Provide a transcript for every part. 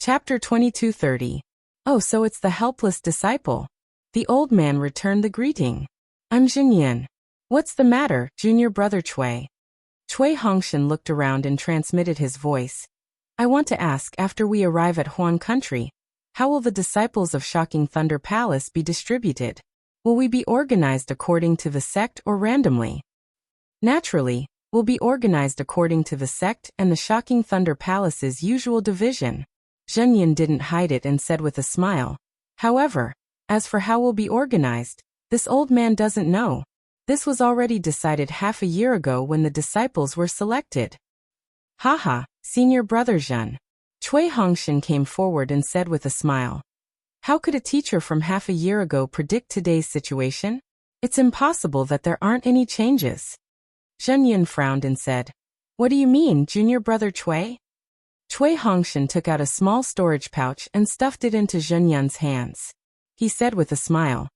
Chapter 2230. Oh, so it's the helpless disciple. The old man returned the greeting. I'm Jinyan. What's the matter, junior brother Cui? Cui Hongshan looked around and transmitted his voice. I want to ask, after we arrive at Huan country, how will the disciples of Shocking Thunder Palace be distributed? Will we be organized according to the sect or randomly? Naturally, we'll be organized according to the sect and the Shocking Thunder Palace's usual division. Zhenyan didn't hide it and said with a smile. However, as for how we'll be organized, this old man doesn't know. This was already decided half a year ago when the disciples were selected. Haha, senior brother Zhen. Cui Hongshan came forward and said with a smile. How could a teacher from half a year ago predict today's situation? It's impossible that there aren't any changes. Zhenyan frowned and said, What do you mean, junior brother Cui? Cui Hongshan took out a small storage pouch and stuffed it into Zhenyan's hands. He said with a smile,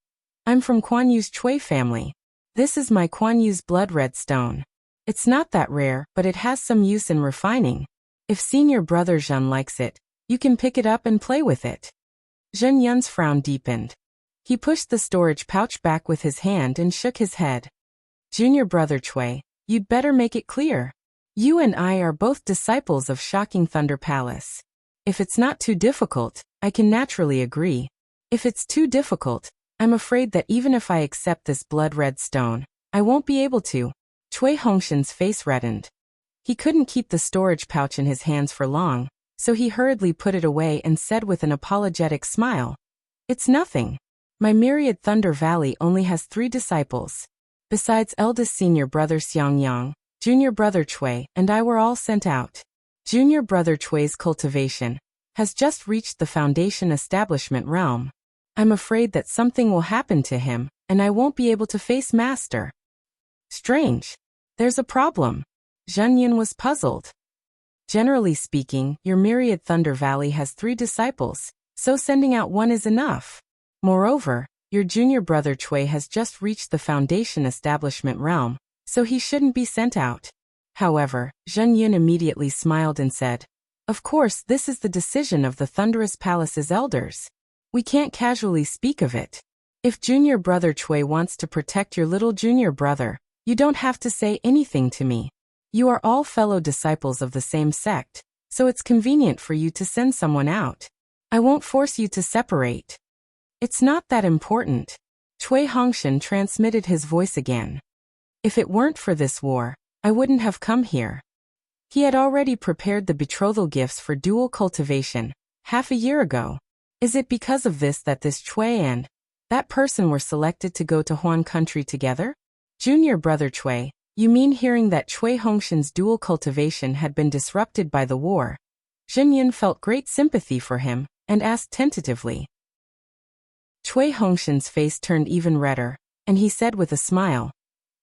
I'm from Kuan Yu's Cui family. This is my Kuan Yu's blood red stone. It's not that rare, but it has some use in refining. If senior brother Zhen likes it, you can pick it up and play with it. Zhenyan's frown deepened. He pushed the storage pouch back with his hand and shook his head. Junior brother Cui, you'd better make it clear. You and I are both disciples of Shocking Thunder Palace. If it's not too difficult, I can naturally agree. If it's too difficult, I'm afraid that even if I accept this blood-red stone, I won't be able to. Cui Hongshan's face reddened. He couldn't keep the storage pouch in his hands for long, so he hurriedly put it away and said with an apologetic smile, It's nothing. My myriad Thunder Valley only has 3 disciples. Besides eldest senior brother Xiangyang, junior brother Cui, and I were all sent out. Junior brother Cui's cultivation has just reached the foundation establishment realm. I'm afraid that something will happen to him, and I won't be able to face master. Strange. There's a problem. Zhenyan was puzzled. Generally speaking, your myriad Thunder Valley has 3 disciples, so sending out 1 is enough. Moreover, your junior brother Cui has just reached the foundation establishment realm, so he shouldn't be sent out. However, Zhenyan immediately smiled and said, Of course, this is the decision of the Thunderous Palace's elders. We can't casually speak of it. If junior brother Cui wants to protect your little junior brother, you don't have to say anything to me. You are all fellow disciples of the same sect, so it's convenient for you to send someone out. I won't force you to separate. It's not that important. Cui Hongshan transmitted his voice again. If it weren't for this war, I wouldn't have come here. He had already prepared the betrothal gifts for dual cultivation, half a year ago. Is it because of this that this Cui and that person were selected to go to Huan country together? Junior brother Cui, you mean hearing that Cui Hongshan's dual cultivation had been disrupted by the war? Zhenyan felt great sympathy for him, and asked tentatively. Cui Hongshan's face turned even redder, and he said with a smile,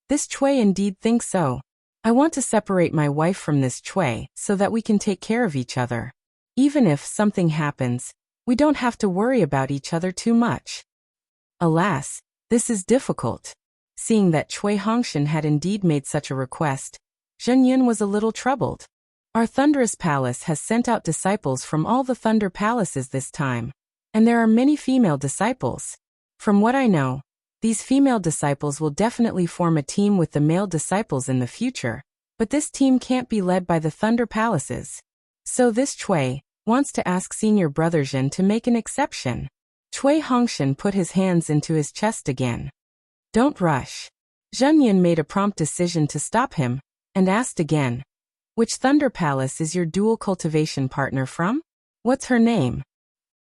This Cui indeed thinks so. I want to separate my wife from this Cui so that we can take care of each other. Even if something happens, we don't have to worry about each other too much. Alas, this is difficult. Seeing that Cui Hongshan had indeed made such a request, Zhenyan was a little troubled. Our Thunderous Palace has sent out disciples from all the Thunder Palaces this time, and there are many female disciples. From what I know, these female disciples will definitely form a team with the male disciples in the future, but this team can't be led by the Thunder Palaces. So this Cui wants to ask senior brother Zhen to make an exception. Cui Hongshan put his hands into his chest again. Don't rush. Zhenyan made a prompt decision to stop him, and asked again, Which Thunder Palace is your dual cultivation partner from? What's her name?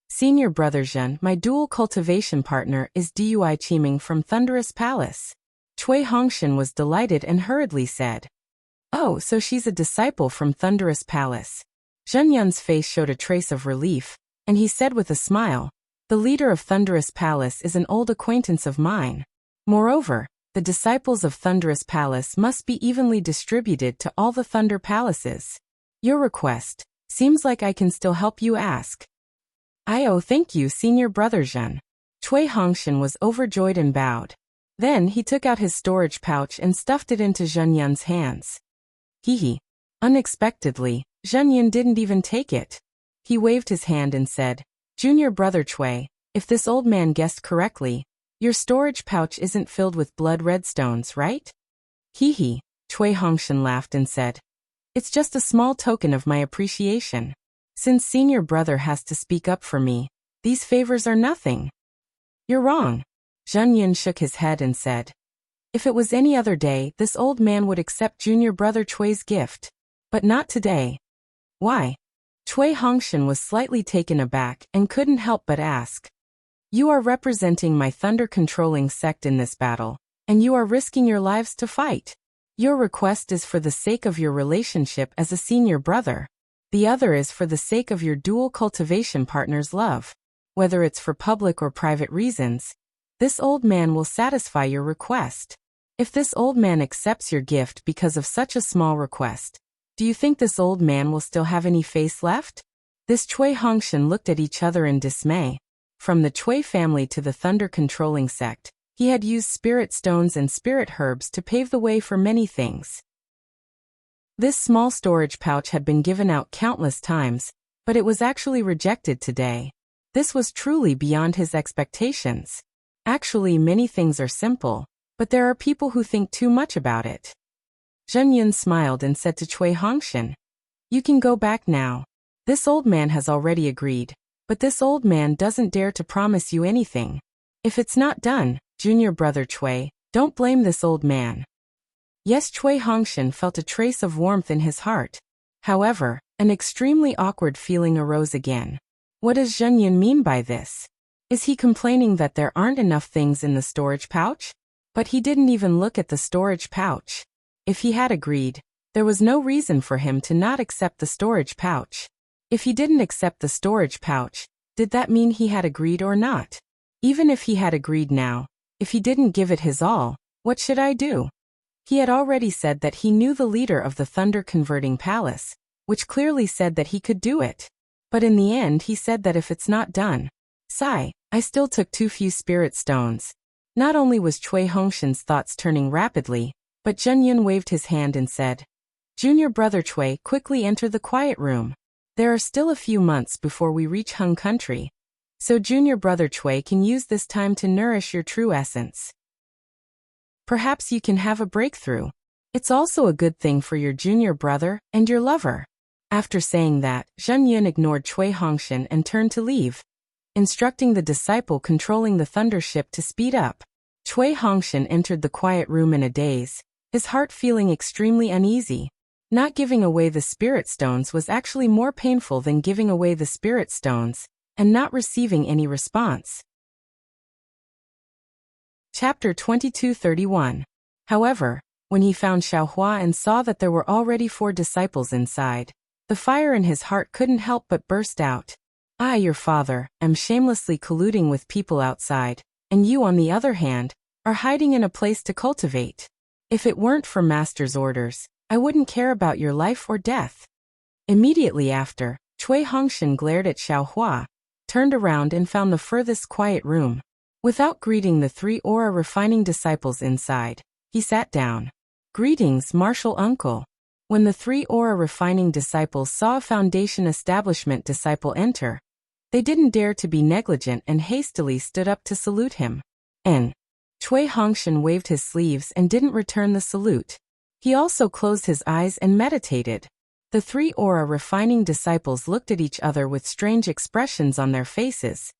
Senior brother Zhen, my dual cultivation partner is Dui Qiming from Thunderous Palace. Cui Hongshan was delighted and hurriedly said, Oh, so she's a disciple from Thunderous Palace. Zhenyan's face showed a trace of relief, and he said with a smile, The leader of Thunderous Palace is an old acquaintance of mine. Moreover, the disciples of Thunderous Palace must be evenly distributed to all the Thunder Palaces. Your request seems like I can still help you ask. Thank you, senior brother Zhen. Cui Hongshan was overjoyed and bowed. Then he took out his storage pouch and stuffed it into Zhenyan's hands. Unexpectedly, Zhenyan didn't even take it. He waved his hand and said, Junior brother Chui, if this old man guessed correctly, your storage pouch isn't filled with blood red stones, right? Hee hee, Chui Hongshan laughed and said, it's just a small token of my appreciation. Since senior brother has to speak up for me, these favors are nothing. You're wrong. Zheng Yun shook his head and said, if it was any other day, this old man would accept junior brother Chui's gift. But not today. Why? Chui Hongshan was slightly taken aback and couldn't help but ask. You are representing my thunder-controlling sect in this battle, and you are risking your lives to fight. Your request is for the sake of your relationship as a senior brother. The other is for the sake of your dual cultivation partner's love. Whether it's for public or private reasons, this old man will satisfy your request. If this old man accepts your gift because of such a small request, do you think this old man will still have any face left? This Chui Hongshan looked at each other in dismay. From the Chui family to the thunder-controlling sect, he had used spirit stones and spirit herbs to pave the way for many things. This small storage pouch had been given out countless times, but it was actually rejected today. This was truly beyond his expectations. Actually, many things are simple, but there are people who think too much about it. Zheng Yun smiled and said to Chui Hongshan, you can go back now. This old man has already agreed, but this old man doesn't dare to promise you anything. If it's not done, junior brother Chui, don't blame this old man. Yes, Chui Hongshan felt a trace of warmth in his heart. However, an extremely awkward feeling arose again. What does Zheng Yun mean by this? Is he complaining that there aren't enough things in the storage pouch? But he didn't even look at the storage pouch. If he had agreed, there was no reason for him to not accept the storage pouch. If he didn't accept the storage pouch, did that mean he had agreed or not? Even if he had agreed now, if he didn't give it his all, what should I do? He had already said that he knew the leader of the Thunder Converting Palace, which clearly said that he could do it. But in the end he said that if it's not done. Sigh, I still took too few spirit stones. Not only was Chui Hongshan's thoughts turning rapidly, but Zheng Yun waved his hand and said, Junior brother Chui, quickly enter the quiet room. There are still a few months before we reach Hung country. So junior brother Chui can use this time to nourish your true essence. Perhaps you can have a breakthrough. It's also a good thing for your junior brother and your lover. After saying that, Zheng Yun ignored Chui Hongshan and turned to leave, instructing the disciple controlling the thunder ship to speed up. Chui Hongshan entered the quiet room in a daze, his heart feeling extremely uneasy. Not giving away the spirit stones was actually more painful than giving away the spirit stones and not receiving any response. Chapter 22:31. However, when he found Xiaohua and saw that there were already 4 disciples inside, the fire in his heart couldn't help but burst out. I, your father, am shamelessly colluding with people outside, and you, on the other hand, are hiding in a place to cultivate. If it weren't for master's orders, I wouldn't care about your life or death. Immediately after, Chui Hongshan glared at Xiaohua, turned around and found the furthest quiet room. Without greeting the 3 aura refining disciples inside, he sat down. Greetings, martial uncle. When the 3 aura refining disciples saw a foundation establishment disciple enter, they didn't dare to be negligent and hastily stood up to salute him. Chui Hongshan waved his sleeves and didn't return the salute. He also closed his eyes and meditated. The 3 aura refining disciples looked at each other with strange expressions on their faces.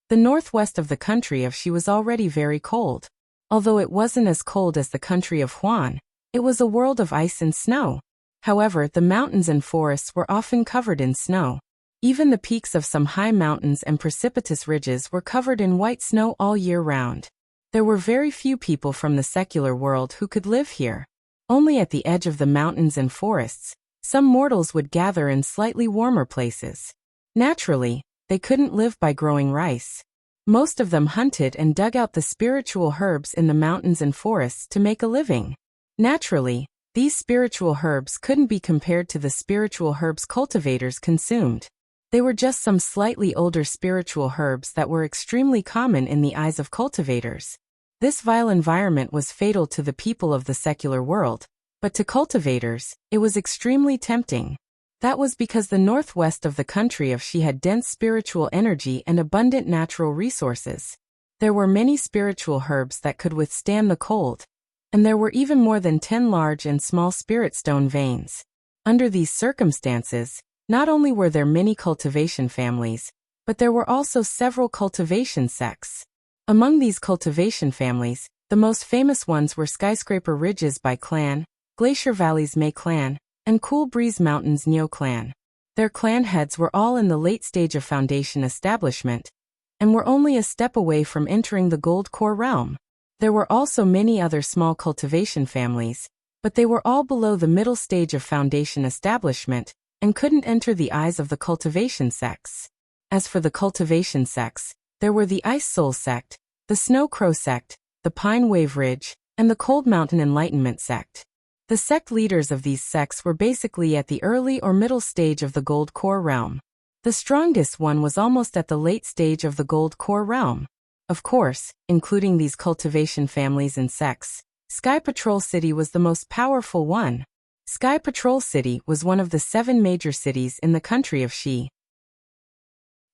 The northwest of the country of Xi was already very cold. Although it wasn't as cold as the country of Huan, it was a world of ice and snow. However, the mountains and forests were often covered in snow. Even the peaks of some high mountains and precipitous ridges were covered in white snow all year round. There were very few people from the secular world who could live here. Only at the edge of the mountains and forests, some mortals would gather in slightly warmer places. Naturally, they couldn't live by growing rice. Most of them hunted and dug out the spiritual herbs in the mountains and forests to make a living. Naturally, these spiritual herbs couldn't be compared to the spiritual herbs cultivators consumed. They were just some slightly older spiritual herbs that were extremely common in the eyes of cultivators. This vile environment was fatal to the people of the secular world, but to cultivators, it was extremely tempting. That was because the northwest of the country of Shi had dense spiritual energy and abundant natural resources. There were many spiritual herbs that could withstand the cold, and there were even more than 10 large and small spirit stone veins. Under these circumstances, not only were there many cultivation families, but there were also several cultivation sects. Among these cultivation families, the most famous ones were Skyscraper Ridges by Clan, Glacier Valleys May Clan, and Cool Breeze Mountains Neo Clan. Their clan heads were all in the late stage of foundation establishment, and were only a step away from entering the Gold Core realm. There were also many other small cultivation families, but they were all below the middle stage of foundation establishment, and couldn't enter the eyes of the cultivation sects. As for the cultivation sects, there were the Ice Soul sect, the Snow Crow sect, the Pine Wave Ridge, and the Cold Mountain Enlightenment sect. The sect leaders of these sects were basically at the early or middle stage of the Gold Core realm. The strongest one was almost at the late stage of the Gold Core realm. Of course, including these cultivation families and sects, Sky Patrol City was the most powerful one. Sky Patrol City was one of the 7 major cities in the country of Shi.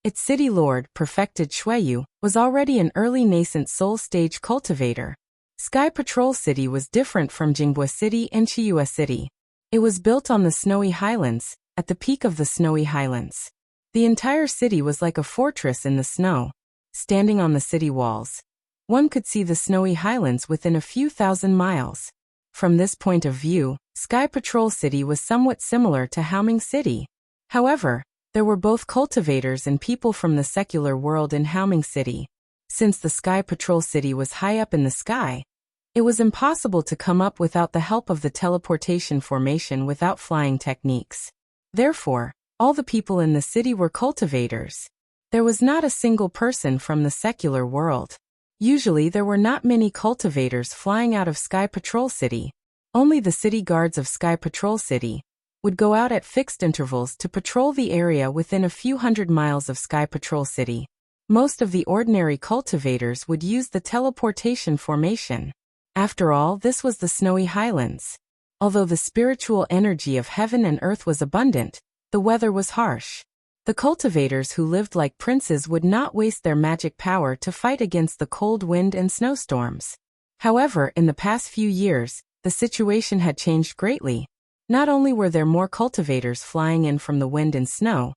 Its city lord, Perfected Shuiyu, was already an early nascent soul stage cultivator. Sky Patrol City was different from Jingbua City and Chiyue City. It was built on the snowy highlands, at the peak of the snowy highlands. The entire city was like a fortress in the snow. Standing on the city walls, one could see the snowy highlands within a few thousand miles. From this point of view, Sky Patrol City was somewhat similar to Haoming City. However, there were both cultivators and people from the secular world in Haoming City. Since the Sky Patrol City was high up in the sky, it was impossible to come up without the help of the teleportation formation without flying techniques. Therefore, all the people in the city were cultivators. There was not a single person from the secular world. Usually there were not many cultivators flying out of Sky Patrol City. Only the city guards of Sky Patrol City would go out at fixed intervals to patrol the area within a few hundred miles of Sky Patrol City. Most of the ordinary cultivators would use the teleportation formation. After all, this was the snowy highlands. Although the spiritual energy of heaven and earth was abundant, the weather was harsh. The cultivators who lived like princes would not waste their magic power to fight against the cold wind and snowstorms. However, in the past few years, the situation had changed greatly. Not only were there more cultivators flying in from the wind and snow,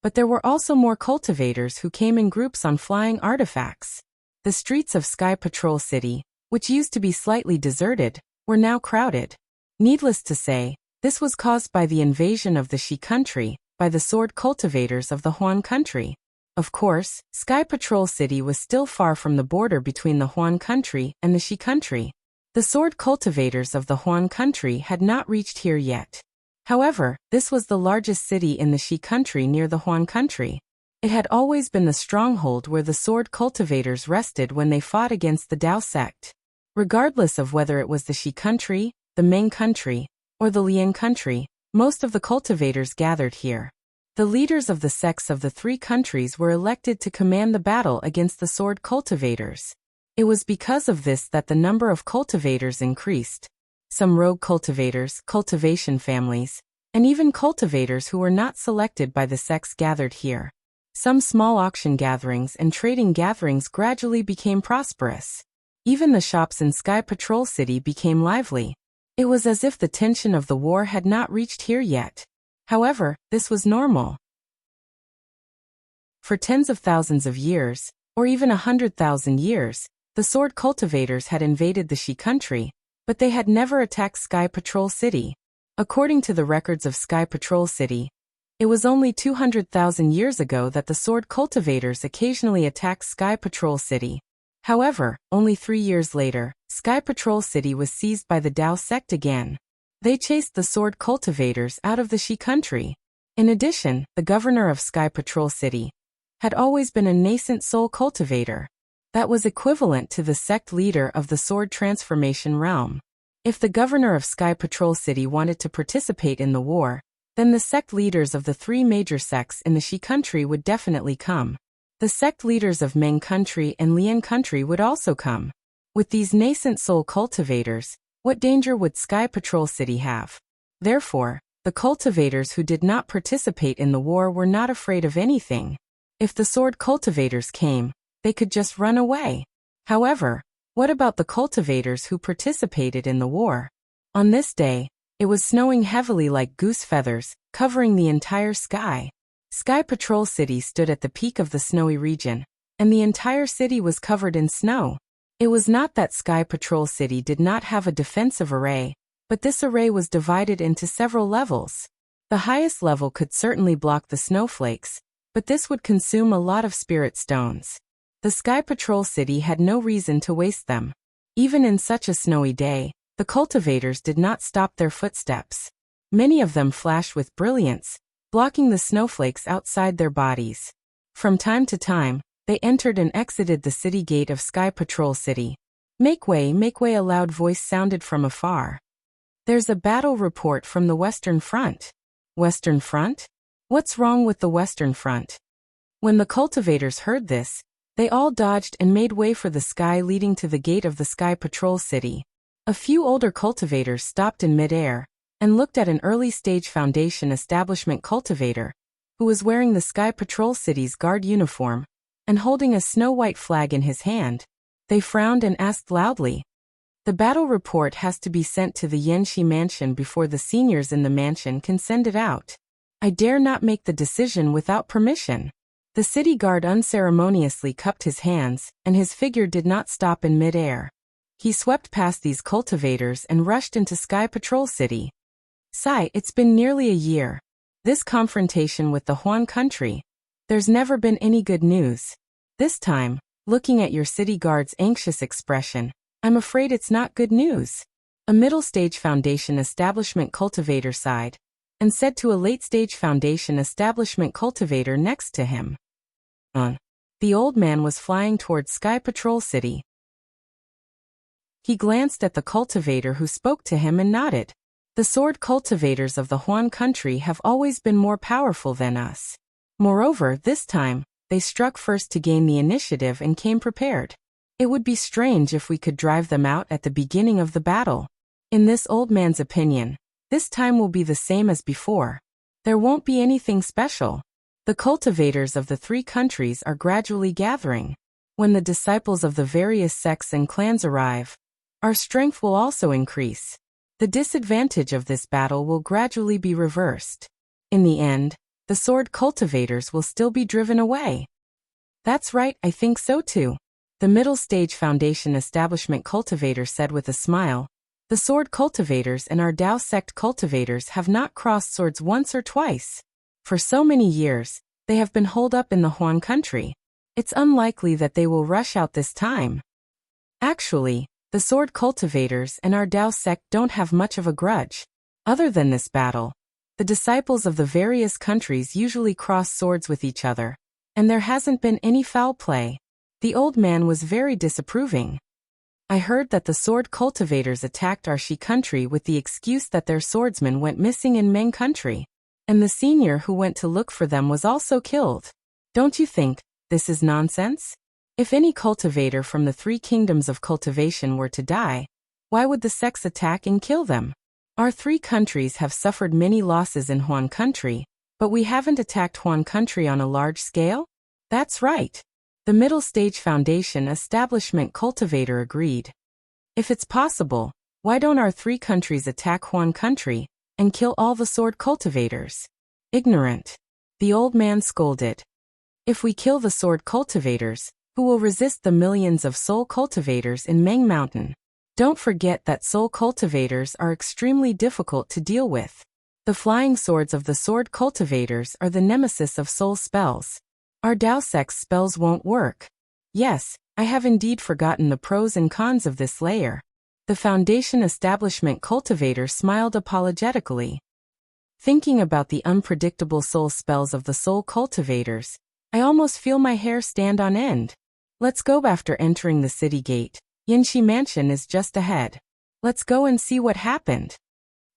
but there were also more cultivators who came in groups on flying artifacts. The streets of Sky Patrol City, which used to be slightly deserted, were now crowded. Needless to say, this was caused by the invasion of the Shi country by the sword cultivators of the Huan country. Of course, Sky Patrol City was still far from the border between the Huan country and the Shi country. The sword cultivators of the Huan country had not reached here yet. However, this was the largest city in the Shi country near the Huan country. It had always been the stronghold where the sword cultivators rested when they fought against the Dao sect. Regardless of whether it was the Shi country, the Ming country, or the Lian country, most of the cultivators gathered here. The leaders of the sects of the 3 countries were elected to command the battle against the sword cultivators. It was because of this that the number of cultivators increased. Some rogue cultivators, cultivation families, and even cultivators who were not selected by the sects gathered here. Some small auction gatherings and trading gatherings gradually became prosperous. Even the shops in Sky Patrol City became lively. It was as if the tension of the war had not reached here yet. However, this was normal. For tens of thousands of years, or even 100,000 years, the sword cultivators had invaded the Shi country, but they had never attacked Sky Patrol City. According to the records of Sky Patrol City, it was only 200,000 years ago that the sword cultivators occasionally attacked Sky Patrol City. However, only 3 years later, Sky Patrol City was seized by the Dao sect again. They chased the sword cultivators out of the Shi country. In addition, the governor of Sky Patrol City had always been a nascent soul cultivator. That was equivalent to the sect leader of the sword transformation realm. If the governor of Sky Patrol City wanted to participate in the war, then the sect leaders of the 3 major sects in the Shi country would definitely come. The sect leaders of Ming country and Lian country would also come. With these nascent soul cultivators, what danger would Sky Patrol City have? Therefore, The cultivators who did not participate in the war were not afraid of anything. If the sword cultivators came, they could just run away. However, what about the cultivators who participated in the war? On this day, it was snowing heavily like goose feathers, covering the entire sky. Sky Patrol City stood at the peak of the snowy region, and the entire city was covered in snow. It was not that Sky Patrol City did not have a defensive array, but this array was divided into several levels. The highest level could certainly block the snowflakes, but this would consume a lot of spirit stones. The Sky Patrol City had no reason to waste them. Even in such a snowy day, the cultivators did not stop their footsteps. Many of them flashed with brilliance, blocking the snowflakes outside their bodies. From time to time, they entered and exited the city gate of Sky Patrol City. Make way, a loud voice sounded from afar. There's a battle report from the Western Front. Western Front? What's wrong with the Western Front? When the cultivators heard this, they all dodged and made way for the sky leading to the gate of the Sky Patrol City. A few older cultivators stopped in midair and looked at an early-stage Foundation establishment cultivator who was wearing the Sky Patrol City's guard uniform and holding a snow-white flag in his hand. They frowned and asked loudly, "The battle report has to be sent to the Yanxi mansion before the seniors in the mansion can send it out. I dare not make the decision without permission." The city guard unceremoniously cupped his hands, and his figure did not stop in midair. He swept past these cultivators and rushed into Sky Patrol City. "Sigh, it's been nearly a year. This confrontation with the Huan country. There's never been any good news. This time, looking at your city guard's anxious expression, I'm afraid it's not good news." A middle-stage Foundation establishment cultivator sighed and said to a late-stage Foundation establishment cultivator next to him. The old man was flying towards Sky Patrol City. He glanced at the cultivator who spoke to him and nodded. "The sword cultivators of the Huan country have always been more powerful than us. Moreover, this time, they struck first to gain the initiative and came prepared. It would be strange if we could drive them out at the beginning of the battle. In this old man's opinion, this time will be the same as before. There won't be anything special. The cultivators of the three countries are gradually gathering. When the disciples of the various sects and clans arrive, our strength will also increase. The disadvantage of this battle will gradually be reversed. In the end, the sword cultivators will still be driven away." "That's right, I think so too," the middle-stage Foundation establishment cultivator said with a smile. "The sword cultivators and our Dao sect cultivators have not crossed swords once or twice. For so many years, they have been holed up in the Huan country. It's unlikely that they will rush out this time. Actually, the sword cultivators and our Dao sect don't have much of a grudge. Other than this battle, the disciples of the various countries usually cross swords with each other, and there hasn't been any foul play." The old man was very disapproving. "I heard that the sword cultivators attacked our Shi country with the excuse that their swordsman went missing in Meng country, and the senior who went to look for them was also killed. Don't you think this is nonsense? If any cultivator from the three kingdoms of cultivation were to die, why would the sects attack and kill them? Our three countries have suffered many losses in Huan country, but we haven't attacked Huan country on a large scale?" "That's right," the middle-stage Foundation establishment cultivator agreed. "If it's possible, why don't our three countries attack Huan country and kill all the sword cultivators?" "Ignorant," the old man scolded. "If we kill the sword cultivators, who will resist the millions of soul cultivators in Meng Mountain? Don't forget that soul cultivators are extremely difficult to deal with. The flying swords of the sword cultivators are the nemesis of soul spells. Our Dao sect's spells won't work. Yes, I have indeed forgotten the pros and cons of this layer." The Foundation establishment cultivator smiled apologetically. "Thinking about the unpredictable soul spells of the soul cultivators, I almost feel my hair stand on end. Let's go." After entering the city gate, Yanxi Mansion is just ahead. Let's go and see what happened.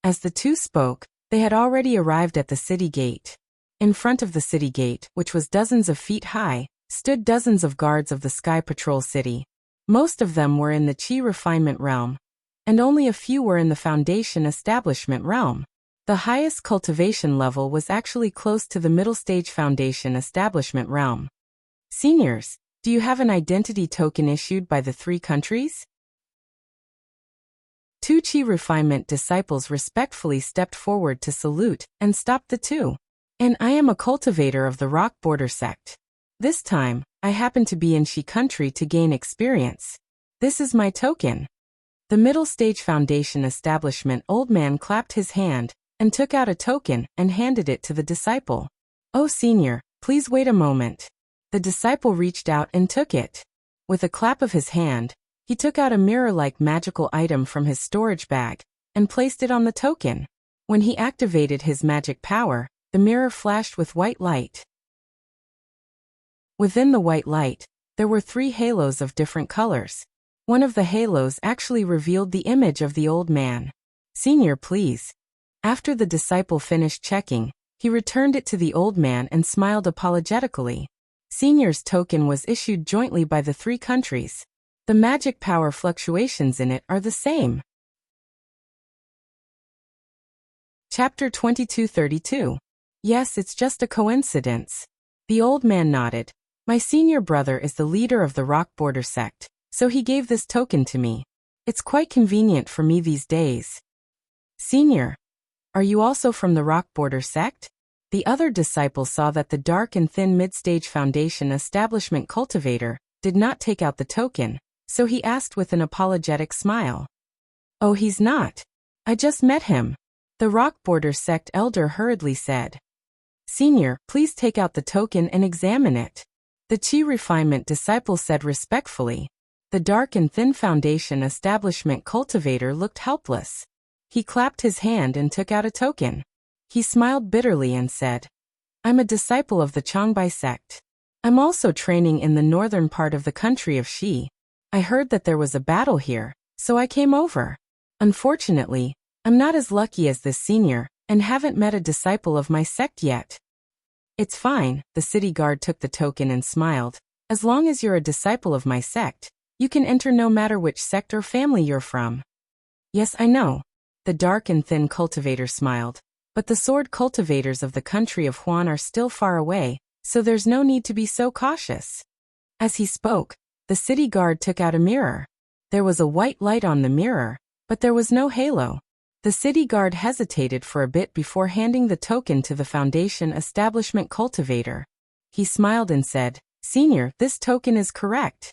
As the two spoke, they had already arrived at the city gate. In front of the city gate, which was dozens of feet high, stood dozens of guards of the Sky Patrol City. Most of them were in the Qi refinement realm, and only a few were in the Foundation establishment realm. The highest cultivation level was actually close to the middle stage foundation establishment realm. Seniors, do you have an identity token issued by the 3 countries? 2 Qi refinement disciples respectfully stepped forward to salute and stopped the 2. And I am a cultivator of the Rock Border sect. This time, I happen to be in Qi country to gain experience. This is my token. The middle stage foundation establishment old man clapped his hand and took out a token and handed it to the disciple. Oh senior, please wait a moment. The disciple reached out and took it. With a clap of his hand, he took out a mirror-like magical item from his storage bag and placed it on the token. When he activated his magic power, the mirror flashed with white light. Within the white light, there were 3 halos of different colors. One of the halos actually revealed the image of the old man. Senior, please. After the disciple finished checking, he returned it to the old man and smiled apologetically. Senior's token was issued jointly by the 3 countries. The magic power fluctuations in it are the same. Chapter 2232. Yes, it's just a coincidence. The old man nodded. My senior brother is the leader of the Rock Border sect, so he gave this token to me. It's quite convenient for me these days. Senior, are you also from the Rock Border sect? The other disciple saw that the dark and thin mid-stage foundation establishment cultivator did not take out the token, so he asked with an apologetic smile. Oh, he's not. I just met him. The Rock Border sect elder hurriedly said. Senior, please take out the token and examine it. The Qi refinement disciple said respectfully. The dark and thin foundation establishment cultivator looked helpless. He clapped his hand and took out a token. He smiled bitterly and said, I'm a disciple of the Changbai sect. I'm also training in the northern part of the country of Xi. I heard that there was a battle here, so I came over. Unfortunately, I'm not as lucky as this senior, and haven't met a disciple of my sect yet. It's fine, the city guard took the token and smiled. As long as you're a disciple of my sect, you can enter no matter which sect or family you're from. Yes, I know. The dark and thin cultivator smiled. But the sword cultivators of the country of Huan are still far away, so there's no need to be so cautious. As he spoke, the city guard took out a mirror. There was a white light on the mirror, but there was no halo. The city guard hesitated for a bit before handing the token to the foundation establishment cultivator. He smiled and said, Senior, this token is correct.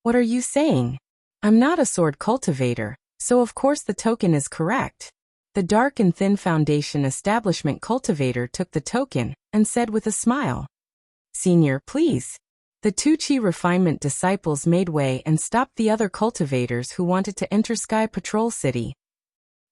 What are you saying? I'm not a sword cultivator, so of course the token is correct. The dark and thin foundation establishment cultivator took the token and said with a smile. Senior, please. The 2 Qi refinement disciples made way and stopped the other cultivators who wanted to enter Sky Patrol City.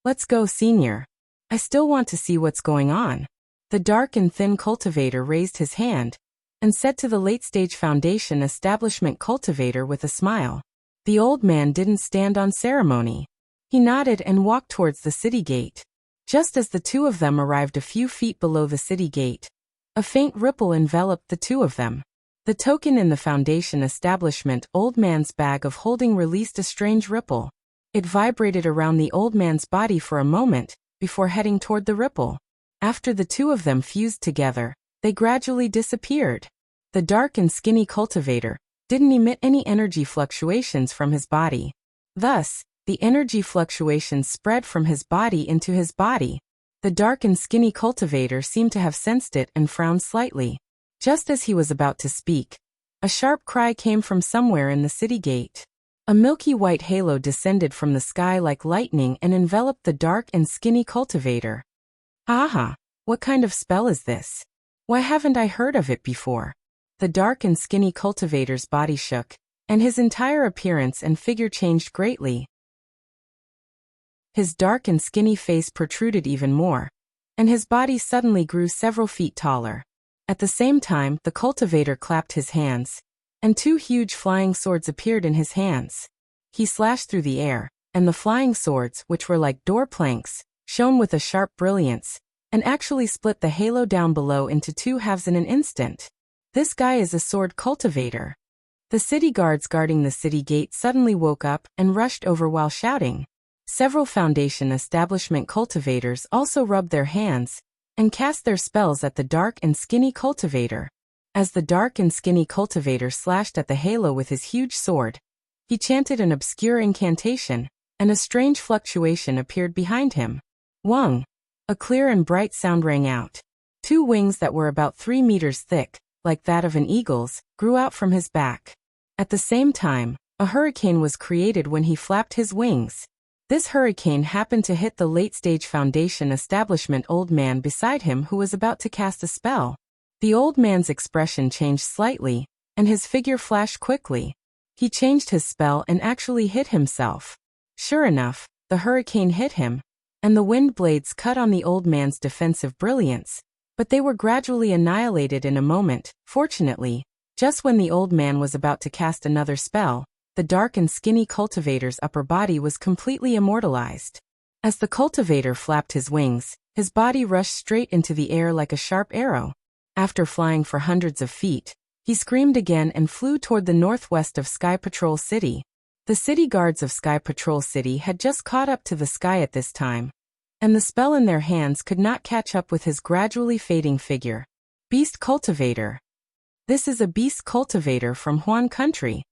Let's go, Senior. I still want to see what's going on. The dark and thin cultivator raised his hand and said to the late-stage foundation establishment cultivator with a smile. The old man didn't stand on ceremony. He nodded and walked towards the city gate. Just as the 2 of them arrived a few feet below the city gate, a faint ripple enveloped the 2 of them. The token in the foundation establishment old man's bag of holding released a strange ripple. It vibrated around the old man's body for a moment, before heading toward the ripple. After the 2 of them fused together, they gradually disappeared. The dark and skinny cultivator didn't emit any energy fluctuations from his body. Thus, the energy fluctuations spread from his body into his body. The dark and skinny cultivator seemed to have sensed it and frowned slightly. Just as he was about to speak, a sharp cry came from somewhere in the city gate. A milky white halo descended from the sky like lightning and enveloped the dark and skinny cultivator. Aha! What kind of spell is this? Why haven't I heard of it before? The dark and skinny cultivator's body shook, and his entire appearance and figure changed greatly. His dark and skinny face protruded even more, and his body suddenly grew several feet taller. At the same time, the cultivator clapped his hands, and 2 huge flying swords appeared in his hands. He slashed through the air, and the flying swords, which were like door planks, shone with a sharp brilliance, and actually split the halo down below into 2 halves in an instant. This guy is a sword cultivator. The city guards guarding the city gate suddenly woke up and rushed over while shouting. Several Foundation establishment cultivators also rubbed their hands and cast their spells at the dark and skinny cultivator. As the dark and skinny cultivator slashed at the halo with his huge sword, he chanted an obscure incantation, and a strange fluctuation appeared behind him. Wung! A clear and bright sound rang out. 2 wings that were about 3 meters thick, like that of an eagle's, grew out from his back. At the same time, a hurricane was created when he flapped his wings. This hurricane happened to hit the late-stage Foundation establishment old man beside him who was about to cast a spell. The old man's expression changed slightly, and his figure flashed quickly. He changed his spell and actually hit himself. Sure enough, the hurricane hit him, and the wind blades cut on the old man's defensive brilliance, but they were gradually annihilated in a moment. Fortunately, just when the old man was about to cast another spell, the dark and skinny cultivator's upper body was completely immortalized. As the cultivator flapped his wings, his body rushed straight into the air like a sharp arrow. After flying for hundreds of feet, he screamed again and flew toward the northwest of Sky Patrol City. The city guards of Sky Patrol City had just caught up to the sky at this time, and the spell in their hands could not catch up with his gradually fading figure. Beast Cultivator. This is a beast cultivator from Huan Country.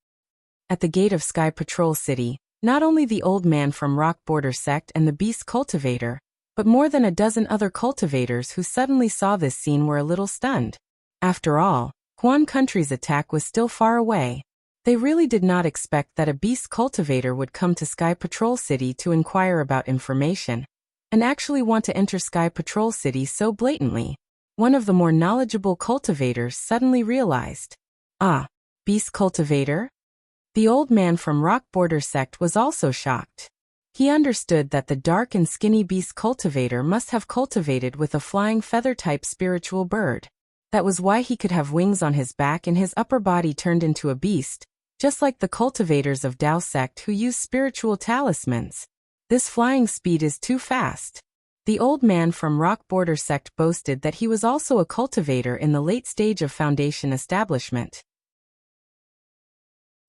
At the gate of Sky Patrol City, not only the old man from Rock Border Sect and the beast cultivator, but more than a dozen other cultivators who suddenly saw this scene were a little stunned. After all, Huan Country's attack was still far away. They really did not expect that a beast cultivator would come to Sky Patrol City to inquire about information, and actually want to enter Sky Patrol City so blatantly. One of the more knowledgeable cultivators suddenly realized. Ah, beast cultivator? The old man from Rock Border Sect was also shocked. He understood that the dark and skinny beast cultivator must have cultivated with a flying feather-type spiritual bird. That was why he could have wings on his back and his upper body turned into a beast, just like the cultivators of Dao Sect who use spiritual talismans. This flying speed is too fast. The old man from Rock Border Sect boasted that he was also a cultivator in the late stage of Foundation establishment.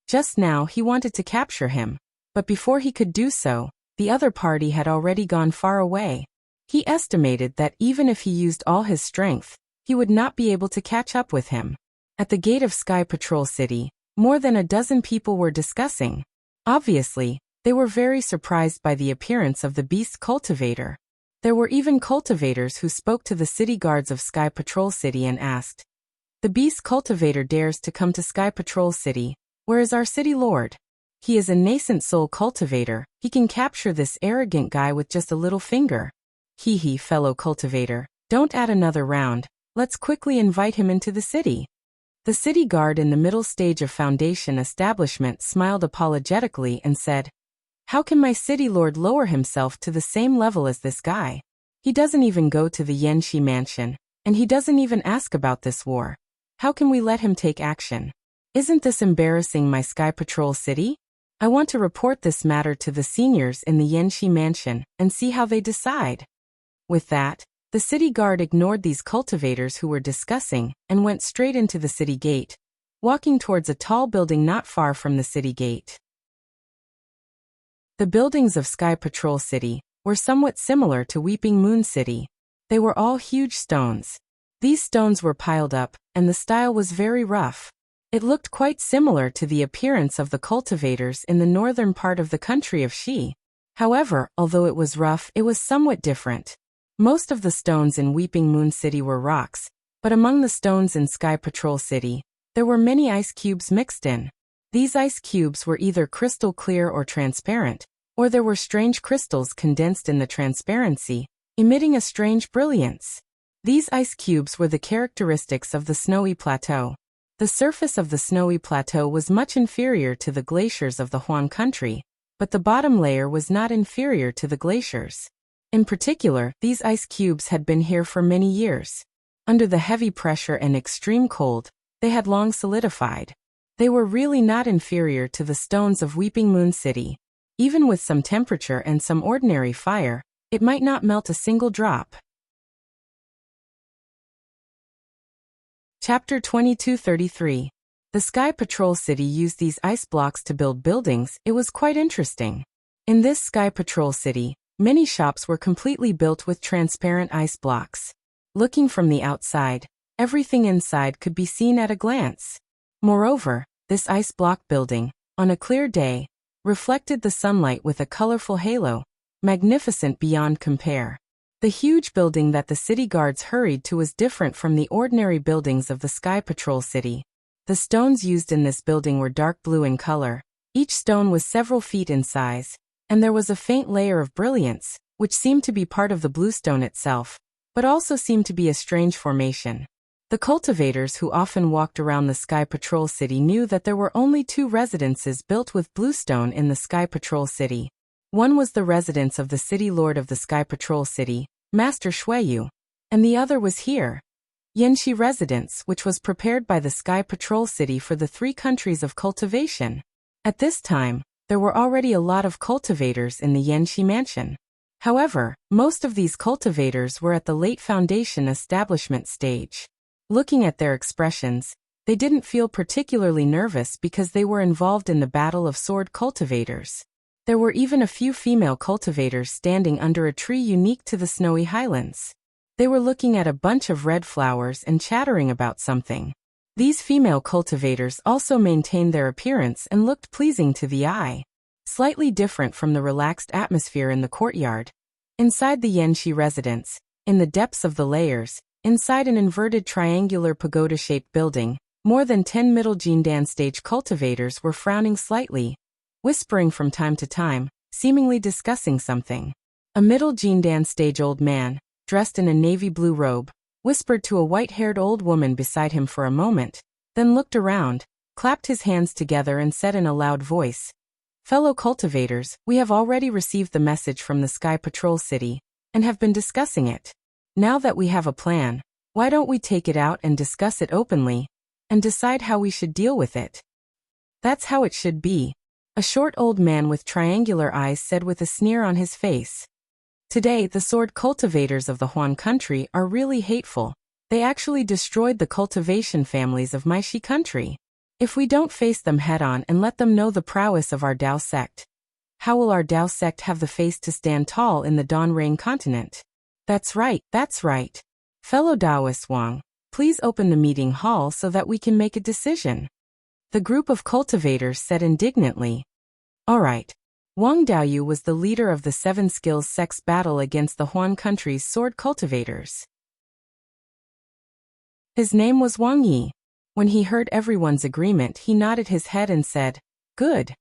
Just now he wanted to capture him, but before he could do so, the other party had already gone far away. He estimated that even if he used all his strength, he would not be able to catch up with him. At the gate of Sky Patrol City, more than a dozen people were discussing. Obviously, they were very surprised by the appearance of the beast cultivator. There were even cultivators who spoke to the city guards of Sky Patrol City and asked, "The beast cultivator dares to come to Sky Patrol City. Where is our city lord? He is a nascent soul cultivator. He can capture this arrogant guy with just a little finger." "Hee, fellow cultivator, don't add another round. Let's quickly invite him into the city." The city guard in the middle stage of Foundation establishment smiled apologetically and said, "How can my city lord lower himself to the same level as this guy? He doesn't even go to the Yanxi mansion, and he doesn't even ask about this war. How can we let him take action? Isn't this embarrassing my Sky Patrol City? I want to report this matter to the seniors in the Yanxi mansion and see how they decide." With that, the city guard ignored these cultivators who were discussing and went straight into the city gate, walking towards a tall building not far from the city gate. The buildings of Sky Patrol City were somewhat similar to Weeping Moon City. They were all huge stones. These stones were piled up, and the style was very rough. It looked quite similar to the appearance of the cultivators in the northern part of the country of Xi. However, although it was rough, it was somewhat different. Most of the stones in Weeping Moon City were rocks, but among the stones in Sky Patrol City, there were many ice cubes mixed in. These ice cubes were either crystal clear or transparent, or there were strange crystals condensed in the transparency, emitting a strange brilliance. These ice cubes were the characteristics of the snowy plateau. The surface of the snowy plateau was much inferior to the glaciers of the Huan country, but the bottom layer was not inferior to the glaciers. In particular, these ice cubes had been here for many years. Under the heavy pressure and extreme cold, they had long solidified. They were really not inferior to the stones of Weeping Moon City. Even with some temperature and some ordinary fire, it might not melt a single drop. Chapter 2233. The Sky Patrol City used these ice blocks to build buildings. It was quite interesting. In this Sky Patrol city, many shops were completely built with transparent ice blocks. Looking from the outside, everything inside could be seen at a glance. Moreover, this ice block building, on a clear day, reflected the sunlight with a colorful halo, magnificent beyond compare. The huge building that the city guards hurried to was different from the ordinary buildings of the Sky Patrol city. The stones used in this building were dark blue in color. Each stone was several feet in size, and there was a faint layer of brilliance, which seemed to be part of the bluestone itself, but also seemed to be a strange formation. The cultivators who often walked around the Sky Patrol city knew that there were only 2 residences built with bluestone in the Sky Patrol city. One was the residence of the city lord of the Sky Patrol city, Master Shuiyu, and the other was here, Yanxi residence, which was prepared by the Sky Patrol city for the 3 countries of cultivation. At this time, there were already a lot of cultivators in the Yanxi mansion. However, most of these cultivators were at the late foundation establishment stage. Looking at their expressions, they didn't feel particularly nervous because they were involved in the battle of sword cultivators. There were even a few female cultivators standing under a tree unique to the snowy highlands. They were looking at a bunch of red flowers and chattering about something. These female cultivators also maintained their appearance and looked pleasing to the eye, slightly different from the relaxed atmosphere in the courtyard. Inside the Yanxi residence, in the depths of the layers, inside an inverted triangular pagoda-shaped building, more than 10 middle Jindan stage cultivators were frowning slightly, whispering from time to time, seemingly discussing something. A middle Jindan stage old man, dressed in a navy blue robe, whispered to a white-haired old woman beside him for a moment, then looked around, clapped his hands together and said in a loud voice, "Fellow cultivators, we have already received the message from the Sky Patrol city, and have been discussing it. Now that we have a plan, why don't we take it out and discuss it openly, and decide how we should deal with it?" "That's how it should be," a short old man with triangular eyes said with a sneer on his face. "Today, the sword cultivators of the Huan country are really hateful. They actually destroyed the cultivation families of my Shi country. If we don't face them head-on and let them know the prowess of our Dao sect, how will our Dao sect have the face to stand tall in the Donrain continent?" That's right. Fellow Daoist Wang, please open the meeting hall so that we can make a decision," the group of cultivators said indignantly. All right. Wang Daoyu was the leader of the 7 skills sect's battle against the Huan country's sword cultivators. His name was Wang Yi. When he heard everyone's agreement, he nodded his head and said, "Good."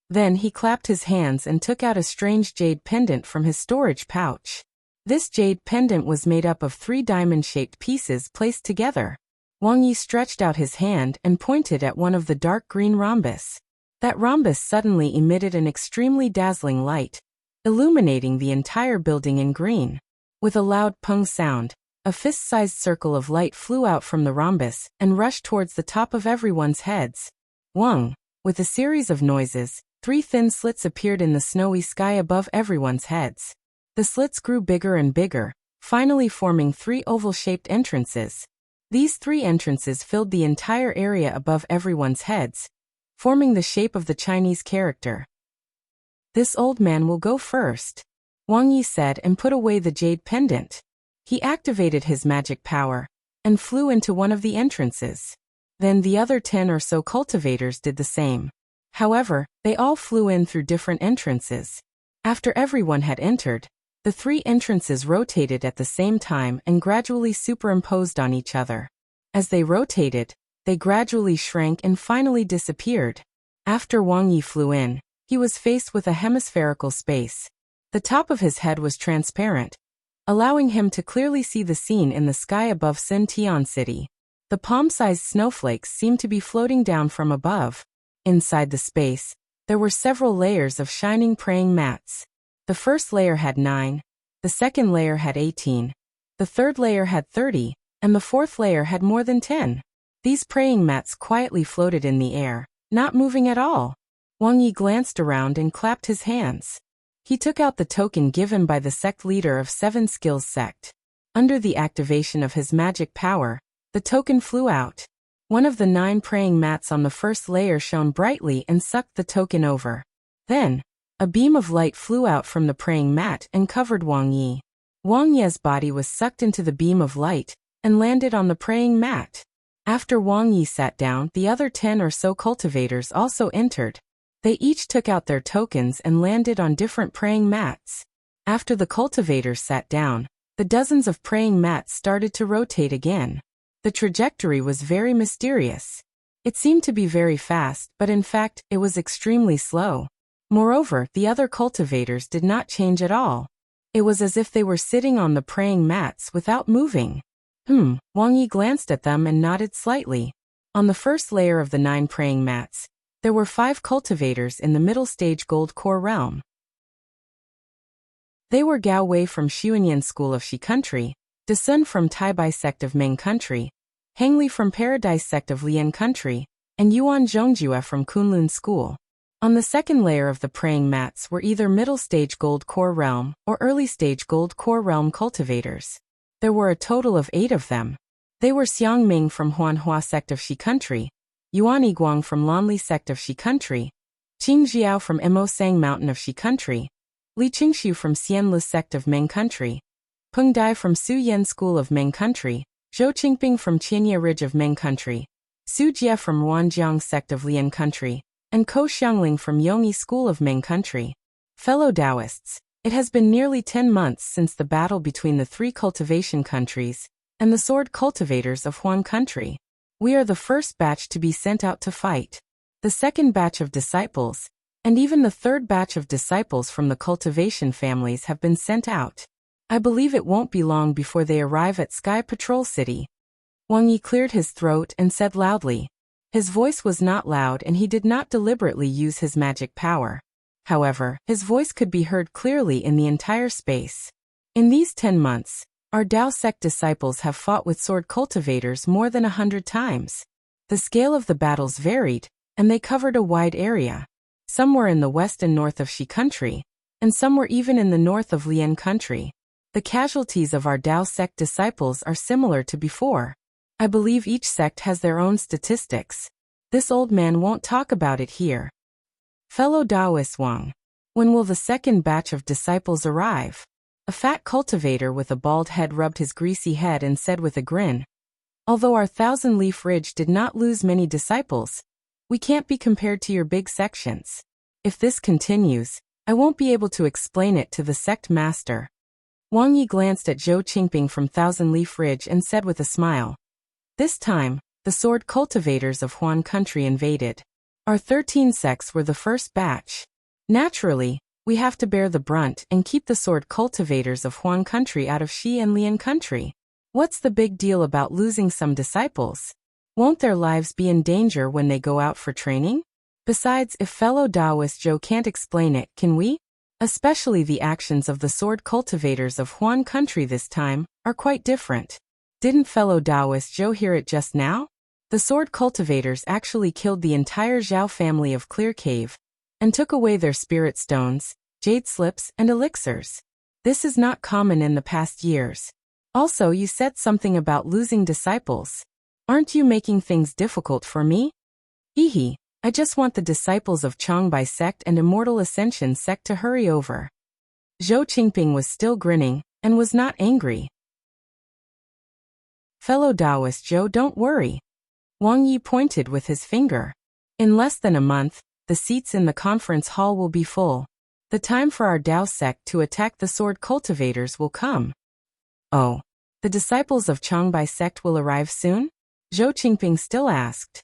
Then he clapped his hands and took out a strange jade pendant from his storage pouch. This jade pendant was made up of 3 diamond-shaped pieces placed together. Wang Yi stretched out his hand and pointed at one of the dark green rhombus. That rhombus suddenly emitted an extremely dazzling light, illuminating the entire building in green. With a loud pung sound, a fist-sized circle of light flew out from the rhombus and rushed towards the top of everyone's heads. Wang, with a series of noises, 3 thin slits appeared in the snowy sky above everyone's heads. The slits grew bigger and bigger, finally forming 3 oval-shaped entrances. These 3 entrances filled the entire area above everyone's heads, forming the shape of the Chinese character. "This old man will go first," Wang Yi said and put away the jade pendant. He activated his magic power and flew into one of the entrances. Then the other 10 or so cultivators did the same. However, they all flew in through different entrances. After everyone had entered, the 3 entrances rotated at the same time and gradually superimposed on each other. As they rotated, they gradually shrank and finally disappeared. After Wang Yi flew in, he was faced with a hemispherical space. The top of his head was transparent, allowing him to clearly see the scene in the sky above Xintian City. The palm-sized snowflakes seemed to be floating down from above. Inside the space, there were several layers of shining praying mats. The first layer had 9, the second layer had 18, the third layer had 30, and the fourth layer had more than 10. These praying mats quietly floated in the air, not moving at all. Wang Yi glanced around and clapped his hands. He took out the token given by the sect leader of 7 skills sect. Under the activation of his magic power, the token flew out. One of the 9 praying mats on the first layer shone brightly and sucked the token over. Then, A beam of light flew out from the praying mat and covered Wang Yi. Wang Yi's body was sucked into the beam of light and landed on the praying mat. After Wang Yi sat down, the other 10 or so cultivators also entered. They each took out their tokens and landed on different praying mats. After the cultivators sat down, the dozens of praying mats started to rotate again. The trajectory was very mysterious. It seemed to be very fast, but in fact, it was extremely slow. Moreover, the other cultivators did not change at all. It was as if they were sitting on the praying mats without moving. Wang Yi glanced at them and nodded slightly. On the first layer of the 9 praying mats, there were 5 cultivators in the middle stage gold core realm. They were Gao Wei from Xuanyan School of Shi Country, Desun from Taibai sect of Ming Country, Hengli from Paradise sect of Lian Country, and Yuan Zhongjue from Kunlun School. On the second layer of the praying mats were either middle stage gold core realm or early stage gold core realm cultivators. There were a total of 8 of them. They were Xiang Ming from Huanhua sect of Shi Country, Yuan Yiguang from Lanli sect of Shi Country, Qing Jiao from Mo Sang Mountain of Shi Country, Li Qingxiu from Xianlu sect of Ming Country, Peng Dai from Su Yan School of Ming Country, Zhou Qingping from Qianye Ridge of Ming Country, Su Jie from Wanjiang sect of Lian Country, and Ko Xiangling from Yongyi School of Ming Country. Fellow Taoists, it has been nearly 10 months since the battle between the 3 cultivation countries and the sword cultivators of Huan Country. We are the first batch to be sent out to fight. The second batch of disciples, and even the third batch of disciples from the cultivation families have been sent out. I believe it won't be long before they arrive at Sky Patrol City. Wang Yi cleared his throat and said loudly. His voice was not loud and he did not deliberately use his magic power. However, his voice could be heard clearly in the entire space. In these 10 months, our Dao sect disciples have fought with sword cultivators more than 100 times. The scale of the battles varied, and they covered a wide area. Some were in the west and north of Shi Country, and some were even in the north of Lian Country. The casualties of our Dao sect disciples are similar to before. I believe each sect has their own statistics. This old man won't talk about it here. Fellow Taoist Wang, when will the second batch of disciples arrive? A fat cultivator with a bald head rubbed his greasy head and said with a grin. Although our Thousand-Leaf Ridge did not lose many disciples, we can't be compared to your big sections. If this continues, I won't be able to explain it to the sect master. Wang Yi glanced at Zhou Qingping from Thousand-Leaf Ridge and said with a smile. This time, the sword cultivators of Huan Country invaded. Our 13 sects were the first batch. Naturally, we have to bear the brunt and keep the sword cultivators of Huan Country out of Shi and Lian Country. What's the big deal about losing some disciples? Won't their lives be in danger when they go out for training? Besides, if fellow Taoist Zhou can't explain it, can we? Especially the actions of the sword cultivators of Huan Country this time are quite different. Didn't fellow Taoist Zhou hear it just now? The sword cultivators actually killed the entire Zhao family of Clear Cave and took away their spirit stones, jade slips, and elixirs. This is not common in the past years. Also, you said something about losing disciples. Aren't you making things difficult for me? Hehe, I just want the disciples of Changbai sect and Immortal Ascension sect to hurry over. Zhou Qingping was still grinning and was not angry. Fellow Taoist Zhou, don't worry. Wang Yi pointed with his finger. In less than a month, the seats in the conference hall will be full. The time for our Dao sect to attack the sword cultivators will come. Oh, the disciples of Changbai sect will arrive soon? Zhou Qingping still asked.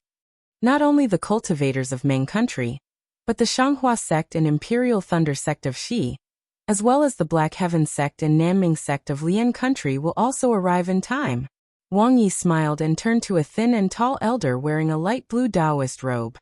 Not only the cultivators of Ming Country, but the Shanghua sect and Imperial Thunder sect of Shi, as well as the Black Heaven sect and Nanming sect of Lian Country will also arrive in time. Wang Yi smiled and turned to a thin and tall elder wearing a light blue Taoist robe.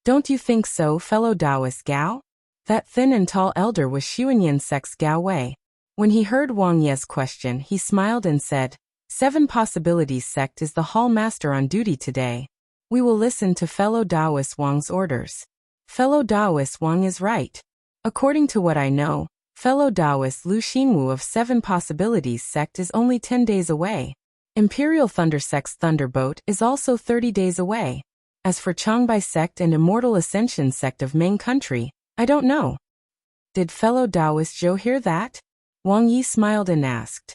Don't you think so, fellow Taoist Gao? That thin and tall elder was Xuanyan sect's Gao Wei. When he heard Wang Yi's question, he smiled and said, 7 Possibilities sect is the hall master on duty today. We will listen to fellow Taoist Wang's orders. Fellow Taoist Wang is right. According to what I know, fellow Taoist Lu Xinwu of 7 Possibilities sect is only 10 days away. Imperial Thunder sect's Thunderboat is also 30 days away. As for Changbai sect and Immortal Ascension sect of Ming Country, I don't know. Did fellow Taoist Zhou hear that? Wang Yi smiled and asked.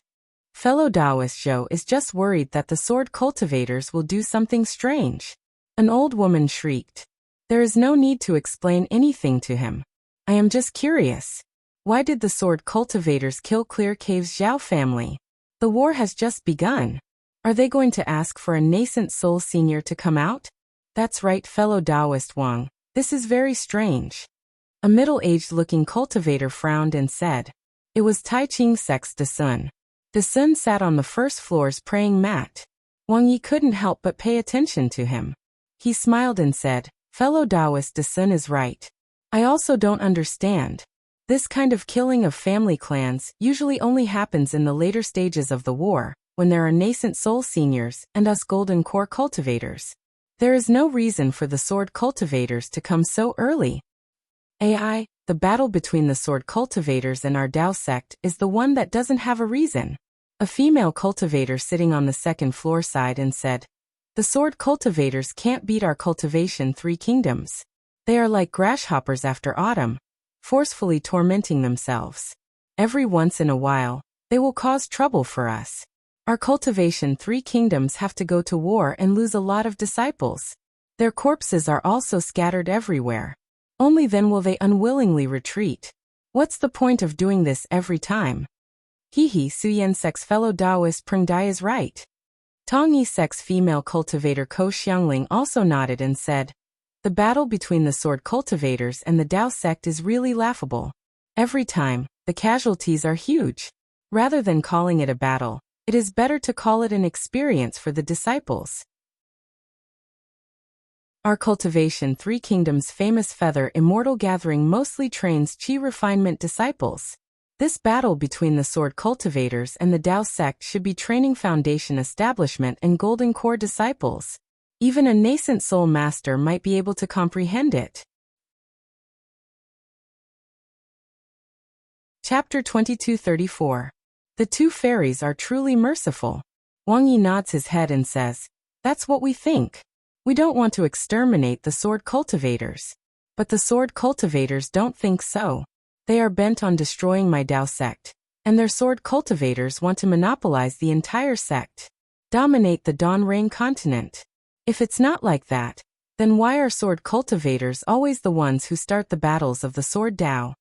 Fellow Taoist Zhou is just worried that the sword cultivators will do something strange. An old woman shrieked. There is no need to explain anything to him. I am just curious. Why did the sword cultivators kill Clear Cave's Zhao family? The war has just begun. Are they going to ask for a nascent soul senior to come out? That's right, fellow Taoist Wang. This is very strange. A middle-aged looking cultivator frowned and said. It was Tai Ching Sec's De Sun. De Sun sat on the first floor's praying mat. Wang Yi couldn't help but pay attention to him. He smiled and said, fellow Taoist De Sun is right. I also don't understand. This kind of killing of family clans usually only happens in the later stages of the war, when there are nascent soul seniors and us golden core cultivators. There is no reason for the sword cultivators to come so early. AI, the battle between the sword cultivators and our Dao sect is the one that doesn't have a reason. A female cultivator sitting on the second floor sighed and said, the sword cultivators can't beat our cultivation 3 kingdoms. They are like grasshoppers after autumn, forcefully tormenting themselves. Every once in a while, they will cause trouble for us. Our cultivation 3 kingdoms have to go to war and lose a lot of disciples. Their corpses are also scattered everywhere. Only then will they unwillingly retreat. What's the point of doing this every time? Hehe, Su Yen Sec's fellow Taoist Peng Dai is right. Tong Yi Sec's female cultivator Ko Xiangling also nodded and said, the battle between the sword cultivators and the Dao sect is really laughable. Every time, the casualties are huge. Rather than calling it a battle, it is better to call it an experience for the disciples. Our cultivation 3 kingdoms famous feather immortal gathering mostly trains Qi refinement disciples. This battle between the sword cultivators and the Dao sect should be training foundation establishment and golden core disciples. Even a nascent soul master might be able to comprehend it. Chapter 2234. The 2 fairies are truly merciful. Wang Yi nods his head and says, that's what we think. We don't want to exterminate the sword cultivators. But the sword cultivators don't think so. They are bent on destroying my Dao sect, and their sword cultivators want to monopolize the entire sect. Dominate the Dawn Rain continent. If it's not like that, then why are sword cultivators always the ones who start the battles of the sword Dao?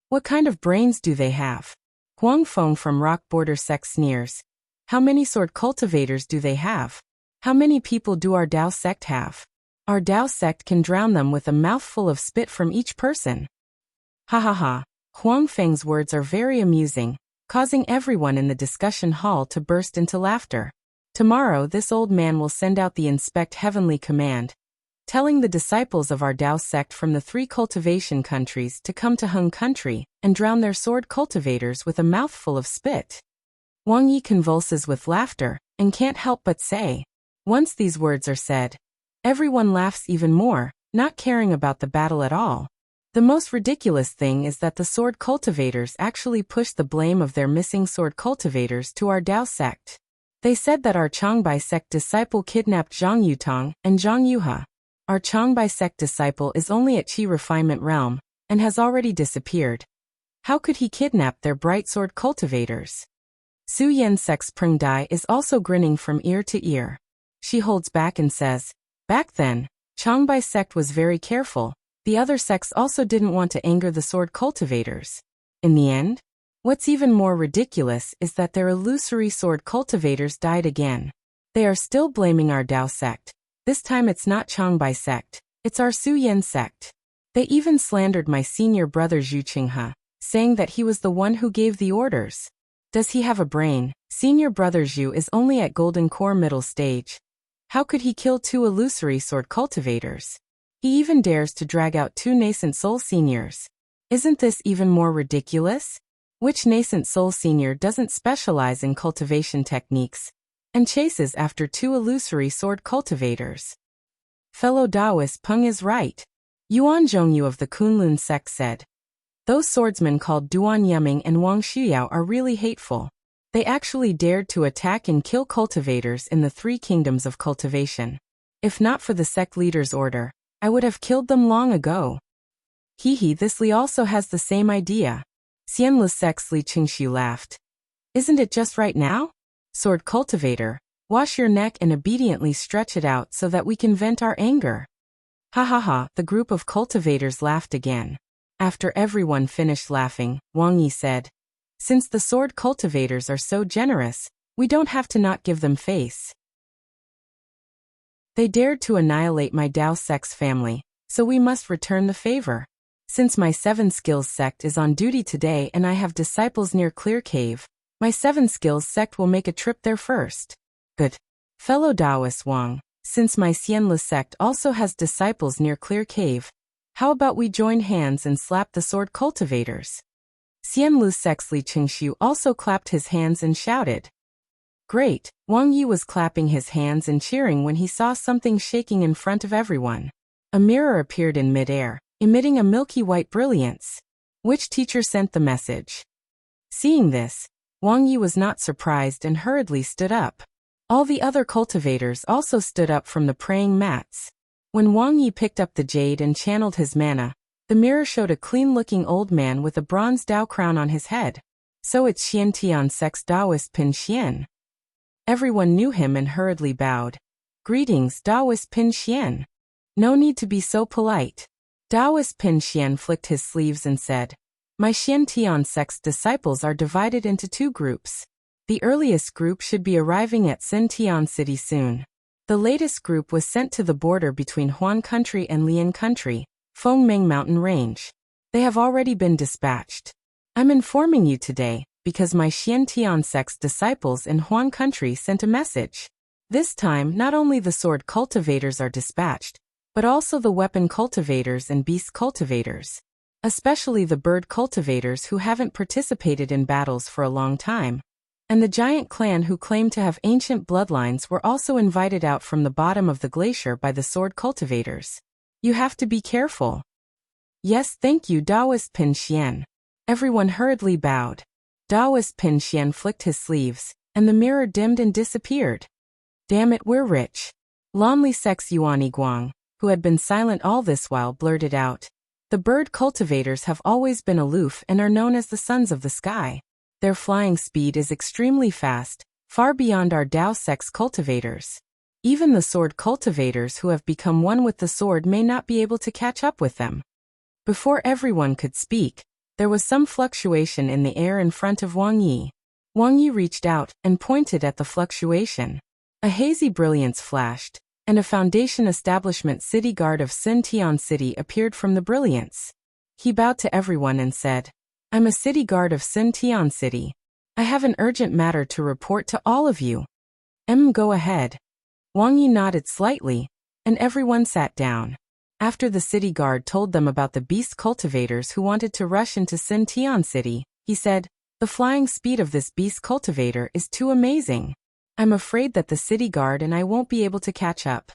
What kind of brains do they have? Huang Feng from Rock Border Sect sneers. How many sword cultivators do they have? How many people do our Dao sect have? Our Dao sect can drown them with a mouthful of spit from each person. Ha ha ha. Huang Feng's words are very amusing, causing everyone in the discussion hall to burst into laughter. Tomorrow this old man will send out the Inspect Heavenly Command, telling the disciples of our Dao sect from the 3 cultivation countries to come to Hung country and drown their sword cultivators with a mouthful of spit. Wang Yi convulses with laughter and can't help but say, once these words are said, everyone laughs even more, not caring about the battle at all. The most ridiculous thing is that the sword cultivators actually push the blame of their missing sword cultivators to our Dao sect. They said that our Changbai sect disciple kidnapped Zhang Yutong and Zhang Yuha. Our Changbai sect disciple is only at Qi refinement realm, and has already disappeared. How could he kidnap their bright sword cultivators? Su Yen Sec's Peng Dai is also grinning from ear to ear. She holds back and says, back then, Changbai sect was very careful. The other sects also didn't want to anger the sword cultivators. In the end, what's even more ridiculous is that their illusory sword cultivators died again. They are still blaming our Dao sect. This time it's not Changbai sect, it's our Su Yen sect. They even slandered my senior brother Zhu Qinghe, saying that he was the one who gave the orders. Does he have a brain? Senior brother Zhu is only at Golden Core middle stage. How could he kill 2 illusory sword cultivators? He even dares to drag out 2 nascent soul seniors. Isn't this even more ridiculous? Which nascent soul senior doesn't specialize in cultivation techniques and chases after 2 illusory sword cultivators? Fellow Taoist Peng is right. Yuan Zhongyu of the Kunlun sect said, those swordsmen called Duan Yuming and Wang Shuyao are really hateful. They actually dared to attack and kill cultivators in the 3 kingdoms of cultivation. If not for the sect leader's order, I would have killed them long ago. Hee, this Li also has the same idea. Xian Le Sex Li Qingxiu laughed. Isn't it just right now? Sword Cultivator, wash your neck and obediently stretch it out so that we can vent our anger. Ha ha ha, the group of cultivators laughed again. After everyone finished laughing, Wang Yi said, since the sword cultivators are so generous, we don't have to not give them face. They dared to annihilate my Dao Sex family, so we must return the favor. Since my 7 Skills sect is on duty today and I have disciples near Clear Cave, my 7 Skills sect will make a trip there first. Good. Fellow Taoist Wang, since my Xian Le sect also has disciples near Clear Cave, how about we join hands and slap the sword cultivators? Xian Lu Sex Li Qingxiu also clapped his hands and shouted. Great! Wang Yi was clapping his hands and cheering when he saw something shaking in front of everyone. A mirror appeared in midair, emitting a milky white brilliance. Which teacher sent the message? Seeing this, Wang Yi was not surprised and hurriedly stood up. All the other cultivators also stood up from the praying mats. When Wang Yi picked up the jade and channeled his mana, the mirror showed a clean-looking old man with a bronze Dao crown on his head. So it's Xian Tian Sex Taoist Pin Xian. Everyone knew him and hurriedly bowed. Greetings, Taoist Pin Xian. No need to be so polite. Taoist Pin Xian flicked his sleeves and said, my Xian Tian Sex disciples are divided into 2 groups. The earliest group should be arriving at Xin Tian City soon. The latest group was sent to the border between Huan Country and Lian Country, Fengmeng Mountain Range. They have already been dispatched. I'm informing you today, because my Xian Tian Sex disciples in Huan Country sent a message. This time, not only the sword cultivators are dispatched, but also the weapon cultivators and beast cultivators. Especially the bird cultivators who haven't participated in battles for a long time. And the giant clan who claim to have ancient bloodlines were also invited out from the bottom of the glacier by the sword cultivators. You have to be careful. Yes, thank you, Taoist Pin Xian. Everyone hurriedly bowed. Taoist Pin Xian flicked his sleeves, and the mirror dimmed and disappeared. Damn it, we're rich. Lonely Sex Yuan Guang, who had been silent all this while, blurted out. The bird cultivators have always been aloof and are known as the sons of the sky. Their flying speed is extremely fast, far beyond our Dao Sex cultivators. Even the sword cultivators who have become one with the sword may not be able to catch up with them. Before everyone could speak, there was some fluctuation in the air in front of Wang Yi. Wang Yi reached out and pointed at the fluctuation. A hazy brilliance flashed, and a foundation establishment city guard of Xin Tian City appeared from the brilliance. He bowed to everyone and said, I'm a city guard of Xin Tian City. I have an urgent matter to report to all of you. Go ahead. Wang Yi nodded slightly, and everyone sat down. After the city guard told them about the beast cultivators who wanted to rush into Xin Tian City, he said, the flying speed of this beast cultivator is too amazing. I'm afraid that the city guard and I won't be able to catch up.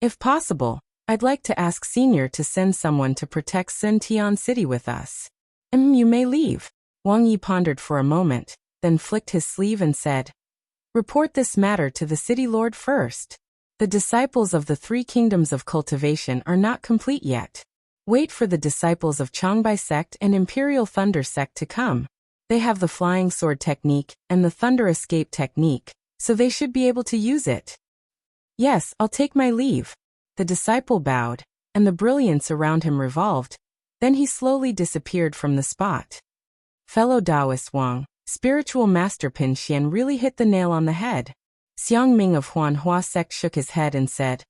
If possible, I'd like to ask Senior to send someone to protect Xin Tian City with us. You may leave. Wang Yi pondered for a moment, then flicked his sleeve and said, report this matter to the city lord first. The disciples of the 3 kingdoms of cultivation are not complete yet. Wait for the disciples of Changbai sect and Imperial Thunder sect to come. They have the flying sword technique and the thunder escape technique, so they should be able to use it. Yes, I'll take my leave. The disciple bowed, and the brilliance around him revolved. Then he slowly disappeared from the spot. Fellow Taoist Wang, spiritual master Pin Xian really hit the nail on the head. Xiang Ming of Huan Hua sect shook his head and said,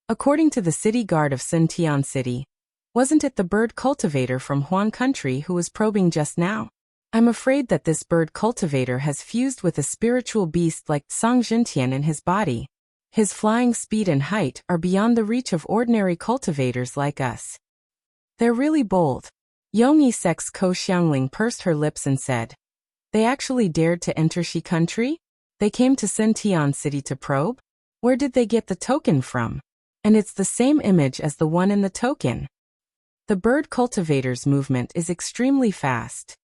according to the city guard of Xin Tian City, wasn't it the bird cultivator from Huan Country who was probing just now? I'm afraid that this bird cultivator has fused with a spiritual beast like Song Jintian in his body. His flying speed and height are beyond the reach of ordinary cultivators like us. They're really bold. Yongyi Sex Ko Xiangling pursed her lips and said, they actually dared to enter Shi Country? They came to Xin Tian City to probe? Where did they get the token from? And it's the same image as the one in the token. The bird cultivator's movement is extremely fast.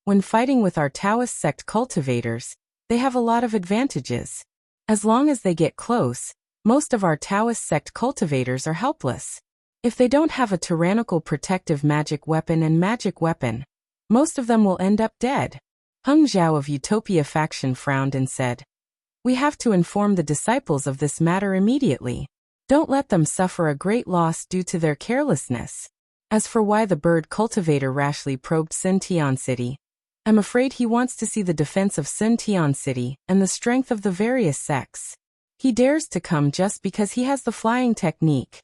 When fighting with our Taoist sect cultivators, they have a lot of advantages. As long as they get close, most of our Taoist sect cultivators are helpless. If they don't have a tyrannical protective magic weapon, most of them will end up dead. Hung Zhao of Utopia faction frowned and said, "We have to inform the disciples of this matter immediately. Don't let them suffer a great loss due to their carelessness." As for why the bird cultivator rashly probed Sun Tian City, I'm afraid he wants to see the defense of Sun Tian City and the strength of the various sects. He dares to come just because he has the flying technique.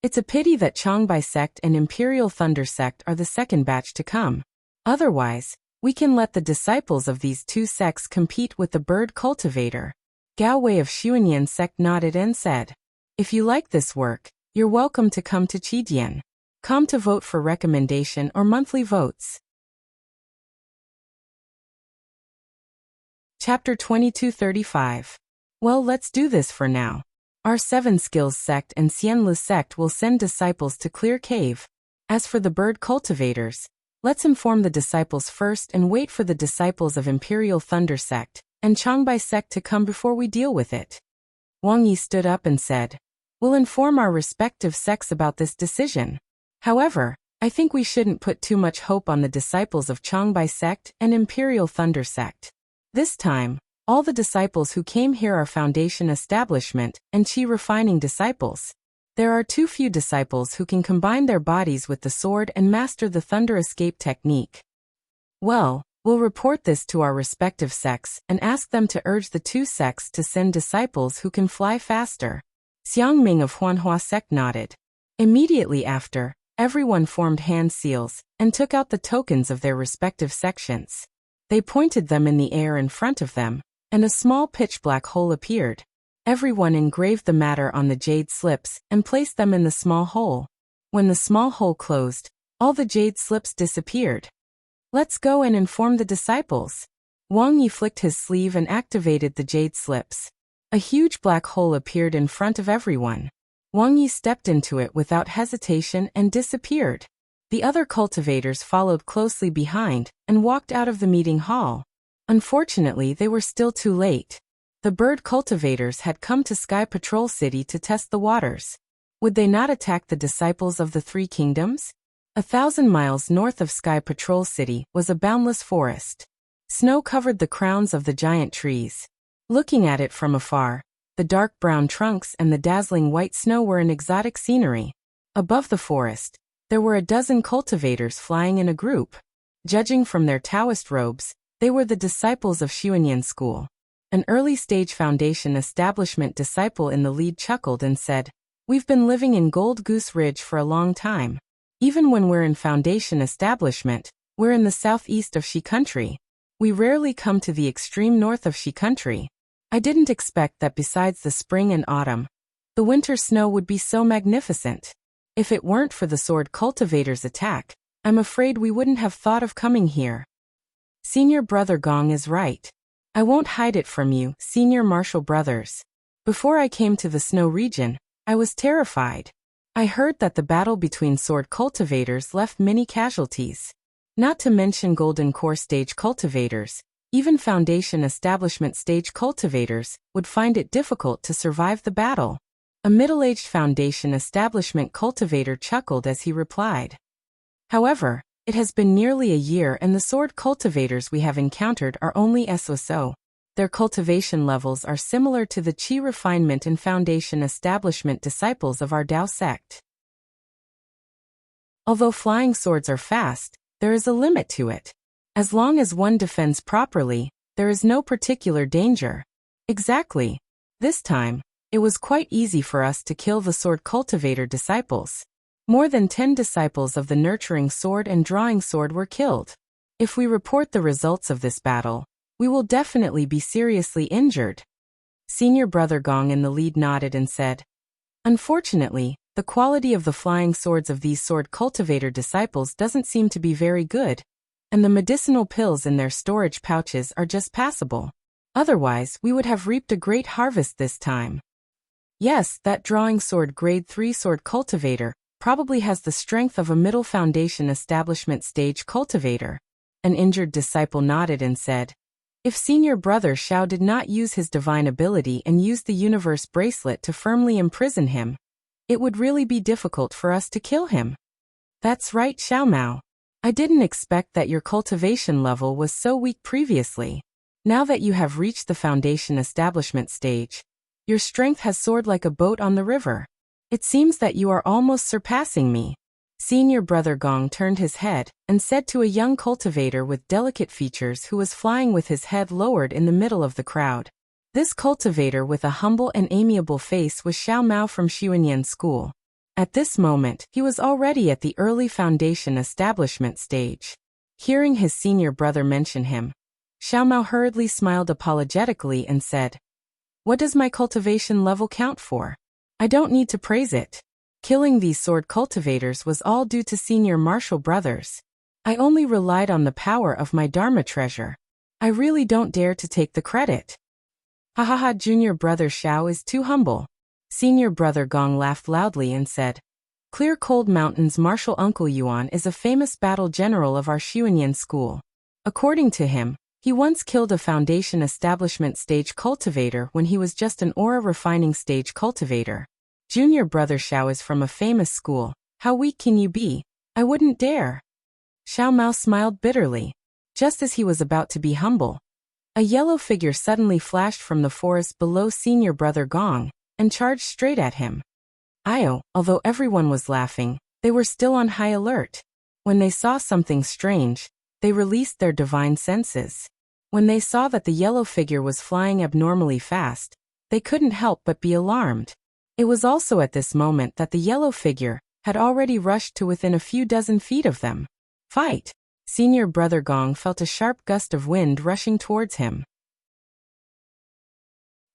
It's a pity that Changbai sect and Imperial Thunder sect are the second batch to come. Otherwise, we can let the disciples of these two sects compete with the bird cultivator. Gao Wei of Xuanyan sect nodded and said, "If you like this work, you're welcome to come to Qidian. Come to vote for recommendation or monthly votes." Chapter 2235. Well, let's do this for now. Our Seven Skills sect and Xianlu sect will send disciples to Clear Cave. As for the bird cultivators, let's inform the disciples first and wait for the disciples of Imperial Thunder sect and Changbai sect to come before we deal with it. Wang Yi stood up and said, "We'll inform our respective sects about this decision. However, I think we shouldn't put too much hope on the disciples of Changbai sect and Imperial Thunder sect. This time, all the disciples who came here are Foundation Establishment and Qi Refining disciples. There are too few disciples who can combine their bodies with the sword and master the Thunder Escape technique. Well, we'll report this to our respective sects and ask them to urge the two sects to send disciples who can fly faster." Xiang Ming of Huanhua sect nodded. Immediately after, everyone formed hand seals and took out the tokens of their respective sections. They pointed them in the air in front of them, and a small pitch-black hole appeared. Everyone engraved the matter on the jade slips and placed them in the small hole. When the small hole closed, all the jade slips disappeared. "Let's go and inform the disciples." Wang Yi flicked his sleeve and activated the jade slips. A huge black hole appeared in front of everyone. Wang Yi stepped into it without hesitation and disappeared. The other cultivators followed closely behind and walked out of the meeting hall. Unfortunately, they were still too late. The bird cultivators had come to Sky Patrol City to test the waters. Would they not attack the disciples of the Three Kingdoms? 1,000 miles north of Sky Patrol City was a boundless forest. Snow covered the crowns of the giant trees. Looking at it from afar, the dark brown trunks and the dazzling white snow were an exotic scenery. Above the forest, there were a dozen cultivators flying in a group. Judging from their Taoist robes, they were the disciples of Xuanyan School. An early-stage Foundation Establishment disciple in the lead chuckled and said, "We've been living in Gold Goose Ridge for a long time. Even when we're in Foundation Establishment, we're in the southeast of Shi Country. We rarely come to the extreme north of Shi Country. I didn't expect that besides the spring and autumn, the winter snow would be so magnificent. If it weren't for the sword cultivator's attack, I'm afraid we wouldn't have thought of coming here." Senior Brother Gong is right. I won't hide it from you, Senior Martial Brothers. Before I came to the snow region, I was terrified. I heard that the battle between sword cultivators left many casualties. Not to mention Golden Core stage cultivators, even Foundation Establishment stage cultivators would find it difficult to survive the battle. A middle-aged Foundation Establishment cultivator chuckled as he replied. However, it has been nearly a year and the sword cultivators we have encountered are only so. Their cultivation levels are similar to the Qi Refinement and Foundation Establishment disciples of our Dao sect. Although flying swords are fast, there is a limit to it. As long as one defends properly, there is no particular danger. Exactly. This time, it was quite easy for us to kill the sword cultivator disciples. More than 10 disciples of the nurturing sword and drawing sword were killed. If we report the results of this battle, we will definitely be seriously injured. Senior Brother Gong in the lead nodded and said, "Unfortunately, the quality of the flying swords of these sword cultivator disciples doesn't seem to be very good, and the medicinal pills in their storage pouches are just passable. Otherwise, we would have reaped a great harvest this time." Yes, that drawing sword grade 3 sword cultivator probably has the strength of a middle Foundation Establishment stage cultivator. An injured disciple nodded and said, "If Senior Brother Xiao did not use his divine ability and used the universe bracelet to firmly imprison him, It would really be difficult for us to kill him. That's right, Xiao Mao. I didn't expect that your cultivation level was so weak previously. Now that you have reached the foundation establishment stage, your strength has soared like a boat on the river. It seems that you are almost surpassing me. Senior Brother Gong turned his head and said to a young cultivator with delicate features who was flying with his head lowered in the middle of the crowd. This cultivator with a humble and amiable face was Xiao Mao from Xuanyan School. At this moment, he was already at the early foundation establishment stage. Hearing his senior brother mention him, Xiao Mao hurriedly smiled apologetically and said, "What does my cultivation level count for? I don't need to praise it. Killing these sword cultivators was all due to senior martial brothers. I only relied on the power of my Dharma treasure. I really don't dare to take the credit." "Ha ha ha, junior brother Xiao is too humble." Senior Brother Gong laughed loudly and said, "Clear Cold Mountain's martial uncle Yuan is a famous battle general of our Xuanyan school. According to him, he once killed a foundation establishment stage cultivator when he was just an aura refining stage cultivator. Junior Brother Xiao is from a famous school. How weak can you be? I wouldn't dare." Xiao Mao smiled bitterly. Just as he was about to be humble, a yellow figure suddenly flashed from the forest below Senior Brother Gong and charged straight at him. Although everyone was laughing, they were still on high alert. When they saw something strange, they released their divine senses. When they saw that the yellow figure was flying abnormally fast, they couldn't help but be alarmed. It was also at this moment that the yellow figure had already rushed to within a few dozen feet of them. "Fight!" Senior Brother Gong felt a sharp gust of wind rushing towards him.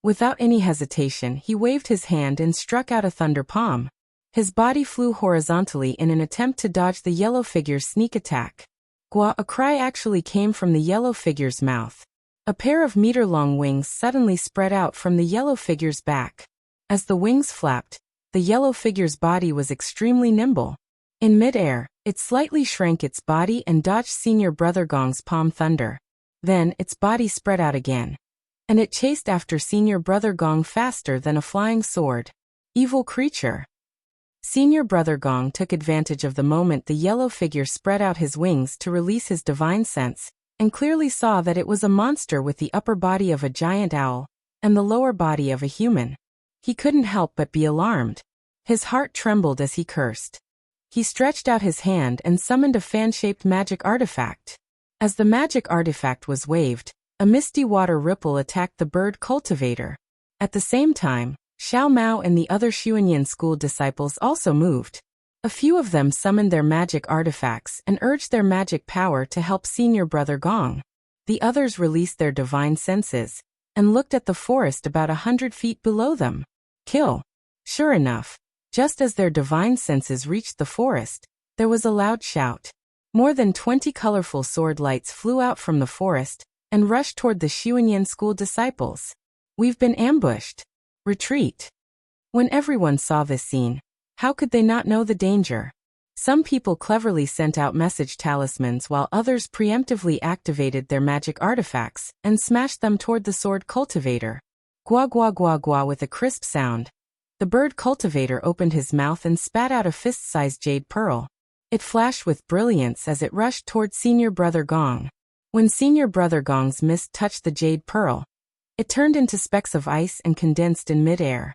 Without any hesitation, he waved his hand and struck out a thunder palm. His body flew horizontally in an attempt to dodge the yellow figure's sneak attack. Gua! A cry actually came from the yellow figure's mouth. A pair of meter-long wings suddenly spread out from the yellow figure's back. As the wings flapped, the yellow figure's body was extremely nimble. In mid-air, it slightly shrank its body and dodged Senior Brother Gong's palm thunder. Then, its body spread out again, and it chased after Senior Brother Gong faster than a flying sword. Evil creature! Senior Brother Gong took advantage of the moment the yellow figure spread out his wings to release his divine sense, and clearly saw that it was a monster with the upper body of a giant owl and the lower body of a human. He couldn't help but be alarmed. His heart trembled as he cursed. He stretched out his hand and summoned a fan-shaped magic artifact. As the magic artifact was waved, a misty water ripple attacked the bird cultivator. At the same time, Xiao Mao and the other Xuanyan school disciples also moved. A few of them summoned their magic artifacts and urged their magic power to help Senior Brother Gong. The others released their divine senses and looked at the forest about 100 feet below them. Kill! Sure enough, just as their divine senses reached the forest, there was a loud shout. More than 20 colorful sword lights flew out from the forest and rushed toward the Xuanyan school disciples. "We've been ambushed. Retreat!" When everyone saw this scene, how could they not know the danger? Some people cleverly sent out message talismans while others preemptively activated their magic artifacts and smashed them toward the sword cultivator. Gua gua gua gua! With a crisp sound, the bird cultivator opened his mouth and spat out a fist-sized jade pearl. It flashed with brilliance as it rushed toward Senior Brother Gong. When Senior Brother Gong's mist touched the jade pearl, it turned into specks of ice and condensed in mid-air.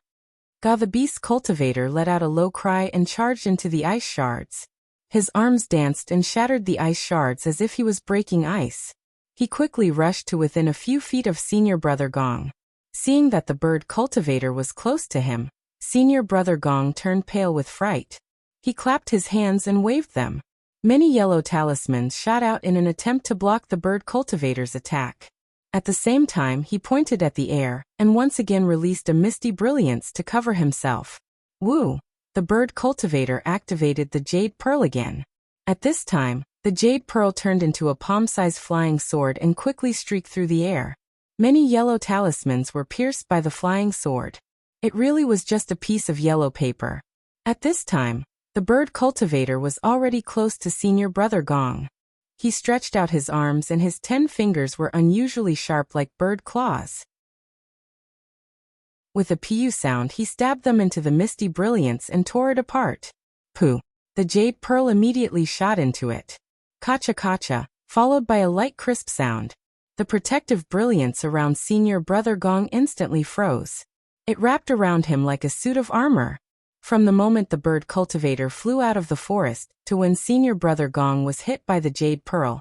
The beast cultivator let out a low cry and charged into the ice shards. His arms danced and shattered the ice shards as if he was breaking ice. He quickly rushed to within a few feet of Senior Brother Gong. Seeing that the bird cultivator was close to him, Senior Brother Gong turned pale with fright. He clapped his hands and waved them. Many yellow talismans shot out in an attempt to block the bird cultivator's attack. At the same time, he pointed at the air and once again released a misty brilliance to cover himself. Woo! The bird cultivator activated the jade pearl again. At this time, the jade pearl turned into a palm-sized flying sword and quickly streaked through the air. Many yellow talismans were pierced by the flying sword. It really was just a piece of yellow paper. At this time, the bird cultivator was already close to Senior Brother Gong. He stretched out his arms and his 10 fingers were unusually sharp like bird claws. With a pu sound he stabbed them into the misty brilliance and tore it apart. Pooh! The jade pearl immediately shot into it. Kacha-kacha, followed by a light crisp sound. The protective brilliance around Senior Brother Gong instantly froze. It wrapped around him like a suit of armor. From the moment the bird cultivator flew out of the forest to when Senior Brother Gong was hit by the jade pearl,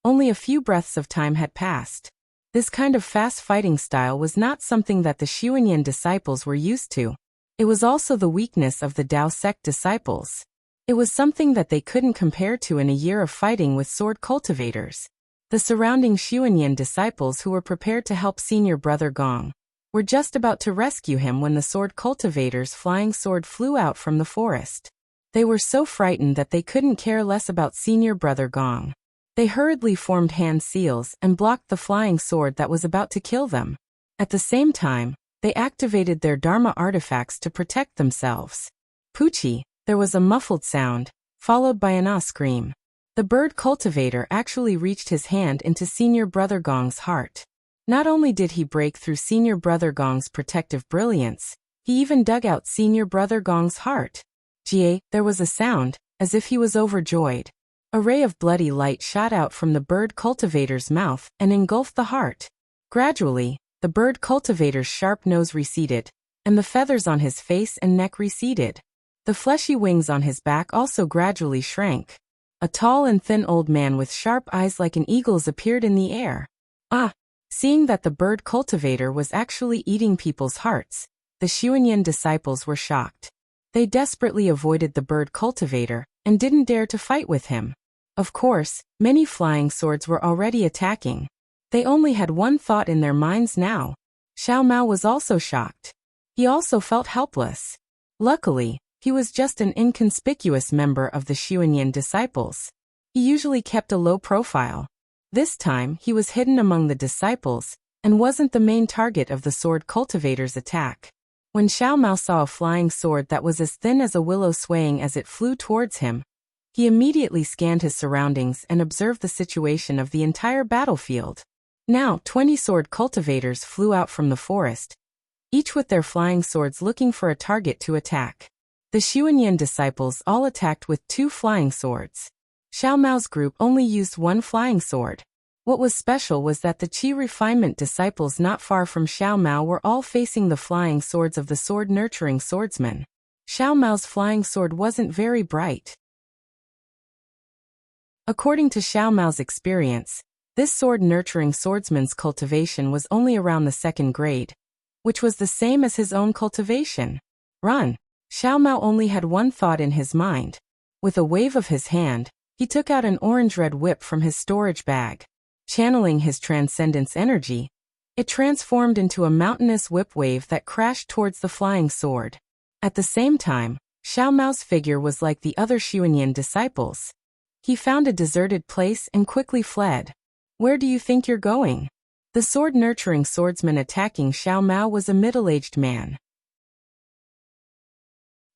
only a few breaths of time had passed. This kind of fast fighting style was not something that the Xuanyan disciples were used to. It was also the weakness of the Dao sect disciples. It was something that they couldn't compare to in a year of fighting with sword cultivators. The surrounding Xuanyan disciples who were prepared to help Senior Brother Gong were just about to rescue him when the sword cultivator's flying sword flew out from the forest. They were so frightened that they couldn't care less about Senior Brother Gong. They hurriedly formed hand seals and blocked the flying sword that was about to kill them. At the same time, they activated their Dharma artifacts to protect themselves. Poochie! There was a muffled sound, followed by an ah scream. The bird cultivator actually reached his hand into Senior Brother Gong's heart. Not only did he break through Senior Brother Gong's protective brilliance, he even dug out Senior Brother Gong's heart. Jie! There was a sound, as if he was overjoyed. A ray of bloody light shot out from the bird cultivator's mouth and engulfed the heart. Gradually, the bird cultivator's sharp nose receded, and the feathers on his face and neck receded. The fleshy wings on his back also gradually shrank. A tall and thin old man with sharp eyes like an eagle's appeared in the air. Ah! Seeing that the bird cultivator was actually eating people's hearts, the Xuanyan disciples were shocked. They desperately avoided the bird cultivator and didn't dare to fight with him. Of course, many flying swords were already attacking. They only had one thought in their minds now. Xiao Mao was also shocked. He also felt helpless. Luckily, he was just an inconspicuous member of the Xuanyan disciples. He usually kept a low profile. This time he was hidden among the disciples and wasn't the main target of the sword cultivator's attack. When Xiao Mao saw a flying sword that was as thin as a willow swaying as it flew towards him, he immediately scanned his surroundings and observed the situation of the entire battlefield. Now 20 sword cultivators flew out from the forest, each with their flying swords looking for a target to attack. The Xuanyan disciples all attacked with 2 flying swords. Xiao Mao's group only used 1 flying sword. What was special was that the Qi refinement disciples not far from Xiao Mao were all facing the flying swords of the sword-nurturing swordsman. Xiao Mao's flying sword wasn't very bright. According to Xiao Mao's experience, this sword-nurturing swordsman's cultivation was only around the 2nd grade, which was the same as his own cultivation. Run! Xiao Mao only had one thought in his mind. With a wave of his hand, he took out an orange-red whip from his storage bag. Channeling his transcendence energy, it transformed into a mountainous whip wave that crashed towards the flying sword. At the same time, Xiao Mao's figure was like the other Xuanyan disciples. He found a deserted place and quickly fled. Where do you think you're going? The sword-nurturing swordsman attacking Xiao Mao was a middle-aged man.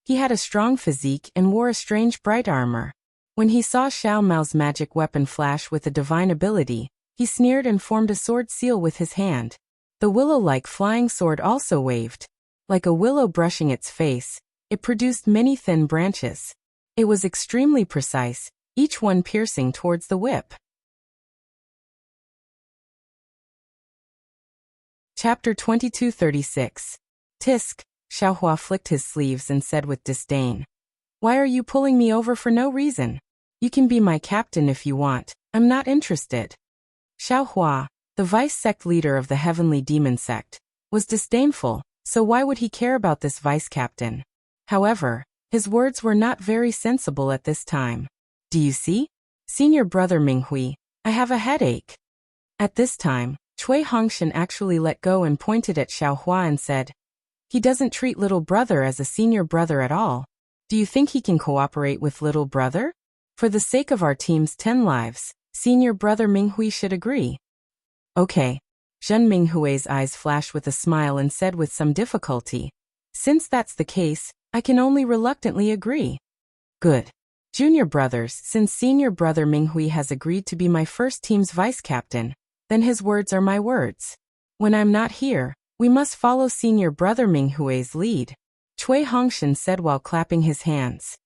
He had a strong physique and wore a strange bright armor. When he saw Xiao Mao's magic weapon flash with a divine ability, he sneered and formed a sword seal with his hand. The willow-like flying sword also waved. Like a willow brushing its face, it produced many thin branches. It was extremely precise, each one piercing towards the whip. Chapter 2236. Tisk! Xiaohua flicked his sleeves and said with disdain. Why are you pulling me over for no reason? You can be my captain if you want, I'm not interested. Xiaohua, the vice-sect leader of the heavenly demon sect, was disdainful, so why would he care about this vice-captain? However, his words were not very sensible at this time. Do you see? Senior Brother Minghui, I have a headache. At this time, Cui Hongshan actually let go and pointed at Xiaohua and said, he doesn't treat little brother as a senior brother at all. Do you think he can cooperate with little brother? For the sake of our team's 10 lives, Senior Brother Minghui should agree. Okay. Zhen Minghui's eyes flashed with a smile and said with some difficulty, since that's the case, I can only reluctantly agree. Good. Junior brothers, since Senior Brother Minghui has agreed to be my first team's vice-captain, then his words are my words. When I'm not here, We must follow Senior Brother Minghui's lead, Cui Hongshan said while clapping his hands.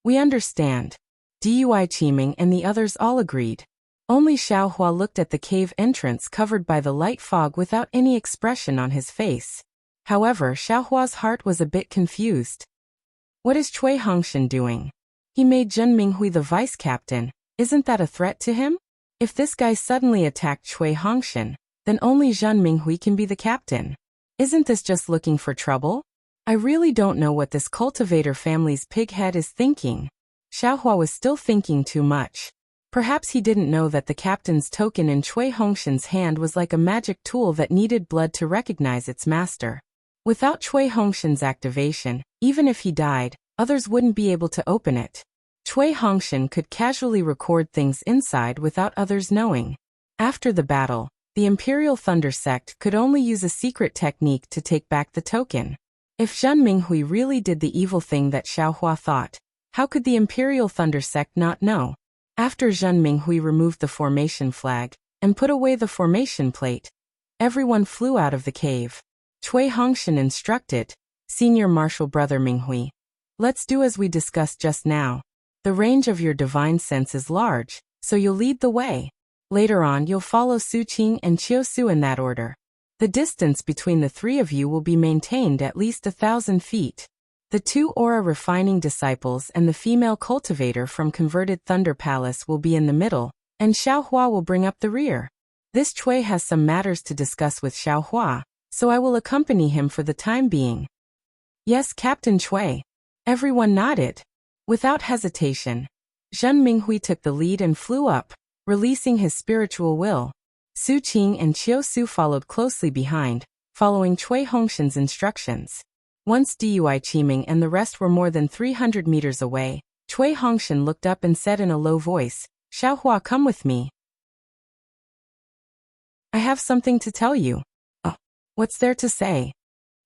We understand. Dui Qiming and the others all agreed. Only Xiaohua looked at the cave entrance covered by the light fog without any expression on his face. However, Xiaohua's heart was a bit confused. What is Cui Hongshan doing? He made Zhen Minghui the vice captain. Isn't that a threat to him? If this guy suddenly attacked Cui Hongshan, then only Zhen Minghui can be the captain. Isn't this just looking for trouble? I really don't know what this cultivator family's pig head is thinking. Xiaohua was still thinking too much. Perhaps he didn't know that the captain's token in Cui Hongshan's hand was like a magic tool that needed blood to recognize its master. Without Cui Hongshan's activation, even if he died, others wouldn't be able to open it. Cui Hongshan could casually record things inside without others knowing. After the battle, the Imperial Thunder Sect could only use a secret technique to take back the token. If Zhen Minghui really did the evil thing that Xiaohua thought, how could the Imperial Thunder Sect not know? After Zhen Minghui removed the formation flag and put away the formation plate, everyone flew out of the cave. Cui Hongshan instructed, Senior Martial Brother Minghui, let's do as we discussed just now. The range of your divine sense is large, so you'll lead the way. Later on you'll follow Su Qing and Qiu Su in that order. The distance between the three of you will be maintained at least 1,000 feet. The two aura refining disciples and the female cultivator from converted Thunder Palace will be in the middle, and Xiaohua will bring up the rear. This Cui has some matters to discuss with Xiaohua, so I will accompany him for the time being. Yes, Captain Cui. Everyone nodded. Without hesitation, Zhen Minghui took the lead and flew up, releasing his spiritual will. Su Qing and Qiu Su followed closely behind, following Cui Hongshan's instructions. Once Dui Qiming and the rest were more than 300 meters away, Cui Hongshan looked up and said in a low voice, Xiaohua, come with me. I have something to tell you. Oh, what's there to say?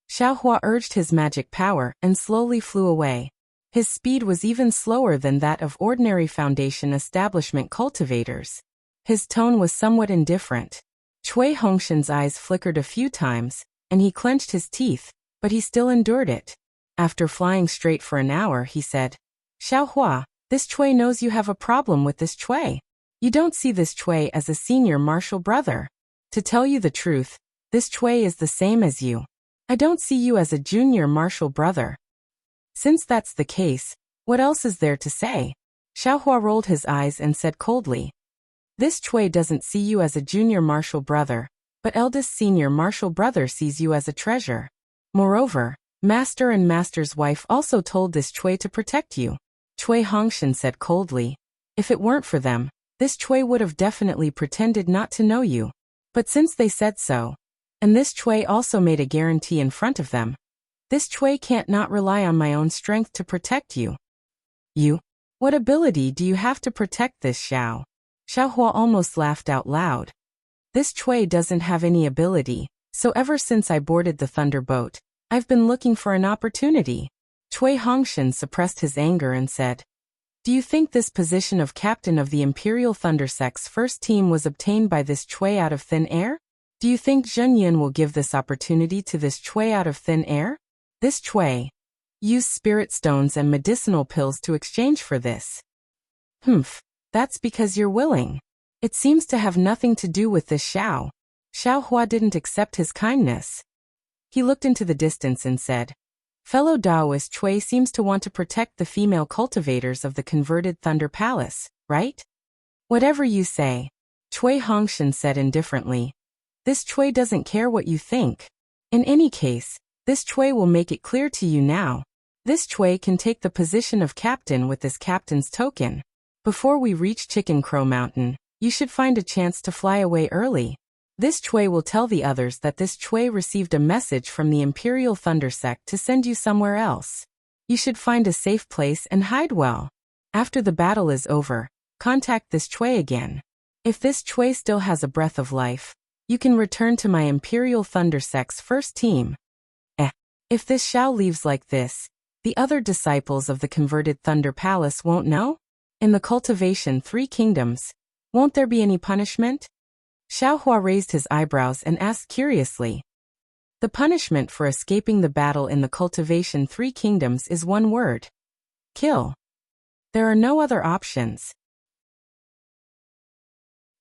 Xiaohua urged his magic power and slowly flew away. His speed was even slower than that of ordinary Foundation establishment cultivators. His tone was somewhat indifferent. Cui Hongshan's eyes flickered a few times, and he clenched his teeth, but he still endured it. After flying straight for an hour, he said, Xiaohua, this Cui knows you have a problem with this Cui. You don't see this Cui as a senior martial brother. To tell you the truth, this Cui is the same as you. I don't see you as a junior martial brother. Since that's the case, what else is there to say? Xiaohua rolled his eyes and said coldly, this Cui doesn't see you as a junior martial brother, but eldest senior martial brother sees you as a treasure. Moreover, Master and Master's wife also told this Cui to protect you. Cui Hongshan said coldly, if it weren't for them, this Cui would have definitely pretended not to know you. But since they said so, and this Cui also made a guarantee in front of them, this Cui can't not rely on my own strength to protect you. You? What ability do you have to protect this Xiao? Xiaohua almost laughed out loud. This Cui doesn't have any ability, so ever since I boarded the Thunder Boat, I've been looking for an opportunity. Cui Hongshan suppressed his anger and said, do you think this position of captain of the Imperial Thunder Sect's first team was obtained by this Cui out of thin air? Do you think Zhen Yun will give this opportunity to this Cui out of thin air? This Cui used spirit stones and medicinal pills to exchange for this. That's because you're willing. It seems to have nothing to do with this Xiao. Xiaohua didn't accept his kindness. He looked into the distance and said, fellow Taoist Cui seems to want to protect the female cultivators of the converted Thunder Palace, right? Whatever you say, Cui Hongshan said indifferently. This Cui doesn't care what you think. In any case, this Cui will make it clear to you now. This Cui can take the position of captain with this captain's token. Before we reach Chicken Crow Mountain, you should find a chance to fly away early. This Cui will tell the others that this Cui received a message from the Imperial Thunder Sect to send you somewhere else. You should find a safe place and hide well. After the battle is over, contact this Cui again. If this Cui still has a breath of life, you can return to my Imperial Thunder Sect's first team. If this Xiao leaves like this, the other disciples of the converted Thunder Palace won't know? In the cultivation 3 kingdoms, won't there be any punishment? Xiaohua raised his eyebrows and asked curiously. The punishment for escaping the battle in the Cultivation 3 Kingdoms is one word. Kill. There are no other options.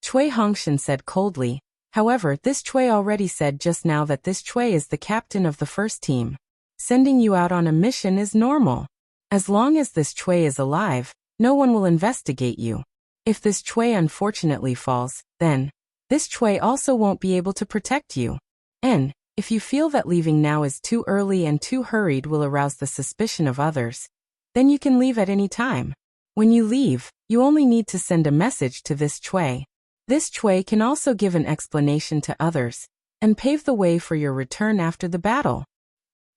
Cui Hongshan said coldly. However, this Cui already said just now that this Cui is the captain of the first team. Sending you out on a mission is normal. As long as this Cui is alive, no one will investigate you. If this Cui unfortunately falls, then this Cui also won't be able to protect you. And if you feel that leaving now is too early and too hurried will arouse the suspicion of others, then you can leave at any time. When you leave, you only need to send a message to this Cui. This Cui can also give an explanation to others and pave the way for your return after the battle.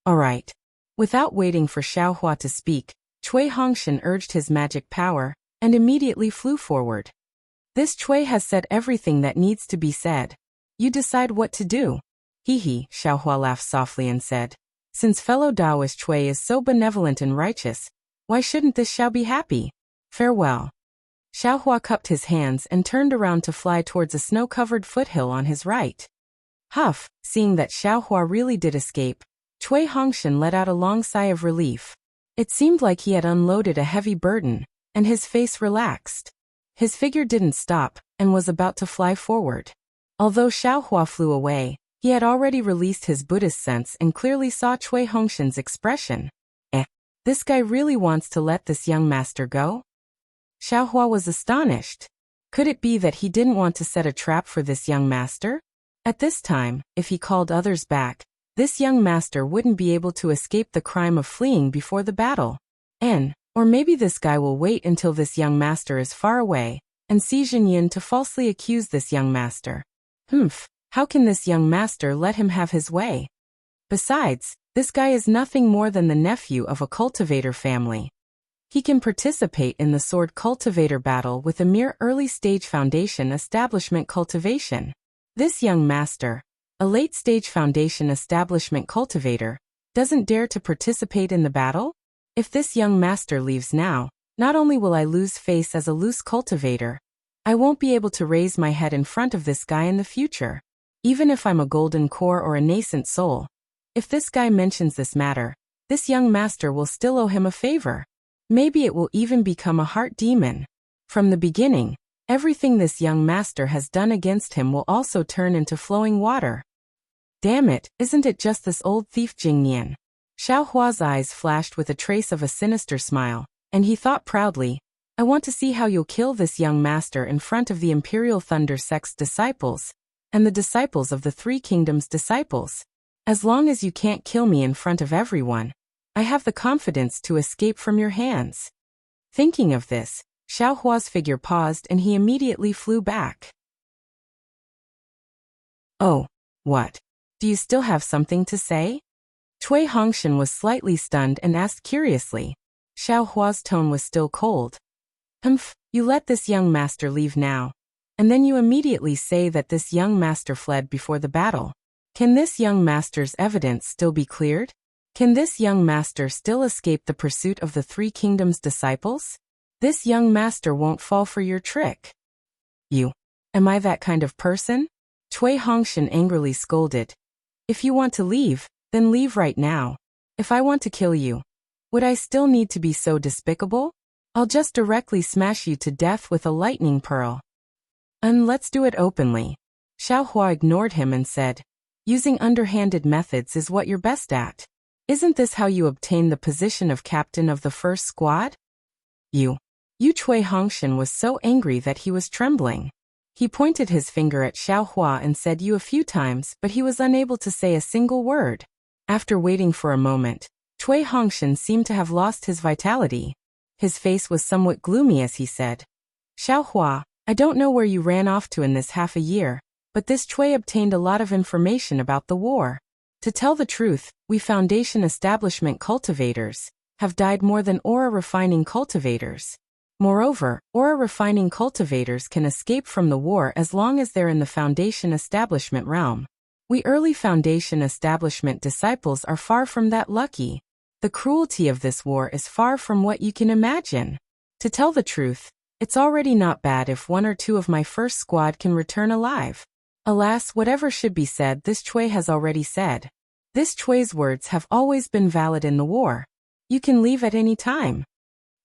Alright. Without waiting for Xiaohua to speak, Cui Hongshan urged his magic power and immediately flew forward. This Cui has said everything that needs to be said. You decide what to do. Hee, Xiaohua laughed softly and said, since fellow Taoist Cui is so benevolent and righteous, why shouldn't this Xiao be happy? Farewell. Xiaohua cupped his hands and turned around to fly towards a snow-covered foothill on his right. Huff, seeing that Xiaohua really did escape, Cui Hongshan let out a long sigh of relief. It seemed like he had unloaded a heavy burden, and his face relaxed. His figure didn't stop, and was about to fly forward. Although Xiaohua flew away, he had already released his Buddhist sense and clearly saw Cui Hongshan's expression. This guy really wants to let this young master go? Xiaohua was astonished. Could it be that he didn't want to set a trap for this young master? At this time, if he called others back, this young master wouldn't be able to escape the crime of fleeing before the battle. Or maybe this guy will wait until this young master is far away, and see Jinyin to falsely accuse this young master. How can this young master let him have his way? Besides, this guy is nothing more than the nephew of a cultivator family. He can participate in the sword cultivator battle with a mere early-stage foundation establishment cultivation. This young master, a late-stage foundation establishment cultivator, doesn't dare to participate in the battle? If this young master leaves now, not only will I lose face as a loose cultivator, I won't be able to raise my head in front of this guy in the future. Even if I'm a golden core or a nascent soul, if this guy mentions this matter, this young master will still owe him a favor. Maybe it will even become a heart demon. From the beginning, everything this young master has done against him will also turn into flowing water. Damn it, isn't it just this old thief Jingnian? Xiaohua's eyes flashed with a trace of a sinister smile, and he thought proudly, I want to see how you'll kill this young master in front of the Imperial Thunder Sect's disciples, and the disciples of the Three Kingdoms' disciples. As long as you can't kill me in front of everyone, I have the confidence to escape from your hands. Thinking of this, Xiaohua's figure paused and he immediately flew back. Oh, what? Do you still have something to say? Cui Hongshan was slightly stunned and asked curiously. Xiaohua's tone was still cold. You let this young master leave now, and then you immediately say that this young master fled before the battle. Can this young master's evidence still be cleared? Can this young master still escape the pursuit of the Three Kingdoms' disciples? This young master won't fall for your trick. Am I that kind of person? Cui Hongshan angrily scolded. If you want to leave, then leave right now. If I want to kill you, would I still need to be so despicable? I'll just directly smash you to death with a lightning pearl. And let's do it openly. Xiaohua ignored him and said, using underhanded methods is what you're best at. Isn't this how you obtain the position of captain of the first squad? Cui Hongshan was so angry that he was trembling. He pointed his finger at Xiaohua and said you a few times, but he was unable to say a single word. After waiting for a moment, Cui Hongshan seemed to have lost his vitality. His face was somewhat gloomy as he said, Xiaohua, I don't know where you ran off to in this half a year, but this Cui obtained a lot of information about the war. To tell the truth, we Foundation establishment cultivators have died more than aura refining cultivators. Moreover, aura refining cultivators can escape from the war as long as they're in the Foundation establishment realm. We early Foundation establishment disciples are far from that lucky. The cruelty of this war is far from what you can imagine. To tell the truth, it's already not bad if one or two of my first squad can return alive. Alas, whatever should be said, this Cui has already said. This Chui's words have always been valid in the war. You can leave at any time.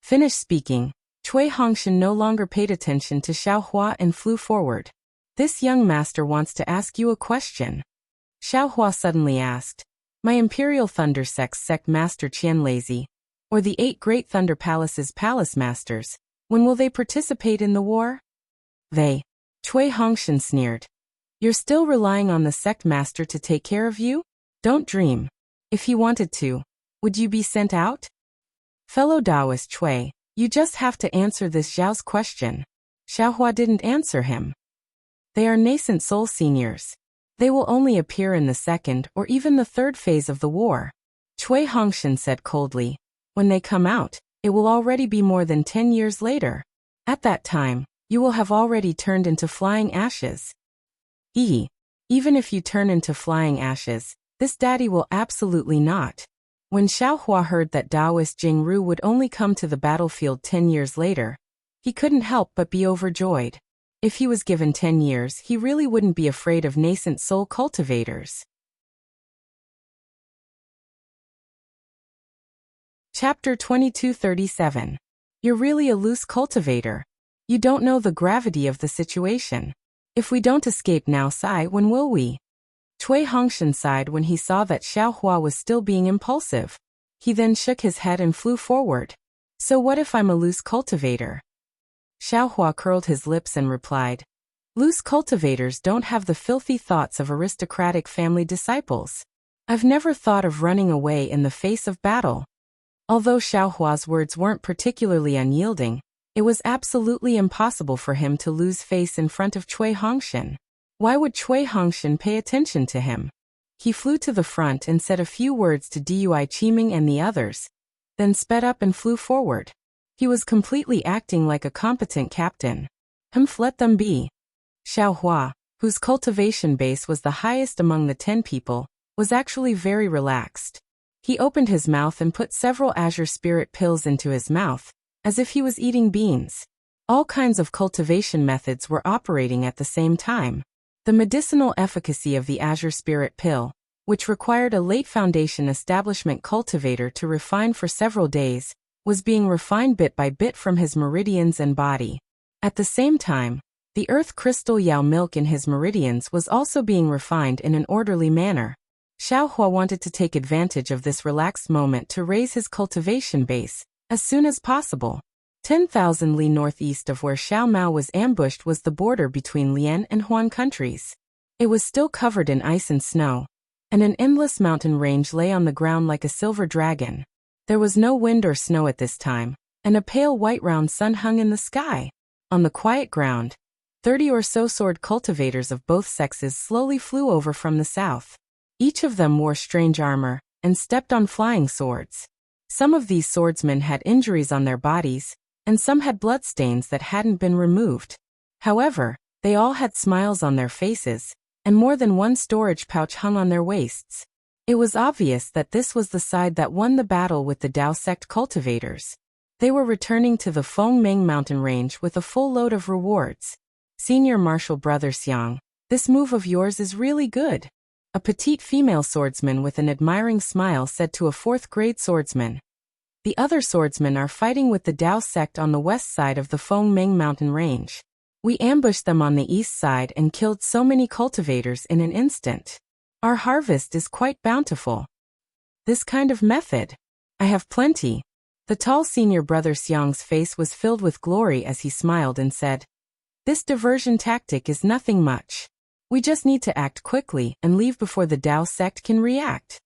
Finished speaking, Chui Hongshan no longer paid attention to Xiao Hua and flew forward. This young master wants to ask you a question. Xiao Hua suddenly asked. My Imperial Thunder sect Master Qian Lazy, or the 8 Great Thunder Palace's palace masters, when will they participate in the war? They. Chui Hongshan sneered. You're still relying on the sect master to take care of you? Don't dream. If he wanted to, would you be sent out? Fellow Taoist Chui, you just have to answer this Zhao's question. Xiao Hua didn't answer him. They are nascent soul seniors. They will only appear in the second or even the third phase of the war. Chui Hongshan said coldly. When they come out, it will already be more than 10 years later. At that time, you will have already turned into flying ashes. Even if you turn into flying ashes, this daddy will absolutely not. When Xiao Hua heard that Taoist Jing Ru would only come to the battlefield 10 years later, he couldn't help but be overjoyed. If he was given 10 years, he really wouldn't be afraid of nascent soul cultivators. Chapter 2237. You're really a loose cultivator. You don't know the gravity of the situation. If we don't escape now, Sai, when will we? Chui Hongshan sighed when he saw that Xiao Hua was still being impulsive. He then shook his head and flew forward. So what if I'm a loose cultivator? Xiao Hua curled his lips and replied. Loose cultivators don't have the filthy thoughts of aristocratic family disciples. I've never thought of running away in the face of battle. Although Xiao Hua's words weren't particularly unyielding, it was absolutely impossible for him to lose face in front of Chui Hongshan. Why would Chui Hongshan pay attention to him? He flew to the front and said a few words to Dui Qiming and the others, then sped up and flew forward. He was completely acting like a competent captain. Let them be. Xiao Hua, whose cultivation base was the highest among the 10 people, was actually very relaxed. He opened his mouth and put several azure spirit pills into his mouth, as if he was eating beans. All kinds of cultivation methods were operating at the same time. The medicinal efficacy of the azure spirit pill, which required a late foundation establishment cultivator to refine for several days, was being refined bit by bit from his meridians and body. At the same time, the earth crystal Yao milk in his meridians was also being refined in an orderly manner. Xiao Hua wanted to take advantage of this relaxed moment to raise his cultivation base as soon as possible. 10,000 li northeast of where Xiao Mao was ambushed was the border between Lian and Huan countries. It was still covered in ice and snow, and an endless mountain range lay on the ground like a silver dragon. There was no wind or snow at this time, and a pale white round sun hung in the sky. On the quiet ground, 30 or so sword cultivators of both sexes slowly flew over from the south. Each of them wore strange armor and stepped on flying swords. Some of these swordsmen had injuries on their bodies, and some had bloodstains that hadn't been removed. However, they all had smiles on their faces, and more than one storage pouch hung on their waists. It was obvious that this was the side that won the battle with the Dao sect cultivators. They were returning to the Fengmeng mountain range with a full load of rewards. Senior Marshal Brother Xiang, this move of yours is really good. A petite female swordsman with an admiring smile said to a 4th-grade swordsman. The other swordsmen are fighting with the Dao sect on the west side of the Fengmeng mountain range. We ambushed them on the east side and killed so many cultivators in an instant. Our harvest is quite bountiful. This kind of method. I have plenty. The tall senior brother Xiang's face was filled with glory as he smiled and said, This diversion tactic is nothing much. We just need to act quickly and leave before the Dao sect can react.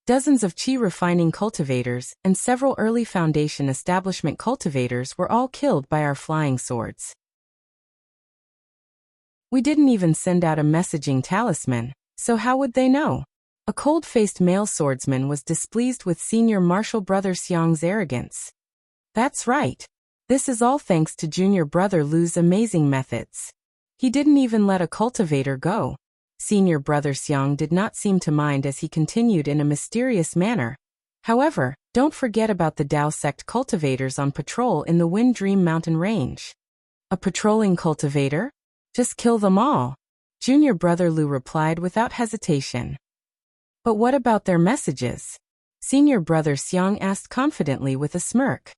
Dozens of qi refining cultivators and several early foundation establishment cultivators were all killed by our flying swords. We didn't even send out a messaging talisman, so how would they know? A cold-faced male swordsman was displeased with Senior Marshal Brother Xiang's arrogance. That's right. This is all thanks to Junior Brother Lu's amazing methods. He didn't even let a cultivator go. Senior Brother Xiang did not seem to mind as he continued in a mysterious manner. However, don't forget about the Dao sect cultivators on patrol in the Wind Dream Mountain Range. A patrolling cultivator? Just kill them all. Junior Brother Lu replied without hesitation. But what about their messages? Senior brother Xiang asked confidently with a smirk.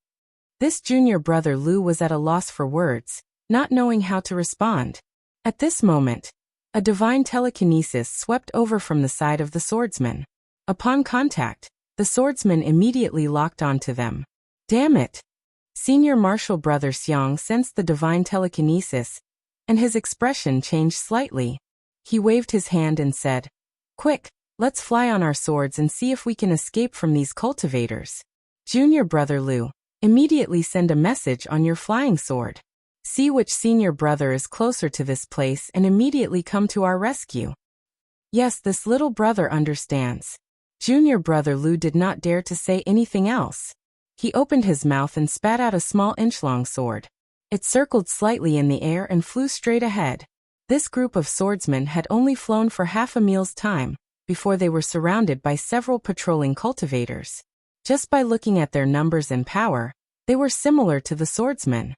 This junior brother Lu was at a loss for words, not knowing how to respond. At this moment, a divine telekinesis swept over from the side of the swordsman. Upon contact, the swordsman immediately locked onto them. Damn it! Senior martial brother Xiang sensed the divine telekinesis, and his expression changed slightly. He waved his hand and said, "Quick, let's fly on our swords and see if we can escape from these cultivators. Junior brother Lu, immediately send a message on your flying sword. See which senior brother is closer to this place and immediately come to our rescue." Yes, this little brother understands. Junior brother Lu did not dare to say anything else. He opened his mouth and spat out a small inch-long sword. It circled slightly in the air and flew straight ahead. This group of swordsmen had only flown for half a meal's time, before they were surrounded by several patrolling cultivators. Just by looking at their numbers and power, they were similar to the swordsmen.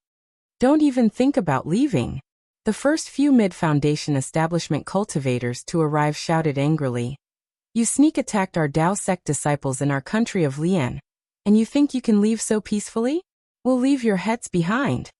Don't even think about leaving. The first few mid-foundation establishment cultivators to arrive shouted angrily, "You sneak-attacked our Dao sect disciples in our country of Lian, and you think you can leave so peacefully? We'll leave your heads behind."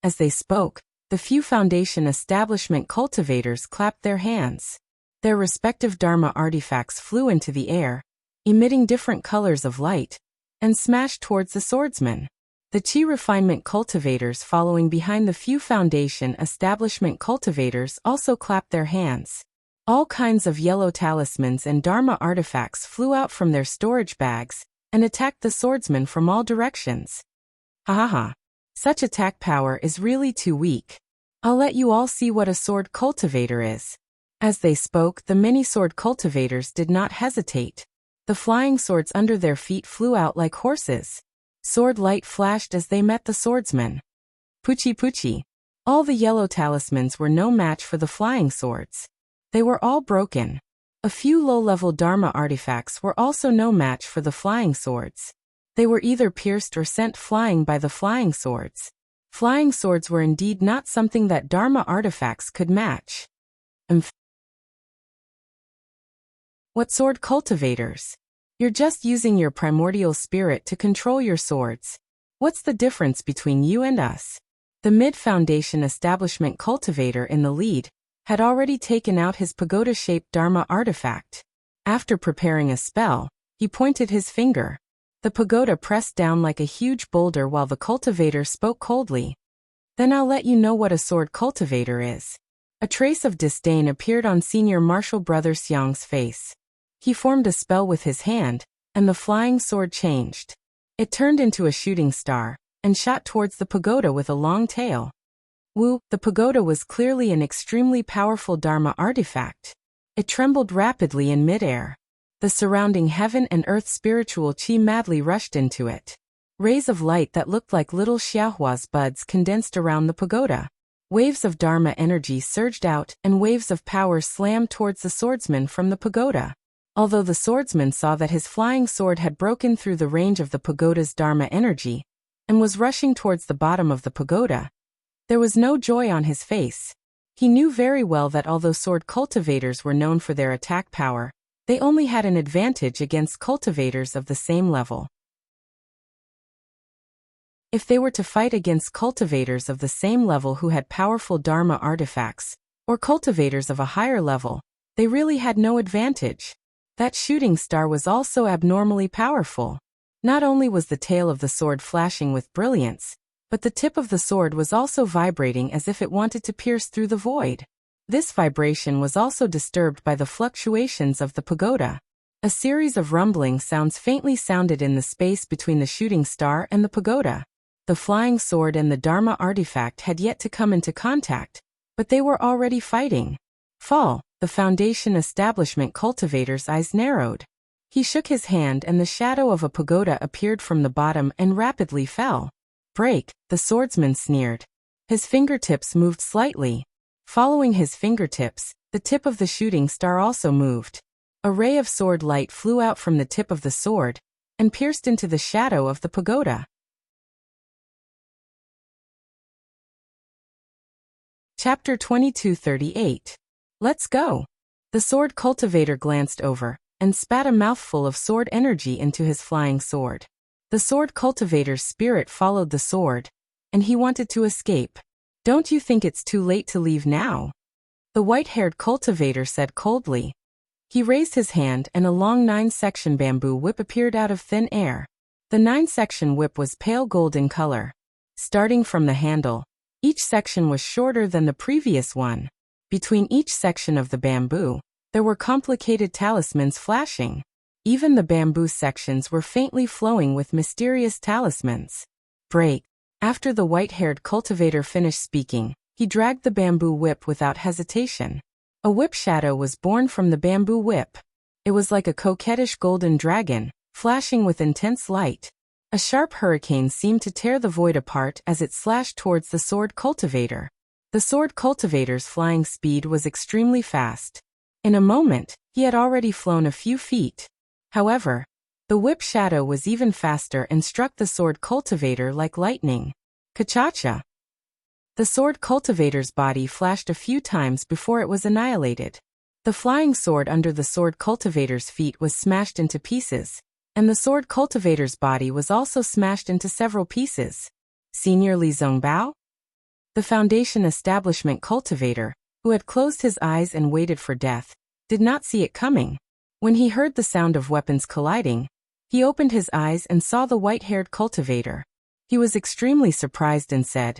As they spoke, the few foundation establishment cultivators clapped their hands. Their respective Dharma artifacts flew into the air, emitting different colors of light, and smashed towards the swordsman. The Qi refinement cultivators following behind the few foundation establishment cultivators also clapped their hands. All kinds of yellow talismans and Dharma artifacts flew out from their storage bags and attacked the swordsman from all directions. Ha ha ha. Such attack power is really too weak. I'll let you all see what a sword cultivator is. As they spoke, the many sword cultivators did not hesitate. The flying swords under their feet flew out like horses. Sword light flashed as they met the swordsman. Puchi puchi. All the yellow talismans were no match for the flying swords. They were all broken. A few low-level Dharma artifacts were also no match for the flying swords. They were either pierced or sent flying by the flying swords. Flying swords were indeed not something that Dharma artifacts could match. What sword cultivators? You're just using your primordial spirit to control your swords. What's the difference between you and us? The mid-foundation establishment cultivator in the lead had already taken out his pagoda-shaped Dharma artifact. After preparing a spell, he pointed his finger. The pagoda pressed down like a huge boulder while the cultivator spoke coldly. "Then I'll let you know what a sword cultivator is." A trace of disdain appeared on senior martial brother Xiang's face. He formed a spell with his hand, and the flying sword changed. It turned into a shooting star, and shot towards the pagoda with a long tail. The pagoda was clearly an extremely powerful Dharma artifact. It trembled rapidly in midair. The surrounding heaven and earth spiritual qi madly rushed into it. Rays of light that looked like little xiaohua's buds condensed around the pagoda. Waves of Dharma energy surged out, and waves of power slammed towards the swordsman from the pagoda. Although the swordsman saw that his flying sword had broken through the range of the pagoda's Dharma energy, and was rushing towards the bottom of the pagoda, there was no joy on his face. He knew very well that although sword cultivators were known for their attack power, they only had an advantage against cultivators of the same level. If they were to fight against cultivators of the same level who had powerful Dharma artifacts, or cultivators of a higher level, they really had no advantage. That shooting star was also abnormally powerful. Not only was the tail of the sword flashing with brilliance, but the tip of the sword was also vibrating as if it wanted to pierce through the void. This vibration was also disturbed by the fluctuations of the pagoda. A series of rumbling sounds faintly sounded in the space between the shooting star and the pagoda. The flying sword and the Dharma artifact had yet to come into contact, but they were already fighting. The foundation establishment cultivator's eyes narrowed. He shook his hand and the shadow of a pagoda appeared from the bottom and rapidly fell. "Break," the swordsman sneered. His fingertips moved slightly. Following his fingertips, the tip of the shooting star also moved. A ray of sword light flew out from the tip of the sword and pierced into the shadow of the pagoda. Chapter 2238. Let's go. The sword cultivator glanced over, and spat a mouthful of sword energy into his flying sword. The sword cultivator's spirit followed the sword, and he wanted to escape. "Don't you think it's too late to leave now?" the white-haired cultivator said coldly. He raised his hand and a long 9-section bamboo whip appeared out of thin air. The 9-section whip was pale gold in color. Starting from the handle, each section was shorter than the previous one. Between each section of the bamboo, there were complicated talismans flashing. Even the bamboo sections were faintly flowing with mysterious talismans. "Break." After the white-haired cultivator finished speaking, he dragged the bamboo whip without hesitation. A whip shadow was born from the bamboo whip. It was like a coquettish golden dragon, flashing with intense light. A sharp hurricane seemed to tear the void apart as it slashed towards the sword cultivator. The sword cultivator's flying speed was extremely fast. In a moment, he had already flown a few feet. However, the whip shadow was even faster and struck the sword cultivator like lightning. Ka-cha-cha! The sword cultivator's body flashed a few times before it was annihilated. The flying sword under the sword cultivator's feet was smashed into pieces, and the sword cultivator's body was also smashed into several pieces. Senior Li Zongbao? The Foundation Establishment cultivator, who had closed his eyes and waited for death, did not see it coming. When he heard the sound of weapons colliding, he opened his eyes and saw the white-haired cultivator. He was extremely surprised and said,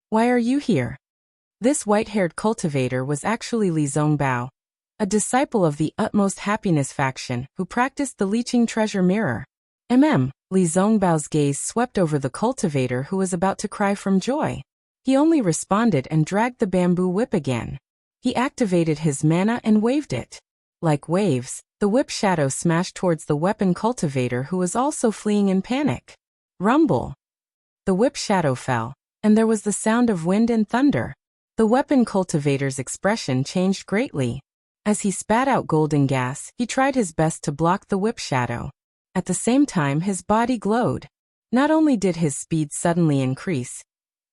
"Why are you here?" This white-haired cultivator was actually Li Zongbao, a disciple of the Utmost Happiness faction who practiced the leeching treasure mirror. Li Zongbao's gaze swept over the cultivator who was about to cry from joy. He only responded and dragged the bamboo whip again. He activated his mana and waved it. Like waves, the whip shadow smashed towards the weapon cultivator who was also fleeing in panic. Rumble! The whip shadow fell, and there was the sound of wind and thunder. The weapon cultivator's expression changed greatly. As he spat out golden gas, he tried his best to block the whip shadow. At the same time, his body glowed. Not only did his speed suddenly increase,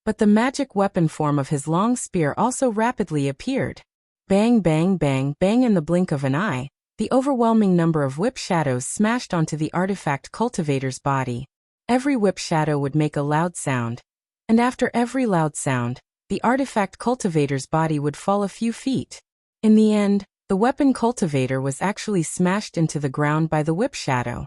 but the magic weapon form of his long spear also rapidly appeared. Bang, bang, bang, bang. In the blink of an eye, the overwhelming number of whip shadows smashed onto the artifact cultivator's body. Every whip shadow would make a loud sound, and after every loud sound, the artifact cultivator's body would fall a few feet. In the end, the weapon cultivator was actually smashed into the ground by the whip shadow.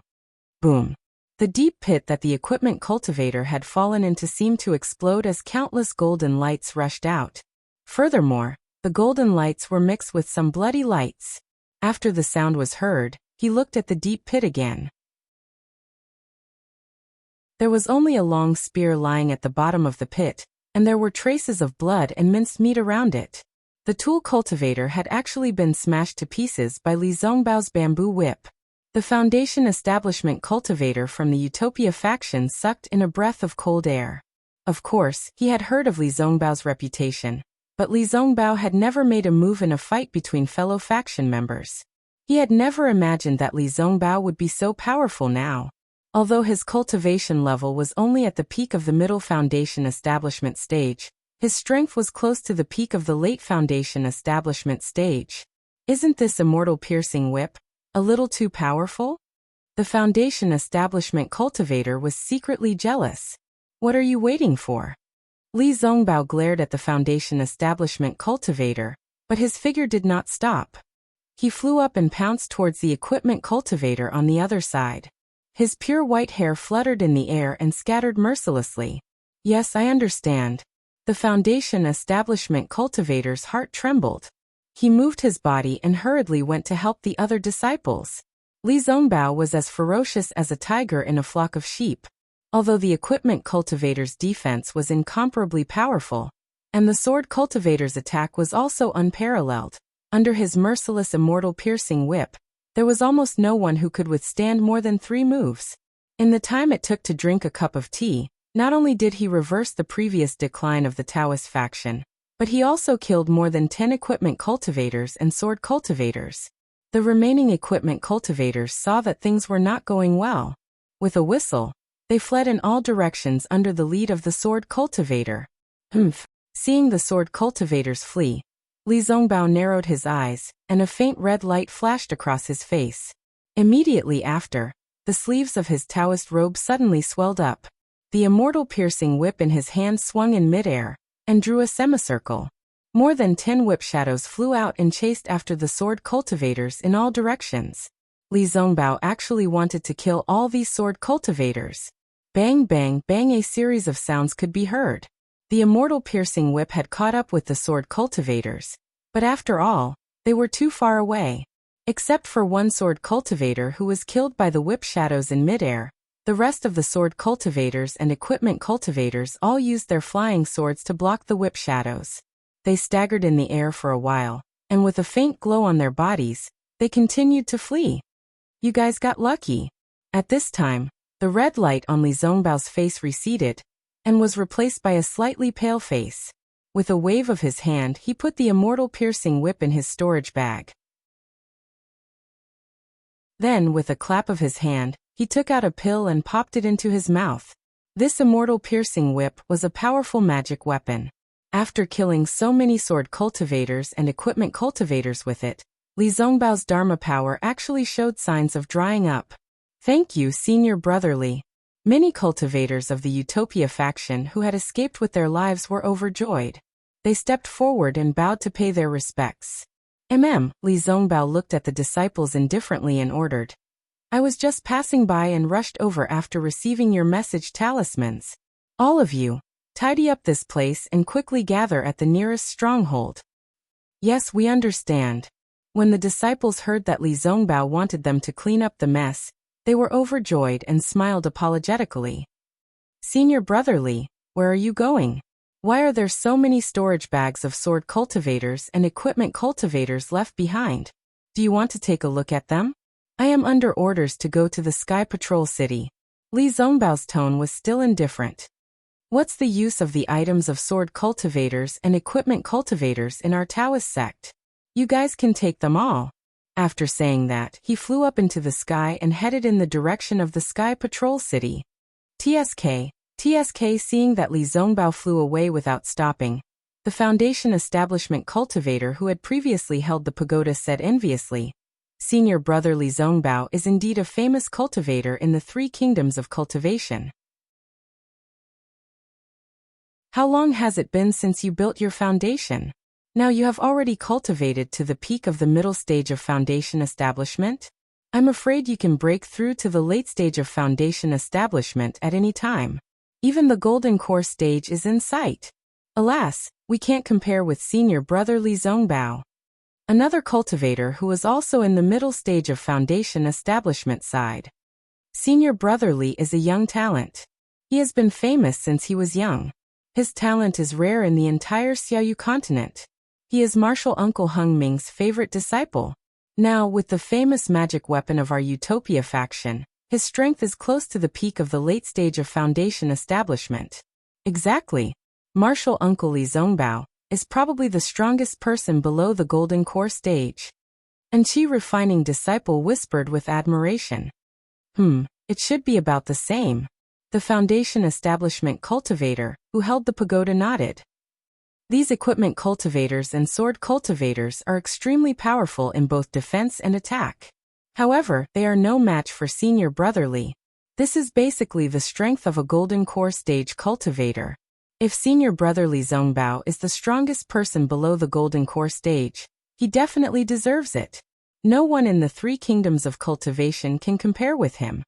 Boom! The deep pit that the equipment cultivator had fallen into seemed to explode as countless golden lights rushed out. Furthermore, the golden lights were mixed with some bloody lights. After the sound was heard, he looked at the deep pit again. There was only a long spear lying at the bottom of the pit, and there were traces of blood and minced meat around it. The tool cultivator had actually been smashed to pieces by Li Zongbao's bamboo whip. The Foundation Establishment cultivator from the Utopia faction sucked in a breath of cold air. Of course, he had heard of Li Zongbao's reputation, but Li Zongbao had never made a move in a fight between fellow faction members. He had never imagined that Li Zongbao would be so powerful now. Although his cultivation level was only at the peak of the middle Foundation Establishment stage, his strength was close to the peak of the late Foundation Establishment stage. Isn't this immortal piercing whip a little too powerful? The Foundation Establishment cultivator was secretly jealous. What are you waiting for? Li Zongbao glared at the Foundation Establishment cultivator, but his figure did not stop. He flew up and pounced towards the equipment cultivator on the other side. His pure white hair fluttered in the air and scattered mercilessly. Yes, I understand. The Foundation Establishment cultivator's heart trembled. He moved his body and hurriedly went to help the other disciples. Li Zongbao was as ferocious as a tiger in a flock of sheep. Although the equipment cultivator's defense was incomparably powerful, and the sword cultivator's attack was also unparalleled, under his merciless immortal piercing whip, there was almost no one who could withstand more than 3 moves. In the time it took to drink a cup of tea, not only did he reverse the previous decline of the Taoist faction, but he also killed more than 10 equipment cultivators and sword cultivators. The remaining equipment cultivators saw that things were not going well. With a whistle, they fled in all directions under the lead of the sword cultivator. Seeing the sword cultivators flee, Li Zongbao narrowed his eyes, and a faint red light flashed across his face. Immediately after, the sleeves of his Taoist robe suddenly swelled up. The immortal piercing whip in his hand swung in midair, and drew a semicircle. More than 10 whip shadows flew out and chased after the sword cultivators in all directions. Li Zongbao actually wanted to kill all these sword cultivators. Bang bang bang, a series of sounds could be heard. The immortal piercing whip had caught up with the sword cultivators, but after all, they were too far away. Except for one sword cultivator who was killed by the whip shadows in midair, the rest of the sword cultivators and equipment cultivators all used their flying swords to block the whip shadows. They staggered in the air for a while, and with a faint glow on their bodies, they continued to flee. You guys got lucky. At this time, the red light on Li Zongbao's face receded, and was replaced by a slightly pale face. With a wave of his hand, he put the immortal piercing whip in his storage bag. Then, with a clap of his hand, he took out a pill and popped it into his mouth. This immortal piercing whip was a powerful magic weapon. After killing so many sword cultivators and equipment cultivators with it, Li Zongbao's Dharma power actually showed signs of drying up. Thank you, Senior Brother Li. Many cultivators of the Utopia faction who had escaped with their lives were overjoyed. They stepped forward and bowed to pay their respects. Li Zongbao looked at the disciples indifferently and ordered. I was just passing by and rushed over after receiving your message talismans. All of you, tidy up this place and quickly gather at the nearest stronghold. Yes, we understand. When the disciples heard that Li Zongbao wanted them to clean up the mess, they were overjoyed and smiled apologetically. Senior Brother Li, where are you going? Why are there so many storage bags of sword cultivators and equipment cultivators left behind? Do you want to take a look at them? I am under orders to go to the Sky Patrol City. Li Zongbao's tone was still indifferent. What's the use of the items of sword cultivators and equipment cultivators in our Taoist sect? You guys can take them all. After saying that, he flew up into the sky and headed in the direction of the Sky Patrol City. TSK, seeing that Li Zongbao flew away without stopping, the Foundation establishment cultivator who had previously held the pagoda said enviously, Senior Brother Li Zongbao is indeed a famous cultivator in the 3 kingdoms of cultivation. How long has it been since you built your foundation? Now you have already cultivated to the peak of the middle stage of foundation establishment? I'm afraid you can break through to the late stage of foundation establishment at any time. Even the golden core stage is in sight. Alas, we can't compare with Senior Brother Li Zongbao. Another cultivator who was also in the middle stage of foundation establishment sighed. Senior Brother Li is a young talent. He has been famous since he was young. His talent is rare in the entire Xiaoyu continent. He is Martial Uncle Hung Ming's favorite disciple. Now, with the famous magic weapon of our Utopia faction, his strength is close to the peak of the late stage of foundation establishment. Exactly. Martial Uncle Li Zongbao is probably the strongest person below the golden core stage. And Qi refining disciple whispered with admiration. It should be about the same. The foundation establishment cultivator, who held the pagoda, nodded. These equipment cultivators and sword cultivators are extremely powerful in both defense and attack. However, they are no match for Senior Brother Li. This is basically the strength of a golden core stage cultivator. If Senior Brother Li Zongbao is the strongest person below the golden core stage, he definitely deserves it. No one in the 3 kingdoms of cultivation can compare with him.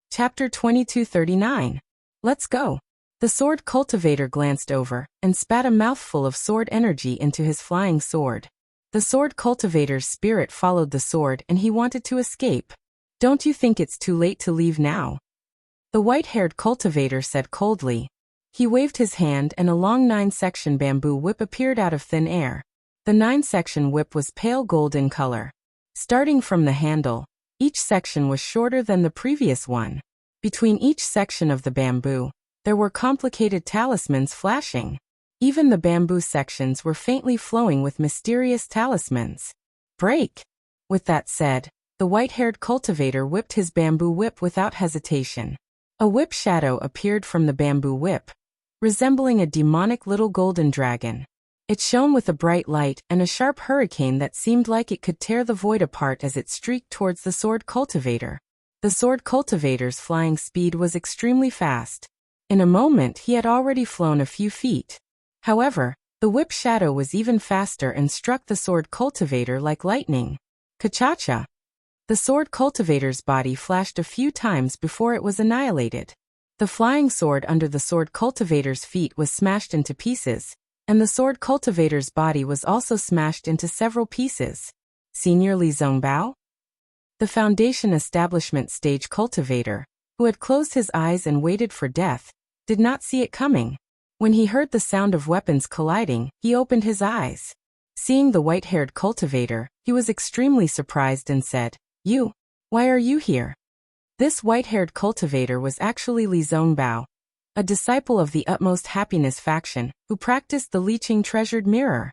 Chapter 2239. Let's go. The sword cultivator glanced over and spat a mouthful of sword energy into his flying sword. The sword cultivator's spirit followed the sword and he wanted to escape. Don't you think it's too late to leave now? The white-haired cultivator said coldly. He waved his hand and a long 9-section bamboo whip appeared out of thin air. The 9-section whip was pale gold in color. Starting from the handle, each section was shorter than the previous one. Between each section of the bamboo, there were complicated talismans flashing. Even the bamboo sections were faintly flowing with mysterious talismans. Break! With that said, the white-haired cultivator whipped his bamboo whip without hesitation. A whip shadow appeared from the bamboo whip, resembling a demonic little golden dragon. It shone with a bright light and a sharp hurricane that seemed like it could tear the void apart as it streaked towards the sword cultivator. The sword cultivator's flying speed was extremely fast. In a moment he had already flown a few feet. However, the whip shadow was even faster and struck the sword cultivator like lightning. Ka-cha-cha! The sword cultivator's body flashed a few times before it was annihilated. The flying sword under the sword cultivator's feet was smashed into pieces, and the sword cultivator's body was also smashed into several pieces. Senior Li Zongbao? The Foundation Establishment Stage cultivator, who had closed his eyes and waited for death, did not see it coming. When he heard the sound of weapons colliding, he opened his eyes. Seeing the white-haired cultivator, he was extremely surprised and said, "You? Why are you here?" This white-haired cultivator was actually Li Zongbao, a disciple of the Utmost Happiness faction, who practiced the leeching treasured mirror.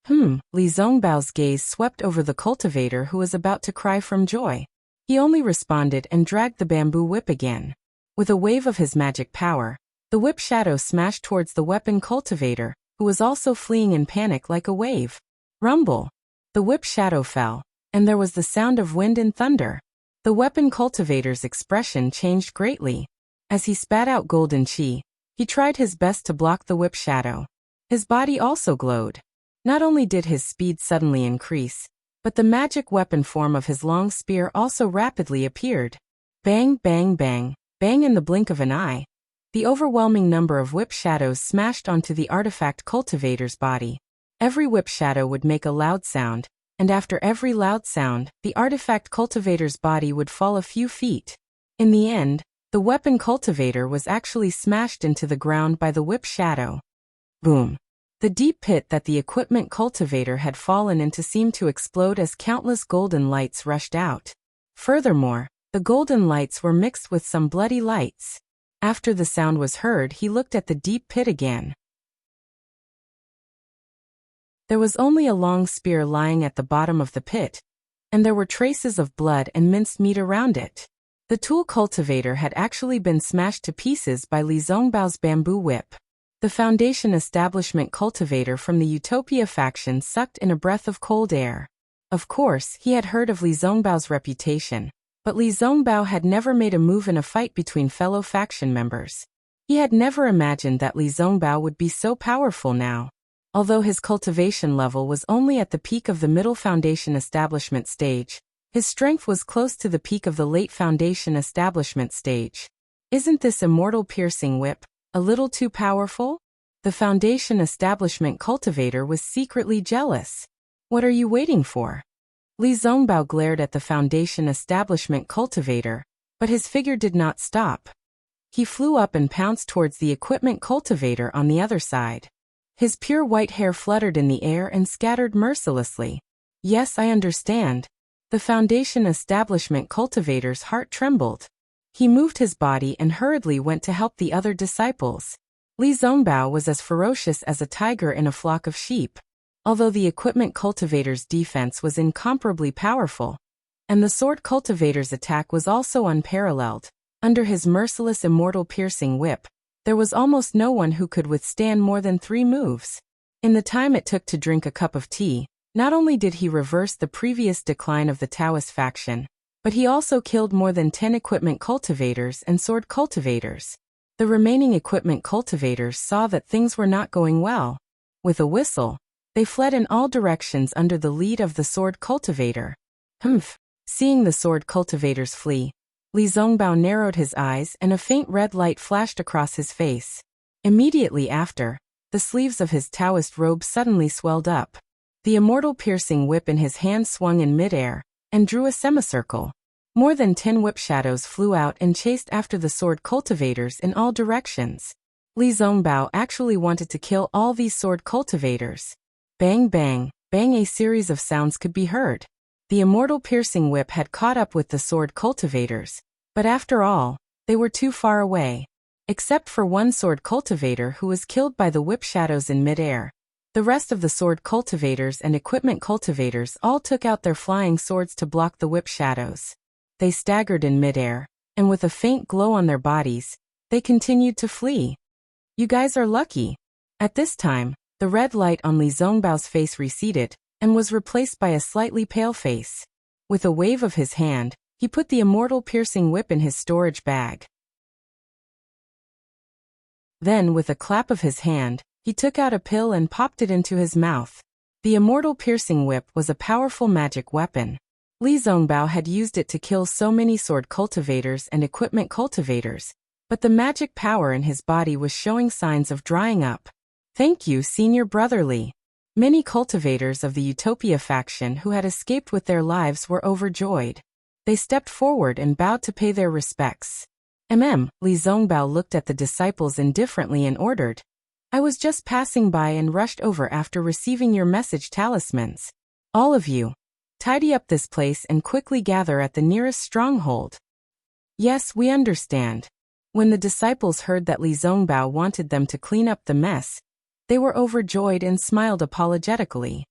Li Zongbao's gaze swept over the cultivator who was about to cry from joy. He only responded and dragged the bamboo whip again. With a wave of his magic power, the whip shadow smashed towards the weapon cultivator, who was also fleeing in panic like a wave. Rumble! The whip shadow fell, and there was the sound of wind and thunder. The weapon cultivator's expression changed greatly. As he spat out golden chi, he tried his best to block the whip shadow. His body also glowed. Not only did his speed suddenly increase, but the magic weapon form of his long spear also rapidly appeared. Bang, bang, bang, bang in the blink of an eye. The overwhelming number of whip shadows smashed onto the artifact cultivator's body. Every whip shadow would make a loud sound, and after every loud sound, the artifact cultivator's body would fall a few feet. In the end, the weapon cultivator was actually smashed into the ground by the whip shadow. Boom! The deep pit that the equipment cultivator had fallen into seemed to explode as countless golden lights rushed out. Furthermore, the golden lights were mixed with some bloody lights. After the sound was heard, he looked at the deep pit again. There was only a long spear lying at the bottom of the pit, and there were traces of blood and minced meat around it. The tool cultivator had actually been smashed to pieces by Li Zongbao's bamboo whip. The Foundation Establishment cultivator from the Utopia faction sucked in a breath of cold air. Of course, he had heard of Li Zongbao's reputation, but Li Zongbao had never made a move in a fight between fellow faction members. He had never imagined that Li Zongbao would be so powerful now. Although his cultivation level was only at the peak of the middle Foundation Establishment stage, his strength was close to the peak of the late Foundation Establishment stage. Isn't this immortal piercing whip a little too powerful? The Foundation Establishment cultivator was secretly jealous. What are you waiting for? Li Zongbao glared at the Foundation Establishment cultivator, but his figure did not stop. He flew up and pounced towards the equipment cultivator on the other side. His pure white hair fluttered in the air and scattered mercilessly. Yes, I understand. The Foundation Establishment cultivator's heart trembled. He moved his body and hurriedly went to help the other disciples. Li Zongbao was as ferocious as a tiger in a flock of sheep. Although the equipment cultivator's defense was incomparably powerful, and the sword cultivator's attack was also unparalleled, under his merciless immortal piercing whip, there was almost no one who could withstand more than 3 moves. In the time it took to drink a cup of tea, not only did he reverse the previous decline of the Taoist faction, but he also killed more than 10 equipment cultivators and sword cultivators. The remaining equipment cultivators saw that things were not going well. With a whistle, they fled in all directions under the lead of the sword cultivator. Seeing the sword cultivators flee, Li Zongbao narrowed his eyes and a faint red light flashed across his face. Immediately after, the sleeves of his Taoist robe suddenly swelled up. The immortal piercing whip in his hand swung in midair and drew a semicircle. More than 10 whip shadows flew out and chased after the sword cultivators in all directions. Li Zongbao actually wanted to kill all these sword cultivators. Bang bang, bang, a series of sounds could be heard. The immortal piercing whip had caught up with the sword cultivators, but after all, they were too far away. Except for one sword cultivator who was killed by the whip shadows in midair. The rest of the sword cultivators and equipment cultivators all took out their flying swords to block the whip shadows. They staggered in midair, and with a faint glow on their bodies, they continued to flee. You guys are lucky. At this time, the red light on Li Zongbao's face receded and was replaced by a slightly pale face. With a wave of his hand, he put the immortal piercing whip in his storage bag. Then, with a clap of his hand, he took out a pill and popped it into his mouth. The immortal piercing whip was a powerful magic weapon. Li Zongbao had used it to kill so many sword cultivators and equipment cultivators, but the magic power in his body was showing signs of drying up. Thank you, Senior Brother Li. Many cultivators of the Utopia faction who had escaped with their lives were overjoyed. They stepped forward and bowed to pay their respects. Li Zongbao looked at the disciples indifferently and ordered, I was just passing by and rushed over after receiving your message talismans. All of you, tidy up this place and quickly gather at the nearest stronghold. Yes, we understand. When the disciples heard that Li Zongbao wanted them to clean up the mess, they were overjoyed and smiled apologetically.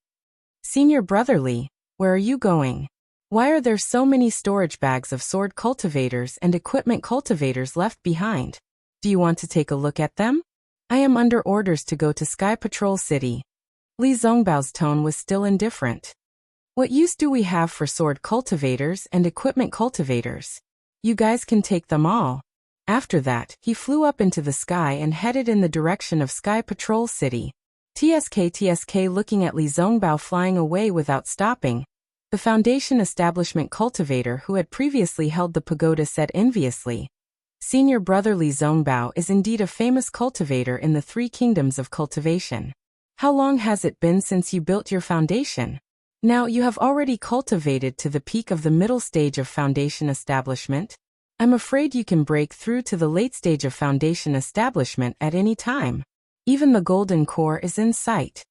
Senior Brother Li, where are you going? Why are there so many storage bags of sword cultivators and equipment cultivators left behind? Do you want to take a look at them? I am under orders to go to Sky Patrol City. Li Zongbao's tone was still indifferent. What use do we have for sword cultivators and equipment cultivators? You guys can take them all. After that, he flew up into the sky and headed in the direction of Sky Patrol City. TSK looking at Li Zongbao flying away without stopping. The Foundation Establishment cultivator who had previously held the pagoda said enviously, Senior Brother Li Zongbao is indeed a famous cultivator in the 3 kingdoms of cultivation. How long has it been since you built your foundation? Now you have already cultivated to the peak of the middle stage of foundation establishment. I'm afraid you can break through to the late stage of foundation establishment at any time. Even the golden core is in sight.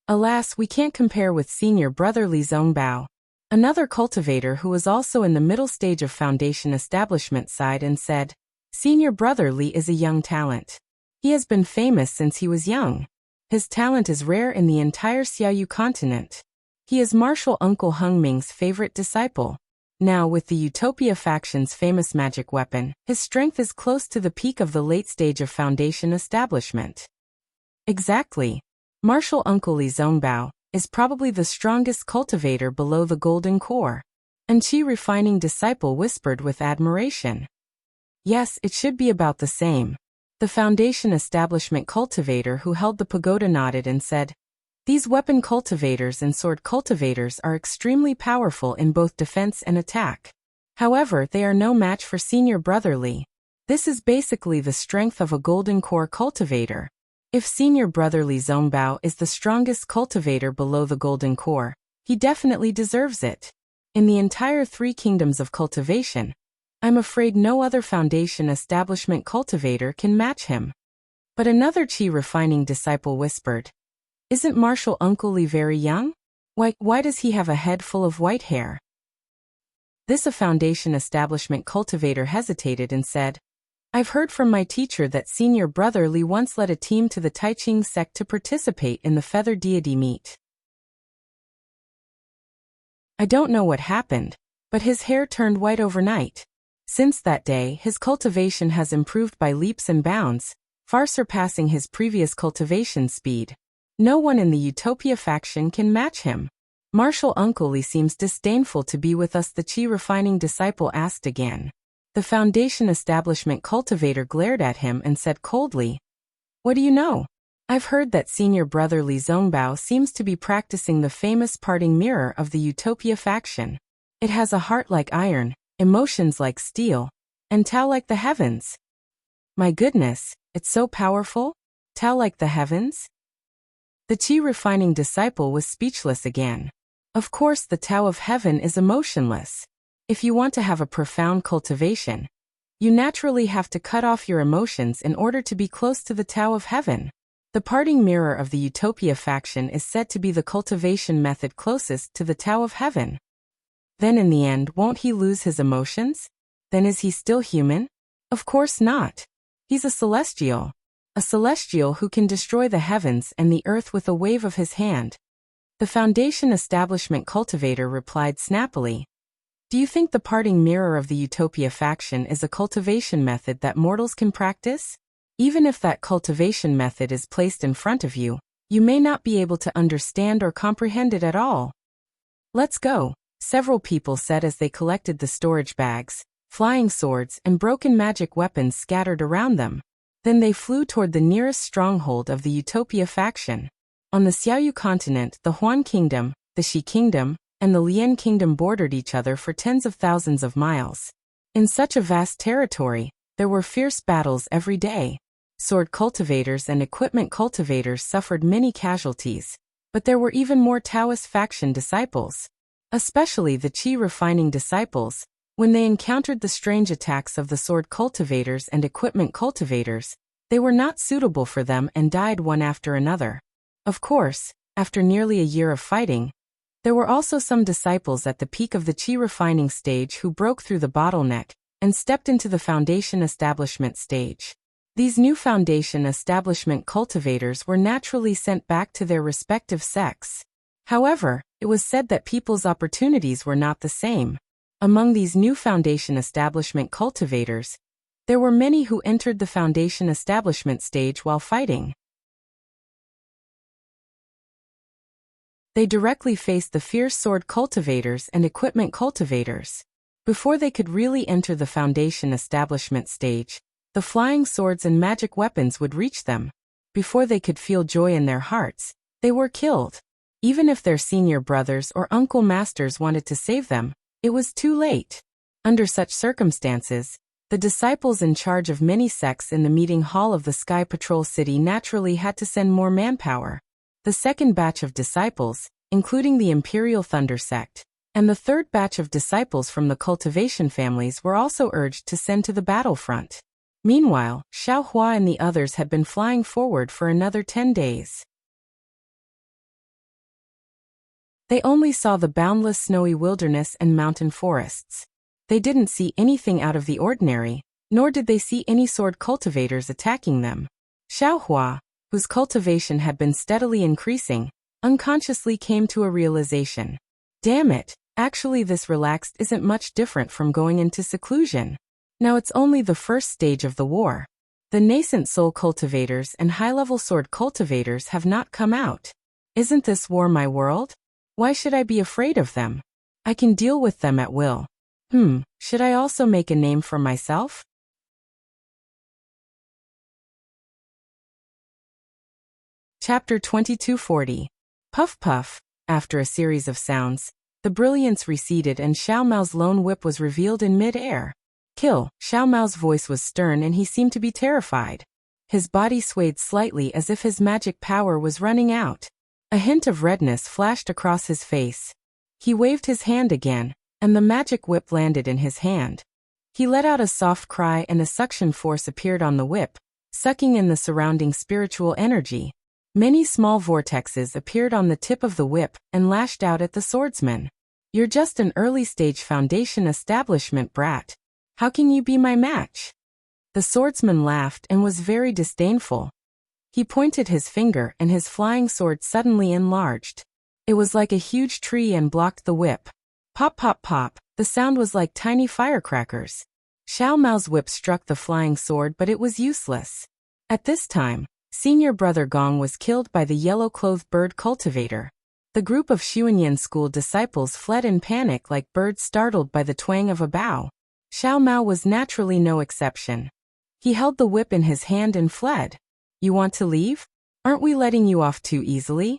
Alas, we can't compare with Senior Brother Li Zongbao. Another cultivator who was also in the middle stage of foundation establishment sighed and said, Senior Brother Li is a young talent. He has been famous since he was young. His talent is rare in the entire Xiaoyu continent. He is Martial Uncle Hung Ming's favorite disciple. Now with the Utopia faction's famous magic weapon, his strength is close to the peak of the late stage of foundation establishment. Exactly. Martial Uncle Li Zongbao is probably the strongest cultivator below the golden core. And Qi refining disciple whispered with admiration. Yes, it should be about the same. The foundation establishment cultivator who held the pagoda nodded and said, These weapon cultivators and sword cultivators are extremely powerful in both defense and attack. However, they are no match for Senior Brother Li. This is basically the strength of a golden core cultivator. If Senior Brother Li Zongbao is the strongest cultivator below the golden core, he definitely deserves it. In the entire 3 kingdoms of cultivation, I'm afraid no other foundation establishment cultivator can match him. But another Qi refining disciple whispered, Isn't Martial Uncle Li very young? Why does he have a head full of white hair? This a foundation establishment cultivator hesitated and said, I've heard from my teacher that Senior Brother Li once led a team to the Taiqing sect to participate in the Feather Deity meet. I don't know what happened, but his hair turned white overnight. Since that day, his cultivation has improved by leaps and bounds, far surpassing his previous cultivation speed. No one in the Utopia faction can match him. Martial Uncle Li seems disdainful to be with us, the Qi refining disciple asked again. The foundation establishment cultivator glared at him and said coldly, What do you know? I've heard that Senior Brother Li Zongbao seems to be practicing the famous parting mirror of the Utopia faction. It has a heart like iron, emotions like steel, and Tao like the heavens. My goodness, it's so powerful? Tao like the heavens? The Qi refining disciple was speechless again. Of course the Tao of heaven is emotionless. If you want to have a profound cultivation, you naturally have to cut off your emotions in order to be close to the Tao of heaven. The parting mirror of the Utopia faction is said to be the cultivation method closest to the Tao of heaven. Then in the end, won't he lose his emotions? Then is he still human? Of course not. He's a celestial who can destroy the heavens and the earth with a wave of his hand. The foundation establishment cultivator replied snappily, Do you think the parting mirror of the Utopia faction is a cultivation method that mortals can practice? Even if that cultivation method is placed in front of you, you may not be able to understand or comprehend it at all. Let's go, several people said as they collected the storage bags, flying swords and broken magic weapons scattered around them. Then they flew toward the nearest stronghold of the Utopia faction. On the Xiaoyu continent, the Huan Kingdom, the Shi Kingdom, and the Lian Kingdom bordered each other for tens of thousands of miles. In such a vast territory, there were fierce battles every day. Sword cultivators and equipment cultivators suffered many casualties, but there were even more Taoist faction disciples. Especially the Qi refining disciples, when they encountered the strange attacks of the sword cultivators and equipment cultivators, they were not suitable for them and died one after another. Of course, after nearly a year of fighting, there were also some disciples at the peak of the Qi refining stage who broke through the bottleneck and stepped into the foundation establishment stage. These new foundation establishment cultivators were naturally sent back to their respective sects. However, it was said that people's opportunities were not the same. Among these new foundation establishment cultivators, there were many who entered the foundation establishment stage while fighting. They directly faced the fierce sword cultivators and equipment cultivators. Before they could really enter the foundation establishment stage, the flying swords and magic weapons would reach them. Before they could feel joy in their hearts, they were killed. Even if their senior brothers or uncle masters wanted to save them, it was too late. Under such circumstances, the disciples in charge of many sects in the meeting hall of the Sky Patrol City naturally had to send more manpower. The second batch of disciples, including the Imperial Thunder sect, and the third batch of disciples from the cultivation families were also urged to send to the battlefront. Meanwhile, Xiao Hua and the others had been flying forward for another 10 days. They only saw the boundless snowy wilderness and mountain forests. They didn't see anything out of the ordinary, nor did they see any sword cultivators attacking them. Xiao Hua, whose cultivation had been steadily increasing, unconsciously came to a realization. Damn it, actually this relaxed isn't much different from going into seclusion. Now it's only the first stage of the war. The nascent soul cultivators and high-level sword cultivators have not come out. Isn't this war my world? Why should I be afraid of them? I can deal with them at will. Should I also make a name for myself? Chapter 2240. Puff puff. After a series of sounds, the brilliance receded and Xiao Mao's lone whip was revealed in mid-air. Kill. Xiao Mao's voice was stern and he seemed to be terrified. His body swayed slightly as if his magic power was running out. A hint of redness flashed across his face. He waved his hand again, and the magic whip landed in his hand. He let out a soft cry and a suction force appeared on the whip, sucking in the surrounding spiritual energy. Many small vortexes appeared on the tip of the whip and lashed out at the swordsman. You're just an early-stage foundation establishment brat. How can you be my match? The swordsman laughed and was very disdainful. He pointed his finger and his flying sword suddenly enlarged. It was like a huge tree and blocked the whip. Pop pop pop, the sound was like tiny firecrackers. Xiao Mao's whip struck the flying sword but it was useless. At this time, senior brother Gong was killed by the yellow-clothed bird cultivator. The group of Xuanyan school disciples fled in panic like birds startled by the twang of a bow. Xiao Mao was naturally no exception. He held the whip in his hand and fled. You want to leave? Aren't we letting you off too easily?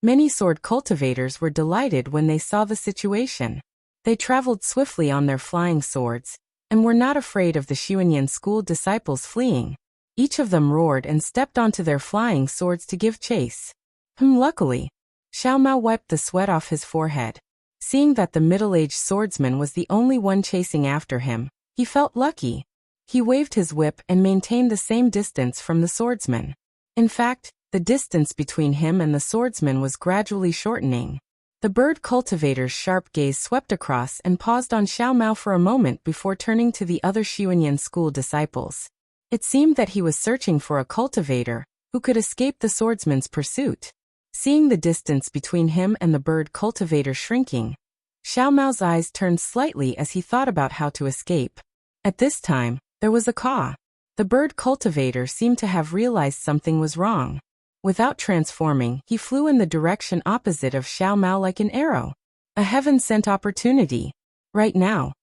Many sword cultivators were delighted when they saw the situation. They traveled swiftly on their flying swords, and were not afraid of the Xuanyan school disciples fleeing. Each of them roared and stepped onto their flying swords to give chase. Luckily, Xiao Mao wiped the sweat off his forehead. Seeing that the middle-aged swordsman was the only one chasing after him, he felt lucky. He waved his whip and maintained the same distance from the swordsman. In fact, the distance between him and the swordsman was gradually shortening. The bird cultivator's sharp gaze swept across and paused on Xiao Mao for a moment before turning to the other Xuanyan school disciples. It seemed that he was searching for a cultivator who could escape the swordsman's pursuit. Seeing the distance between him and the bird cultivator shrinking, Xiao Mao's eyes turned slightly as he thought about how to escape. At this time, there was a caw. The bird cultivator seemed to have realized something was wrong. Without transforming, he flew in the direction opposite of Xiao Mao like an arrow. A heaven-sent opportunity. Right now.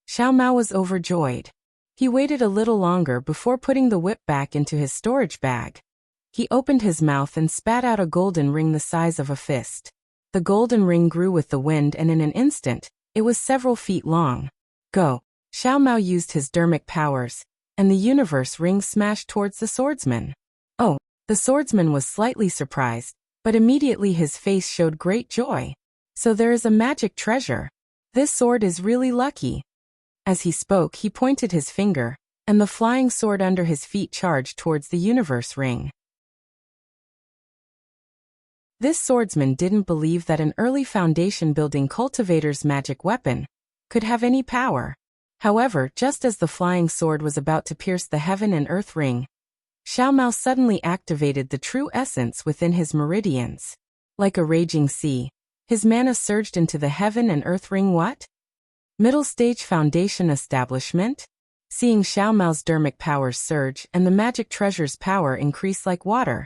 Xiao Mao was overjoyed. He waited a little longer before putting the whip back into his storage bag. He opened his mouth and spat out a golden ring the size of a fist. The golden ring grew with the wind, and in an instant, it was several feet long. Go! Xiao Mao used his dermic powers, and the universe ring smashed towards the swordsman. Oh! The swordsman was slightly surprised, but immediately his face showed great joy. So there is a magic treasure. This sword is really lucky. As he spoke, he pointed his finger, and the flying sword under his feet charged towards the universe ring. This swordsman didn't believe that an early foundation-building cultivator's magic weapon could have any power. However, just as the flying sword was about to pierce the heaven and earth ring, Xiao Mao suddenly activated the true essence within his meridians. Like a raging sea, his mana surged into the heaven and earth ring. What? Middle stage foundation establishment? Seeing Xiao Mao's dermic powers surge and the magic treasure's power increase like water,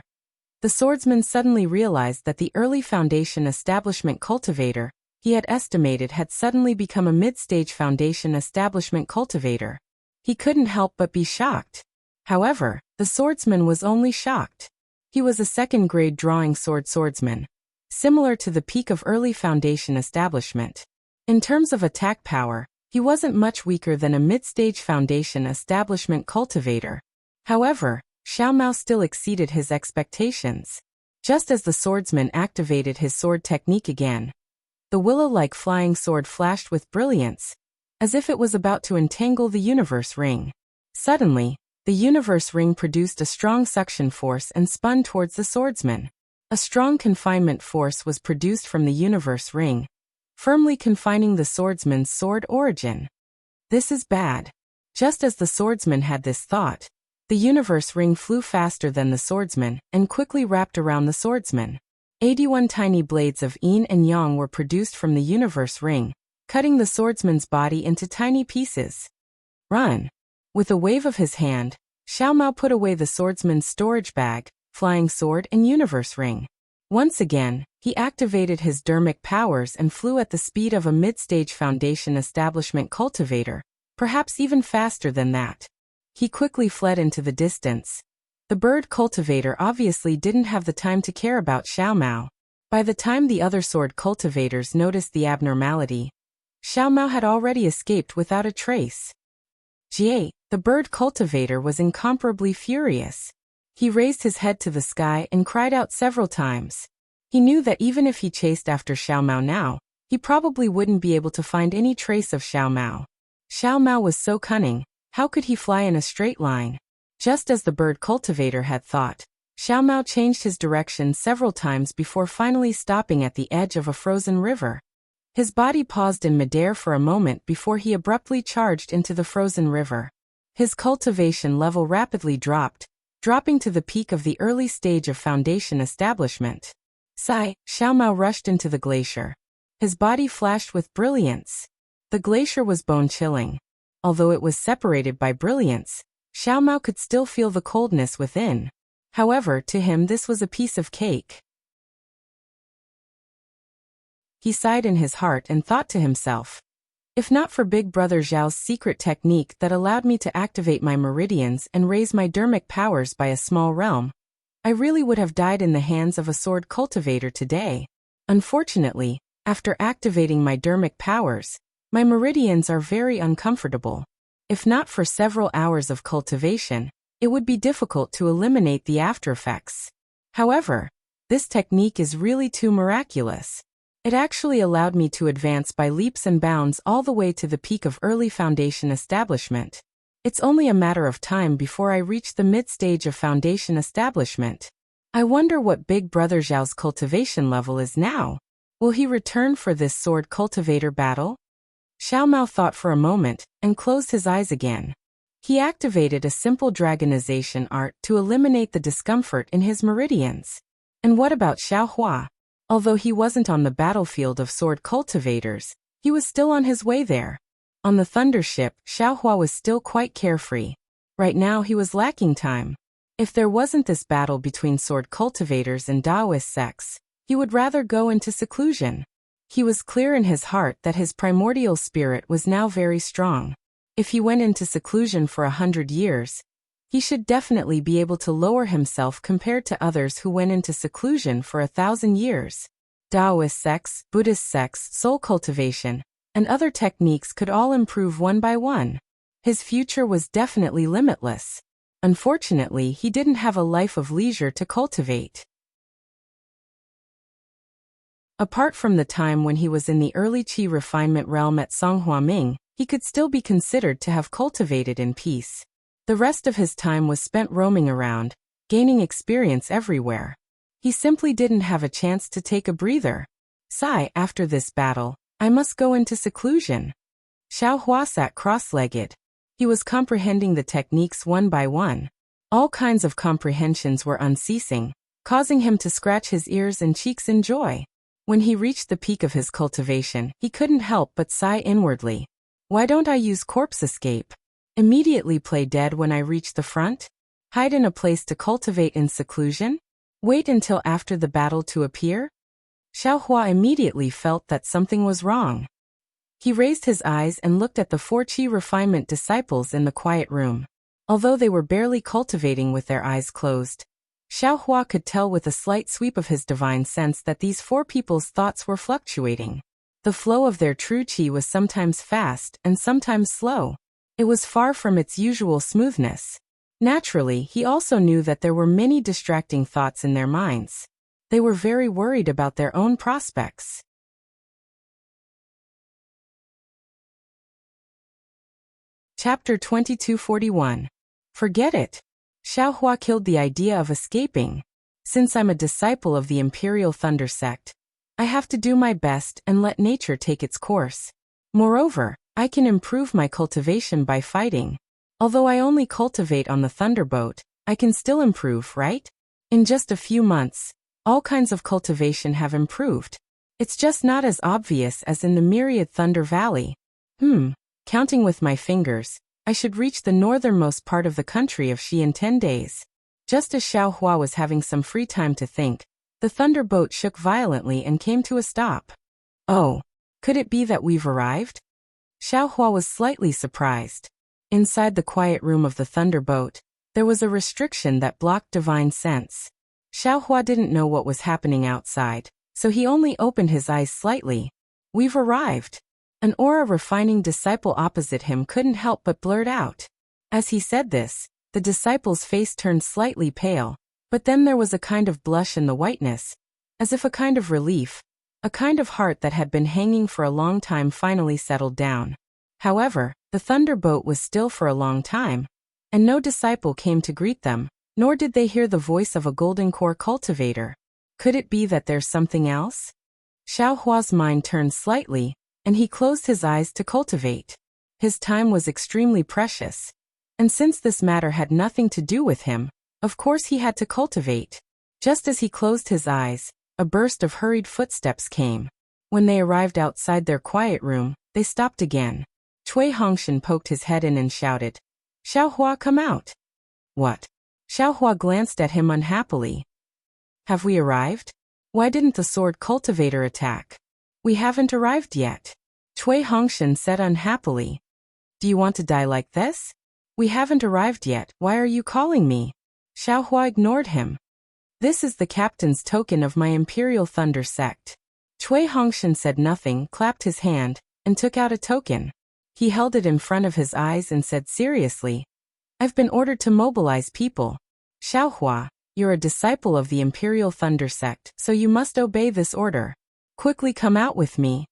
the swordsman suddenly realized that the early foundation establishment cultivator he had estimated had suddenly become a mid-stage foundation establishment cultivator. He couldn't help but be shocked. However, the swordsman was only shocked. He was a second-grade drawing sword swordsman, similar to the peak of early foundation establishment. In terms of attack power, he wasn't much weaker than a mid-stage foundation establishment cultivator. However, Xiao Mao still exceeded his expectations. Just as the swordsman activated his sword technique again, the willow-like flying sword flashed with brilliance, as if it was about to entangle the universe ring. Suddenly, the universe ring produced a strong suction force and spun towards the swordsman. A strong confinement force was produced from the universe ring, firmly confining the swordsman's sword origin. This is bad. Just as the swordsman had this thought, the universe ring flew faster than the swordsman and quickly wrapped around the swordsman. 81 tiny blades of yin and yang were produced from the universe ring, cutting the swordsman's body into tiny pieces. Run! With a wave of his hand, Xiao Mao put away the swordsman's storage bag, flying sword and universe ring. Once again, he activated his dermic powers and flew at the speed of a mid-stage foundation establishment cultivator, perhaps even faster than that. He quickly fled into the distance. The bird cultivator obviously didn't have the time to care about Xiao Mao. By the time the other sword cultivators noticed the abnormality, Xiao Mao had already escaped without a trace. Jie, the bird cultivator, was incomparably furious. He raised his head to the sky and cried out several times. He knew that even if he chased after Xiao Mao now, he probably wouldn't be able to find any trace of Xiao Mao. Xiao Mao was so cunning. How could he fly in a straight line? Just as the bird cultivator had thought, Xiao Mao changed his direction several times before finally stopping at the edge of a frozen river. His body paused in midair for a moment before he abruptly charged into the frozen river. His cultivation level rapidly dropped, dropping to the peak of the early stage of foundation establishment. Sigh, Xiao Mao rushed into the glacier. His body flashed with brilliance. The glacier was bone-chilling. Although it was separated by brilliance, Xiao Mao could still feel the coldness within. However, to him this was a piece of cake. He sighed in his heart and thought to himself, if not for Big Brother Zhao's secret technique that allowed me to activate my meridians and raise my dermic powers by a small realm, I really would have died in the hands of a sword cultivator today. Unfortunately, after activating my dermic powers, my meridians are very uncomfortable. If not for several hours of cultivation, it would be difficult to eliminate the aftereffects. However, this technique is really too miraculous. It actually allowed me to advance by leaps and bounds all the way to the peak of early foundation establishment. It's only a matter of time before I reach the mid-stage of foundation establishment. I wonder what Big Brother Zhao's cultivation level is now. Will he return for this sword cultivator battle? Xiao Mao thought for a moment and closed his eyes again. He activated a simple dragonization art to eliminate the discomfort in his meridians. And what about Xiao Hua? Although he wasn't on the battlefield of sword cultivators, he was still on his way there. On the Thunder ship, Xiao Hua was still quite carefree. Right now he was lacking time. If there wasn't this battle between sword cultivators and Taoist sects, he would rather go into seclusion. He was clear in his heart that his primordial spirit was now very strong. If he went into seclusion for 100 years, he should definitely be able to lower himself compared to others who went into seclusion for 1,000 years. Taoist sects, Buddhist sects, soul cultivation, and other techniques could all improve one by one. His future was definitely limitless. Unfortunately, he didn't have a life of leisure to cultivate. Apart from the time when he was in the early Qi refinement realm at Songhuaming, he could still be considered to have cultivated in peace. The rest of his time was spent roaming around, gaining experience everywhere. He simply didn't have a chance to take a breather. Sigh, after this battle, I must go into seclusion. Xiao Hua sat cross-legged. He was comprehending the techniques one by one. All kinds of comprehensions were unceasing, causing him to scratch his ears and cheeks in joy. When he reached the peak of his cultivation, he couldn't help but sigh inwardly. Why don't I use corpse escape? Immediately play dead when I reach the front? Hide in a place to cultivate in seclusion? Wait until after the battle to appear? Xiao Hua immediately felt that something was wrong. He raised his eyes and looked at the 4 Qi refinement disciples in the quiet room. Although they were barely cultivating with their eyes closed, Xiao Hua could tell with a slight sweep of his divine sense that these 4 people's thoughts were fluctuating. The flow of their true Qi was sometimes fast and sometimes slow. It was far from its usual smoothness. Naturally, he also knew that there were many distracting thoughts in their minds. They were very worried about their own prospects. Chapter 2241. Forget it. Xiao Hua killed the idea of escaping. Since I'm a disciple of the Imperial Thunder Sect, I have to do my best and let nature take its course. Moreover, I can improve my cultivation by fighting. Although I only cultivate on the Thunderboat, I can still improve, right? In just a few months, all kinds of cultivation have improved. It's just not as obvious as in the myriad Thunder Valley. Counting with my fingers, I should reach the northernmost part of the country of Xi in 10 days. Just as Xiao Hua was having some free time to think, the Thunderboat shook violently and came to a stop. Oh, could it be that we've arrived? Xiao Hua was slightly surprised. Inside the quiet room of the Thunderboat, there was a restriction that blocked divine sense. Xiao Hua didn't know what was happening outside, so he only opened his eyes slightly. We've arrived. An aura refining disciple opposite him couldn't help but blurt out. As he said this, the disciple's face turned slightly pale, but then there was a kind of blush in the whiteness, as if a kind of relief, a kind of heart that had been hanging for a long time finally settled down. However, the Thunderboat was still for a long time, and no disciple came to greet them, nor did they hear the voice of a golden core cultivator. Could it be that there's something else? Xiao Hua's mind turned slightly, and he closed his eyes to cultivate. His time was extremely precious, and since this matter had nothing to do with him, of course he had to cultivate. Just as he closed his eyes, a burst of hurried footsteps came. When they arrived outside their quiet room, they stopped again. Cui Hongshan poked his head in and shouted, "Xiao Hua, come out." What? Xiao Hua glanced at him unhappily. Have we arrived? Why didn't the sword cultivator attack? We haven't arrived yet. Cui Hongshan said unhappily. Do you want to die like this? We haven't arrived yet, why are you calling me? Xiao Hua ignored him. This is the captain's token of my Imperial Thunder Sect. Cui Hongshan said nothing, clapped his hand, and took out a token. He held it in front of his eyes and said seriously, I've been ordered to mobilize people. Xiao Hua, you're a disciple of the Imperial Thunder Sect, so you must obey this order. Quickly come out with me.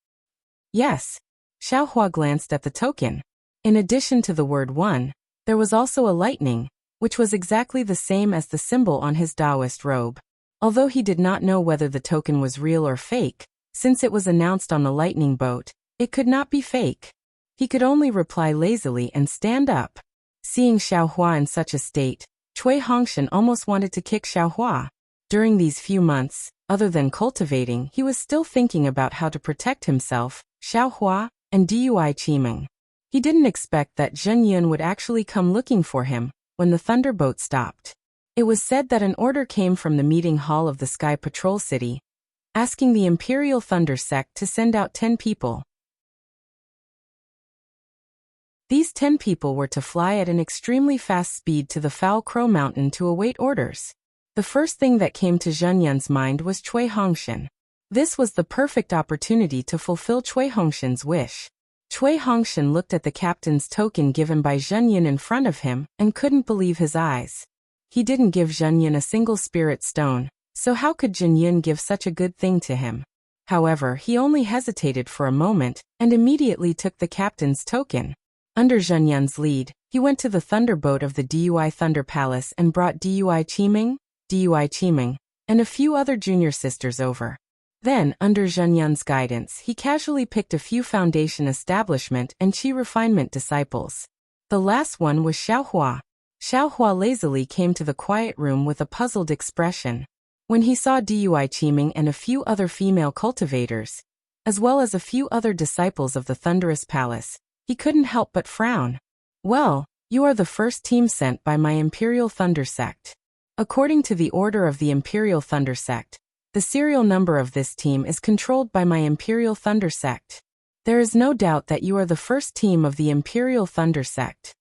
Yes. Xiao Hua glanced at the token. In addition to the word one, there was also a lightning, which was exactly the same as the symbol on his Taoist robe. Although he did not know whether the token was real or fake, since it was announced on the lightning boat, it could not be fake. He could only reply lazily and stand up. Seeing Xiao Hua in such a state, Cui Hongshan almost wanted to kick Xiao Hua. During these few months, other than cultivating, he was still thinking about how to protect himself, Xiao Hua, and Dui Qimeng. He didn't expect that Zhen Yun would actually come looking for him, when the thunderboat stopped. It was said that an order came from the meeting hall of the Sky Patrol City, asking the Imperial Thunder Sect to send out 10 people. These 10 people were to fly at an extremely fast speed to the Foul Crow Mountain to await orders. The first thing that came to Zhen Yun's mind was Cui Hongshan. This was the perfect opportunity to fulfill Cui Hongshan's wish. Cui Hongshan looked at the captain's token given by Zhen Yun in front of him and couldn't believe his eyes. He didn't give Zhen Yun a single spirit stone, so how could Zhen Yun give such a good thing to him? However, he only hesitated for a moment and immediately took the captain's token. Under Zhen Yun's lead, he went to the thunderboat of the Dui Thunder Palace and brought Dui Qiming, and a few other junior sisters over. Then, under Zhen Yun's guidance, he casually picked a few foundation establishment and Qi refinement disciples. The last one was Xiaohua. Xiaohua lazily came to the quiet room with a puzzled expression. When he saw Dui Qiming and a few other female cultivators, as well as a few other disciples of the Thunderous Palace, he couldn't help but frown. Well, you are the first team sent by my Imperial Thunder Sect. According to the order of the Imperial Thunder Sect, the serial number of this team is controlled by my Imperial Thunder Sect. There is no doubt that you are the first team of the Imperial Thunder Sect.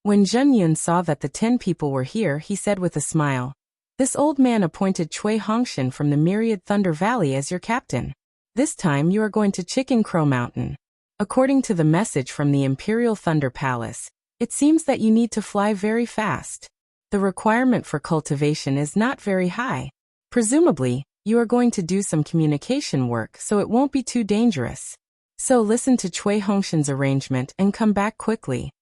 When Zhen Yun saw that the 10 people were here, he said with a smile, "This old man appointed Cui Hongshan from the Myriad Thunder Valley as your captain. This time you are going to Chicken Crow Mountain. According to the message from the Imperial Thunder Palace, it seems that you need to fly very fast. The requirement for cultivation is not very high. Presumably, you are going to do some communication work, so it won't be too dangerous. So listen to Cui Hongshan's arrangement and come back quickly."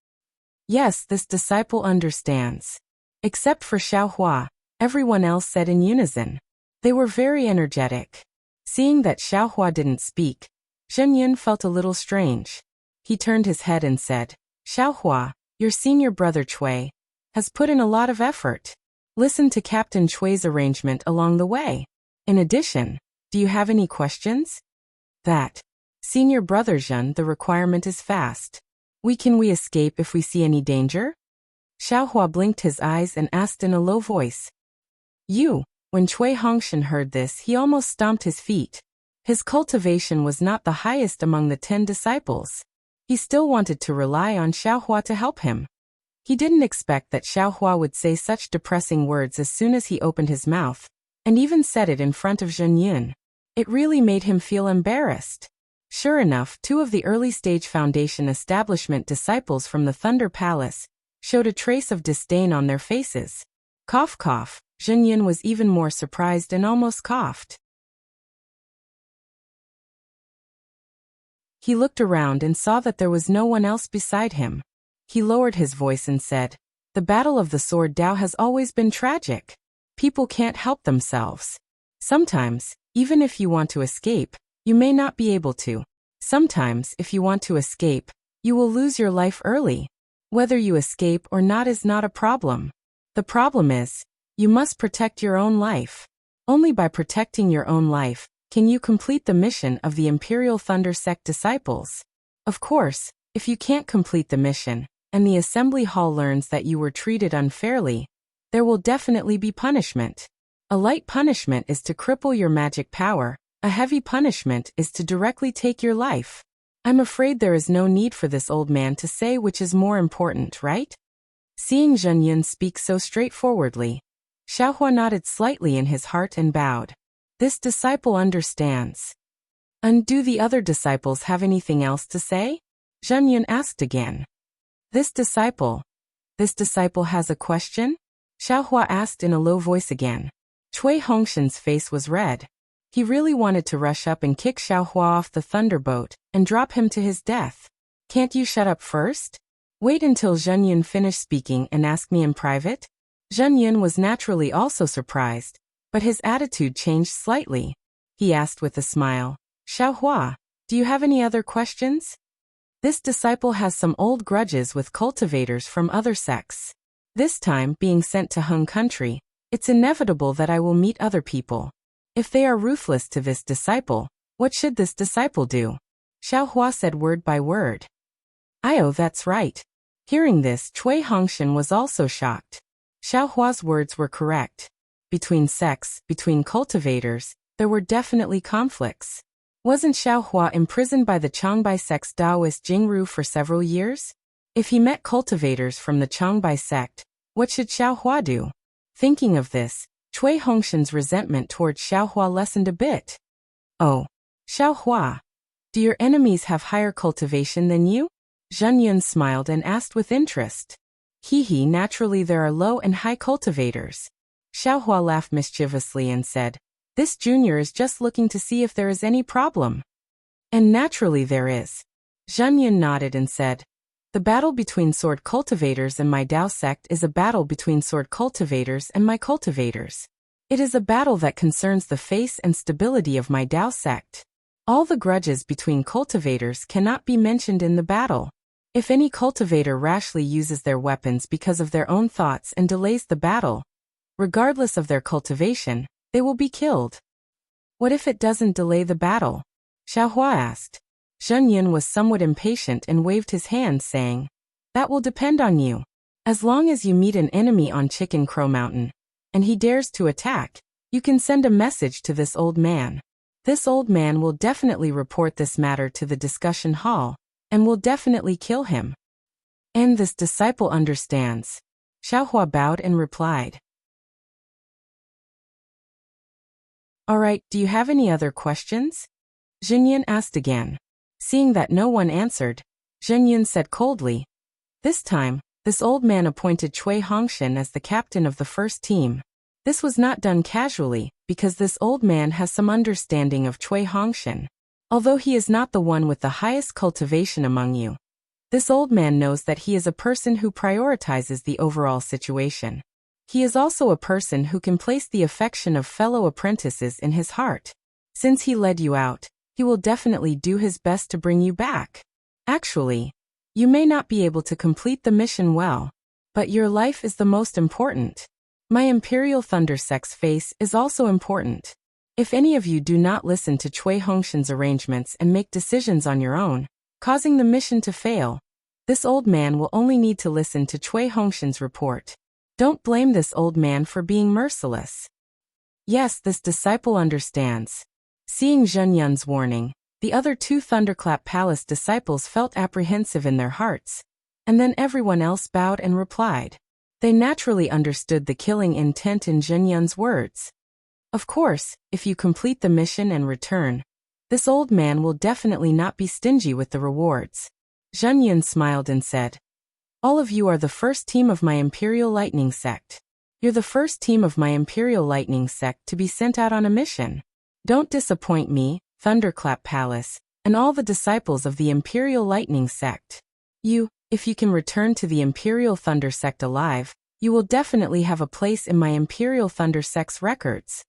Yes, this disciple understands. Except for Xiaohua, everyone else said in unison. They were very energetic. Seeing that Xiaohua didn't speak, Zhen Yun felt a little strange. He turned his head and said, "Xiaohua, your senior brother Cui has put in a lot of effort. Listen to Captain Cui's arrangement along the way. In addition, do you have any questions?" "That. Senior brother Zhen, the requirement is fast. Can we escape if we see any danger?" Xiaohua blinked his eyes and asked in a low voice. "You." When Cui Hongshan heard this, he almost stomped his feet. His cultivation was not the highest among the 10 disciples. He still wanted to rely on Xiaohua to help him. He didn't expect that Xiaohua would say such depressing words as soon as he opened his mouth, and even said it in front of Zhen Yun. It really made him feel embarrassed. Sure enough, 2 of the early-stage Foundation establishment disciples from the Thunder Palace showed a trace of disdain on their faces. Cough cough, Zhen Yun was even more surprised and almost coughed. He looked around and saw that there was no one else beside him. He lowered his voice and said, "The Battle of the Sword Dao has always been tragic. People can't help themselves. Sometimes, even if you want to escape, you may not be able to. Sometimes, if you want to escape, you will lose your life early. Whether you escape or not is not a problem. The problem is, you must protect your own life. Only by protecting your own life can you complete the mission of the Imperial Thunder Sect disciples. Of course, if you can't complete the mission, and the assembly hall learns that you were treated unfairly, there will definitely be punishment. A light punishment is to cripple your magic power. A heavy punishment is to directly take your life. I'm afraid there is no need for this old man to say which is more important, right?" Seeing Zhen Yun speak so straightforwardly, Xiaohua nodded slightly in his heart and bowed. This disciple understands. "And do the other disciples have anything else to say?" Zhen Yun asked again. This disciple has a question?" Xiaohua asked in a low voice again. Cui Hongshan's face was red. He really wanted to rush up and kick Xiaohua off the thunderboat and drop him to his death. "Can't you shut up first? Wait until Zhen Yun finished speaking and ask me in private?" Zhen Yun was naturally also surprised, but his attitude changed slightly. He asked with a smile, "Xiaohua, do you have any other questions?" This disciple has some old grudges with cultivators from other sects. This time, being sent to Hung Country, it's inevitable that I will meet other people. If they are ruthless to this disciple, what should this disciple do? Xiaohua said word by word. "Oh, that's right. Hearing this, Cui Hongshan was also shocked. Xiao Hua's words were correct. Between sects, between cultivators, there were definitely conflicts. Wasn't Xiao Hua imprisoned by the Changbai sect's Taoist Jingru for several years? If he met cultivators from the Changbai sect, what should Xiao Hua do? Thinking of this, Cui Hongshan's resentment towards Xiao Hua lessened a bit. Oh, Xiao Hua, do your enemies have higher cultivation than you? Zhen Yun smiled and asked with interest. Hee, naturally there are low and high cultivators. Xiao Hua laughed mischievously and said, this junior is just looking to see if there is any problem. And naturally there is. Zhen Yun nodded and said, the battle between sword cultivators and my Dao sect is a battle between sword cultivators and my cultivators. It is a battle that concerns the face and stability of my Dao sect. All the grudges between cultivators cannot be mentioned in the battle. If any cultivator rashly uses their weapons because of their own thoughts and delays the battle, regardless of their cultivation, they will be killed. What if it doesn't delay the battle? Xiao Hua asked. Zhen Yun was somewhat impatient and waved his hand saying, that will depend on you. As long as you meet an enemy on Chicken Crow Mountain, and he dares to attack, you can send a message to this old man. This old man will definitely report this matter to the discussion hall, and will definitely kill him. And this disciple understands. Xiao Hua bowed and replied. Alright, do you have any other questions? Zhen Yun asked again. Seeing that no one answered, Zhen Yun said coldly, this time, this old man appointed Cui Hongshan as the captain of the first team. This was not done casually, because this old man has some understanding of Cui Hongshan. Although he is not the one with the highest cultivation among you, this old man knows that he is a person who prioritizes the overall situation. He is also a person who can place the affection of fellow apprentices in his heart. Since he led you out, he will definitely do his best to bring you back. Actually, you may not be able to complete the mission well, but your life is the most important. My Imperial Thunder Sect's face is also important. If any of you do not listen to Cui Hongshan's arrangements and make decisions on your own, causing the mission to fail, this old man will only need to listen to Cui Hongshan's report. Don't blame this old man for being merciless. Yes, this disciple understands. Seeing Zhen Yun's warning, the other two Thunderclap Palace disciples felt apprehensive in their hearts, and then everyone else bowed and replied. They naturally understood the killing intent in Zhen Yun's words. Of course, if you complete the mission and return, this old man will definitely not be stingy with the rewards. Zhen Yun smiled and said, all of you are the first team of my Imperial Lightning Sect. You're the first team of my Imperial Lightning Sect to be sent out on a mission. Don't disappoint me, Thunderclap Palace, and all the disciples of the Imperial Lightning Sect. If you can return to the Imperial Thunder Sect alive, you will definitely have a place in my Imperial Thunder Sect's records.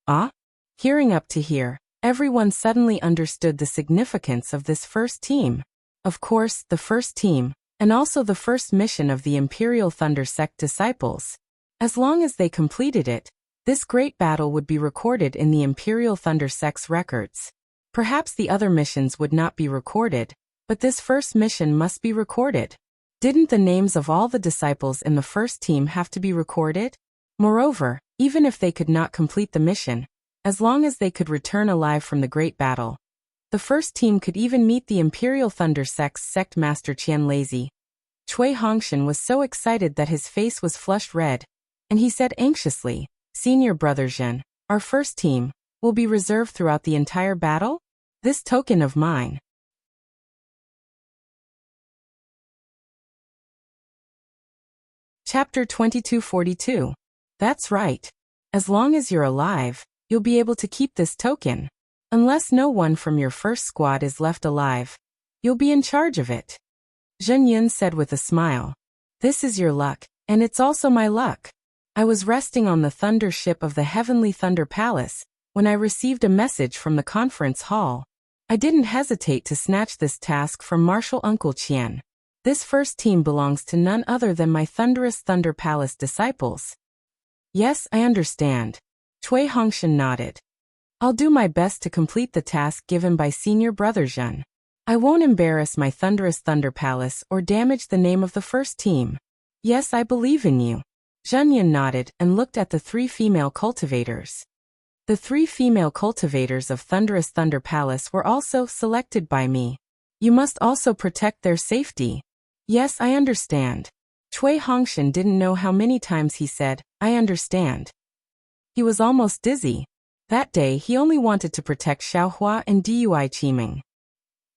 Ah? Hearing up to here, everyone suddenly understood the significance of this first team. Of course, the first team, and also the first mission of the Imperial Thunder Sect disciples. As long as they completed it, this great battle would be recorded in the Imperial Thunder Sect's records. Perhaps the other missions would not be recorded, but this first mission must be recorded. Didn't the names of all the disciples in the first team have to be recorded? Moreover, even if they could not complete the mission, as long as they could return alive from the great battle, the first team could even meet the Imperial Thunder Sect's sect master Qian Lazy. Cui Hongshan was so excited that his face was flushed red, and he said anxiously, Senior Brother Zhen, our first team, will be reserved throughout the entire battle? This token of mine. Chapter 2242. That's right. As long as you're alive, you'll be able to keep this token. Unless no one from your first squad is left alive, you'll be in charge of it. Zhen Yun said with a smile. This is your luck, and it's also my luck. I was resting on the thunder ship of the Heavenly Thunder Palace when I received a message from the conference hall. I didn't hesitate to snatch this task from Marshal Uncle Qian. This first team belongs to none other than my thunderous Thunder Palace disciples. Yes, I understand. Cui Hongshan nodded. I'll do my best to complete the task given by Senior Brother Zhen. I won't embarrass my thunderous Thunder Palace or damage the name of the first team. Yes, I believe in you. Zhenyan nodded and looked at the 3 female cultivators. The 3 female cultivators of Thunderous Thunder Palace were also selected by me. You must also protect their safety. Yes, I understand. Cui Hongshan didn't know how many times he said, I understand. He was almost dizzy. That day he only wanted to protect Xiaohua and Dui Qiming.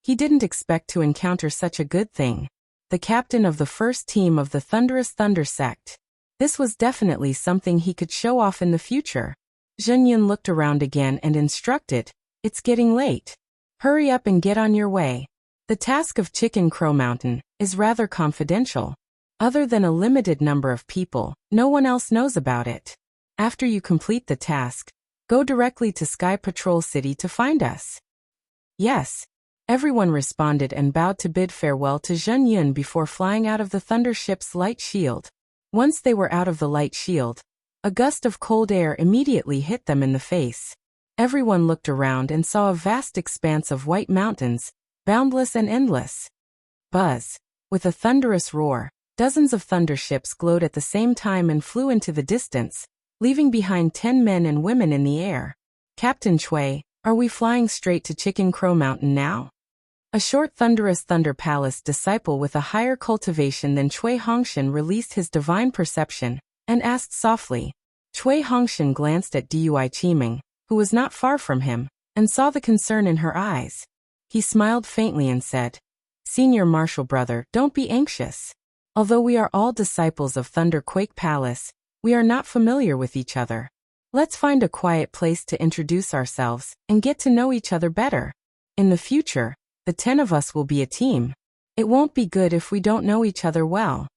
He didn't expect to encounter such a good thing. The captain of the first team of the Thunderous Thunder sect. This was definitely something he could show off in the future. Zhenyan looked around again and instructed, it's getting late. Hurry up and get on your way. The task of Chicken Crow Mountain is rather confidential. Other than a limited number of people, no one else knows about it. After you complete the task, go directly to Sky Patrol City to find us. Yes. Everyone responded and bowed to bid farewell to Zhenyan before flying out of the Thunder Ship's light shield. Once they were out of the light shield, a gust of cold air immediately hit them in the face. Everyone looked around and saw a vast expanse of white mountains, boundless and endless. Buzz. With a thunderous roar, dozens of thunder ships glowed at the same time and flew into the distance, leaving behind 10 men and women in the air. Captain Cui, are we flying straight to Chicken Crow Mountain now? A short Thunderous Thunder Palace disciple with a higher cultivation than Cui Hongshan released his divine perception and asked softly. Cui Hongshan glanced at Dui Qiming, who was not far from him, and saw the concern in her eyes. He smiled faintly and said, Senior Marshal Brother, don't be anxious. Although we are all disciples of Thunderquake Palace, we are not familiar with each other. Let's find a quiet place to introduce ourselves and get to know each other better. In the future, the 10 of us will be a team. It won't be good if we don't know each other well.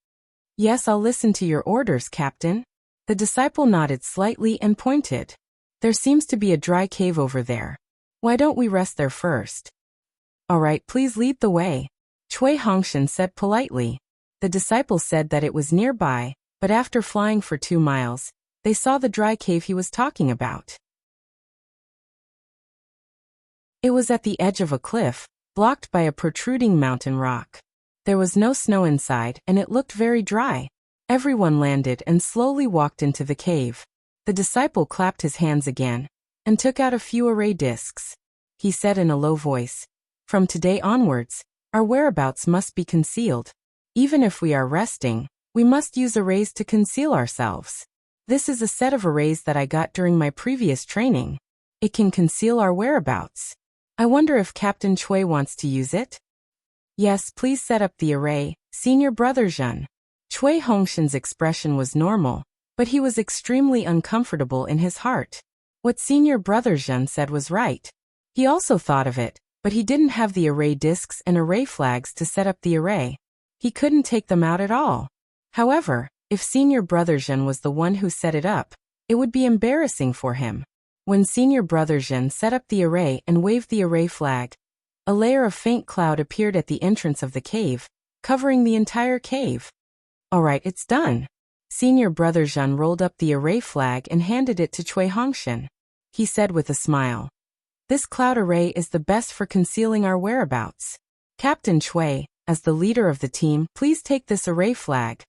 Yes, I'll listen to your orders, Captain. The disciple nodded slightly and pointed. There seems to be a dry cave over there. Why don't we rest there first? All right, please lead the way. Cui Hongshan said politely. The disciple said that it was nearby, but after flying for 2 miles, they saw the dry cave he was talking about. It was at the edge of a cliff, blocked by a protruding mountain rock. There was no snow inside and it looked very dry. Everyone landed and slowly walked into the cave. The disciple clapped his hands again and took out a few array discs. He said in a low voice, From today onwards, our whereabouts must be concealed. Even if we are resting, we must use arrays to conceal ourselves. This is a set of arrays that I got during my previous training. It can conceal our whereabouts. I wonder if Captain Cui wants to use it? Yes, please set up the array, Senior Brother Zhen. Cui Hongshan's expression was normal, but he was extremely uncomfortable in his heart. What Senior Brother Zhen said was right. He also thought of it, but he didn't have the array discs and array flags to set up the array. He couldn't take them out at all. However, if Senior Brother Zhen was the one who set it up, it would be embarrassing for him. When Senior Brother Zhen set up the array and waved the array flag, a layer of faint cloud appeared at the entrance of the cave, covering the entire cave. All right, it's done. Senior Brother Zhen rolled up the array flag and handed it to Cui Hongshan. He said with a smile, This cloud array is the best for concealing our whereabouts. Captain Cui, as the leader of the team, please take this array flag.